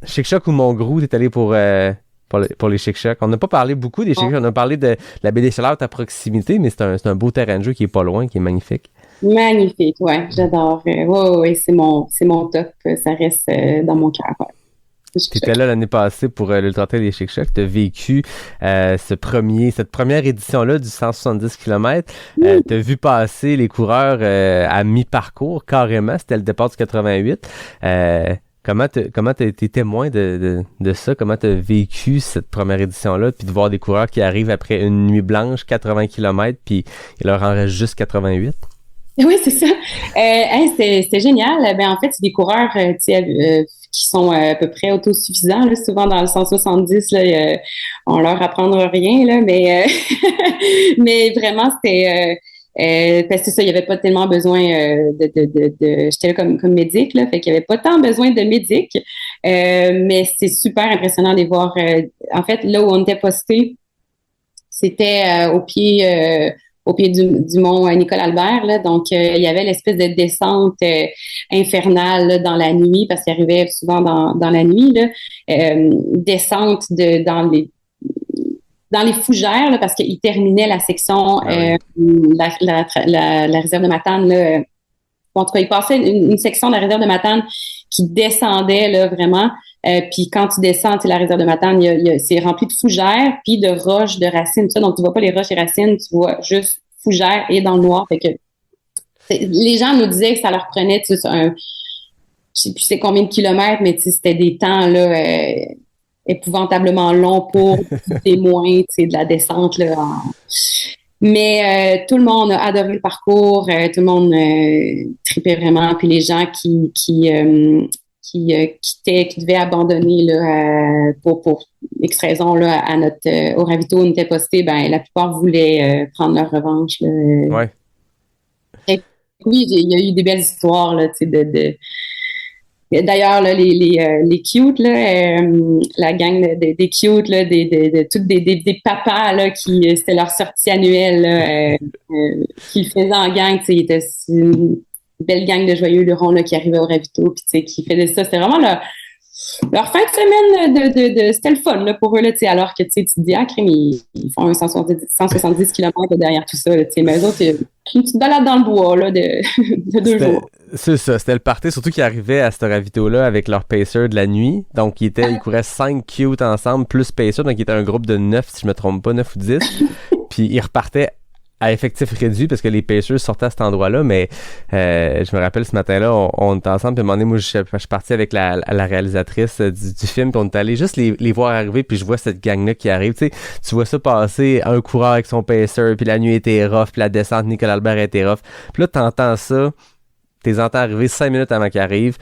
Speaker 5: Chic-choc ou Montgros, t'es allé pour les Chic-chocs. On n'a pas parlé beaucoup des Chic-chocs. On a parlé de la baie des Chaleurs à proximité, mais c'est un beau terrain de jeu qui est pas loin, qui est magnifique.
Speaker 1: Magnifique, ouais. J'adore. Ouais, c'est mon top. Ça reste dans mon cœur. Ouais.
Speaker 5: Tu étais là l'année passée pour l'Ultra Trail des Chic-Chocs. Tu as vécu cette première édition-là du 170 km. Tu as vu passer les coureurs à mi-parcours, carrément. C'était le départ du 88. Comment t'as été témoin de ça? Comment t'as vécu cette première édition-là? Puis de voir des coureurs qui arrivent après une nuit blanche, 80 km, puis il leur en reste juste 88?
Speaker 1: Oui, c'est ça. C'est génial. Ben, en fait, c'est des coureurs qui sont à peu près autosuffisants. Là, souvent, dans le 170, là, on leur apprendra rien, là, mais mais vraiment, c'était... parce que ça, il n'y avait pas tellement besoin j'étais là comme médic, là, fait qu'il n'y avait pas tant besoin de médic. Mais c'est super impressionnant de les voir. En fait, là où on était posté, c'était au pied du mont Nicole-Albert, là. Donc, il y avait l'espèce de descente infernale là, dans la nuit, parce qu'il arrivait souvent dans la nuit, là, descente dans les fougères, là, parce qu'il terminait la section, la réserve de Matane, là. En tout cas, il passait une section de la réserve de Matane qui descendait, là, vraiment. Puis quand tu descends, la réserve de Matane, c'est rempli de fougères, puis de roches, de racines, tout ça. Donc, tu vois pas les roches et racines, tu vois juste fougères et dans le noir. Fait que les gens nous disaient que ça leur prenait, je sais plus c'est combien de kilomètres, mais c'était des temps là épouvantablement longs pour témoins, de la descente là. Mais tout le monde a adoré le parcours, tout le monde tripait vraiment. Puis les gens qui devaient abandonner là, pour X raison là, au ravito où on était posté, ben la plupart voulaient prendre leur revanche. Là.
Speaker 5: Ouais.
Speaker 1: Et, oui, il y a eu des belles histoires là, d'ailleurs là, les cute là, la gang des cute là, toutes des papas là qui c'était leur sortie annuelle là, qu'ils faisaient en gang, il était une belle gang de joyeux lurons là qui arrivaient au ravito, puis qui faisaient ça, c'était vraiment leur fin de semaine c'était le fun là pour eux là, alors que tu te dis crime, ils font un 170 km derrière tout ça là, mais eux autres tu te balades dans le bois là de 2 jours.
Speaker 5: C'est ça, c'était le party, surtout qu'ils arrivaient à ce ravito-là avec leur pacer de la nuit. Donc, ils couraient 5 cute ensemble, plus pacer. Donc, ils étaient un groupe de 9, si je me trompe pas, 9 ou 10. Puis, ils repartaient à effectif réduit parce que les pacers sortaient à cet endroit-là. Mais je me rappelle, ce matin-là, on était ensemble. Puis, à un moment donné, moi, je suis parti avec la réalisatrice du film. Puis, on est allé juste les voir arriver. Puis, je vois cette gang-là qui arrive. Tu sais, tu vois ça passer, un coureur avec son pacer. Puis, la nuit était rough. Puis, la descente, Nicolas Albert était rough. Puis là, t'entends ça. T'es entends arriver 5 minutes avant qu'ils arrivent.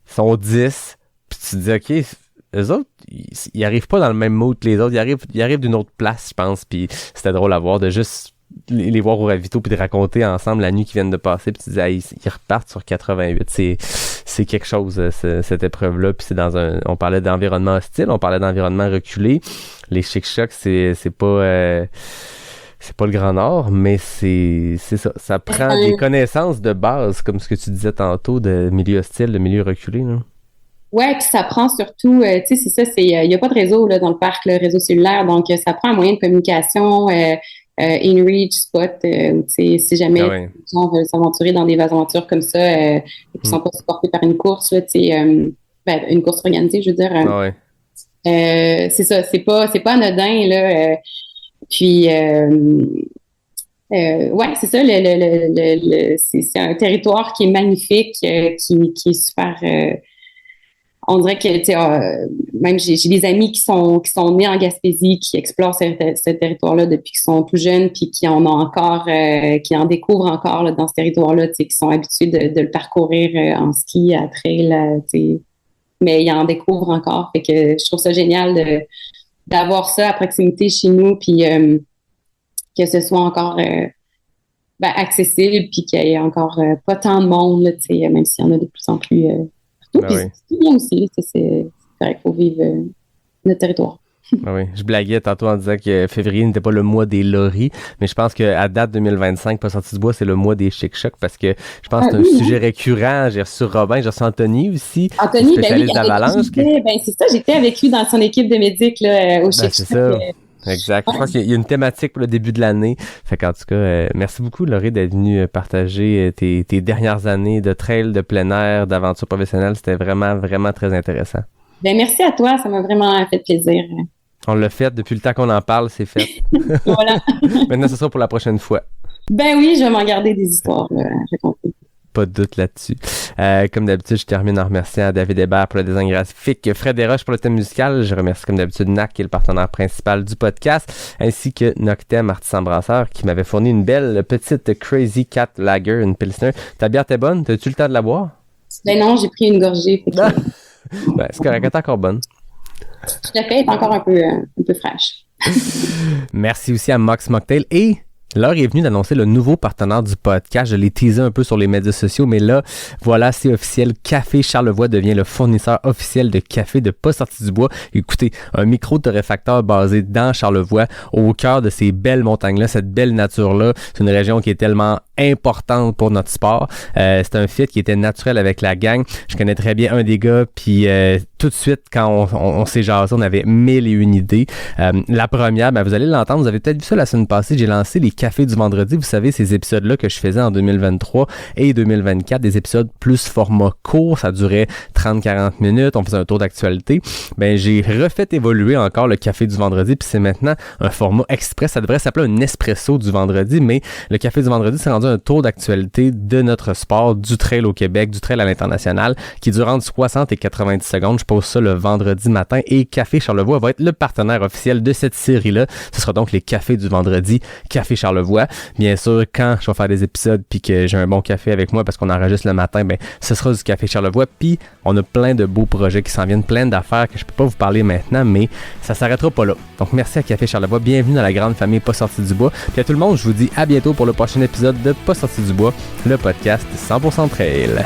Speaker 5: Ils sont 10. Puis tu te dis, OK, eux autres, ils arrivent pas dans le même mood que les autres. Ils arrivent d'une autre place, je pense. Puis c'était drôle à voir de juste les voir au ravito puis de raconter ensemble la nuit qu'ils viennent de passer, puis tu disais, ils repartent sur 88. C'est quelque chose, cette épreuve-là. Puis on parlait d'environnement hostile, on parlait d'environnement reculé. Les Chic-Chocs, c'est pas le Grand Nord, mais c'est ça. Ça prend des connaissances de base, comme ce que tu disais tantôt, de milieu hostile, de milieu reculé, là.
Speaker 1: Ouais, puis ça prend surtout, tu sais, c'est ça, il y a pas de réseau là dans le parc, le réseau cellulaire, donc ça prend un moyen de communication, in-reach, spot, tu sais, si jamais les gens veulent s'aventurer dans des aventures comme ça, qui sont pas supportés par une course, là, tu sais, une course organisée, je veux dire. C'est ça, c'est pas anodin là. Puis ouais, c'est ça, c'est un territoire qui est magnifique, qui est super. On dirait que, tu sais, même j'ai des amis qui sont nés en Gaspésie, qui explorent ce territoire-là depuis qu'ils sont tout jeunes, puis qui en ont encore, qui en découvrent encore là, dans ce territoire-là, tu sais, qui sont habitués de le parcourir en ski, à trail, tu sais, mais ils en découvrent encore. Fait que je trouve ça génial d'avoir ça à proximité chez nous, puis que ce soit encore accessible, puis qu'il y ait encore pas tant de monde, là, tu sais, même s'il y en a de plus en plus. C'est bien aussi, c'est correct pour vivre notre territoire.
Speaker 5: Oui, je blaguais tantôt en disant que février n'était pas le mois des loris, mais je pense qu'à date 2025, Pas sorti du bois, c'est le mois des Chic-Chocs parce que je pense que c'est un sujet récurrent. J'ai reçu Robin, j'ai reçu Anthony aussi.
Speaker 1: Anthony,
Speaker 5: spécialiste d'Avalanche.
Speaker 1: C'est ça, j'étais avec lui dans son équipe de médic là, au Chic-Chocs.
Speaker 5: C'est ça. Exact. Je pense qu'il y a une thématique pour le début de l'année. Fait qu'en tout cas, merci beaucoup, Laurie, d'être venue partager tes dernières années de trail, de plein air, d'aventure professionnelle. C'était vraiment, vraiment très intéressant.
Speaker 1: Ben, merci à toi. Ça m'a vraiment fait plaisir.
Speaker 5: On l'a fait. Depuis le temps qu'on en parle, c'est fait.
Speaker 1: Voilà.
Speaker 5: Maintenant, ce sera pour la prochaine fois.
Speaker 1: Ben oui, je vais m'en garder des histoires à raconter.
Speaker 5: Pas de doute là-dessus. Comme d'habitude, je termine en remerciant David Hébert pour le design graphique, Fred Desroches pour le thème musical. Je remercie comme d'habitude NAC, qui est le partenaire principal du podcast, ainsi que Noctem, artisan brasseur, qui m'avait fourni une belle petite Crazy Cat Lager, une Pilsner. Ta bière t'es bonne? T'as-tu le temps de la boire?
Speaker 1: Ben non, j'ai pris une gorgée.
Speaker 5: Ben, c'est correct, elle est encore bonne.
Speaker 1: Je la fais, elle est encore un peu fraîche.
Speaker 5: Merci aussi à Mox Mocktail et l'heure est venue d'annoncer le nouveau partenaire du podcast. Je l'ai teasé un peu sur les médias sociaux, mais là, voilà, c'est officiel. Café Charlevoix devient le fournisseur officiel de café de Pas sorti du bois. Écoutez, un micro-torréfacteur basé dans Charlevoix, au cœur de ces belles montagnes-là, cette belle nature-là. C'est une région qui est tellement importante pour notre sport. C'est un fit qui était naturel avec la gang. Je connais très bien un des gars, puis tout de suite, quand on s'est jasé, on avait 1001 idées. La première, ben, vous allez l'entendre, vous avez peut-être vu ça la semaine passée, j'ai lancé les cafés du vendredi. Vous savez, ces épisodes-là que je faisais en 2023 et 2024, des épisodes plus format court, ça durait 30-40 minutes, on faisait un tour d'actualité. Ben, j'ai refait évoluer encore le café du vendredi, puis c'est maintenant un format express. Ça devrait s'appeler un espresso du vendredi, mais le café du vendredi, c'est rendu un tour d'actualité de notre sport, du trail au Québec, du trail à l'international, qui dure entre 60 et 90 secondes. Je pose ça le vendredi matin et Café Charlevoix va être le partenaire officiel de cette série-là. Ce sera donc les cafés du vendredi, Café Charlevoix. Bien sûr, quand je vais faire des épisodes puis que j'ai un bon café avec moi parce qu'on enregistre le matin, ben ce sera du Café Charlevoix. Puis on a plein de beaux projets qui s'en viennent, plein d'affaires que je peux pas vous parler maintenant, mais ça s'arrêtera pas là. Donc merci à Café Charlevoix, bienvenue dans la grande famille Pas sorti du bois. Puis à tout le monde, je vous dis à bientôt pour le prochain épisode de Pas sorti du bois, le podcast 100% trail.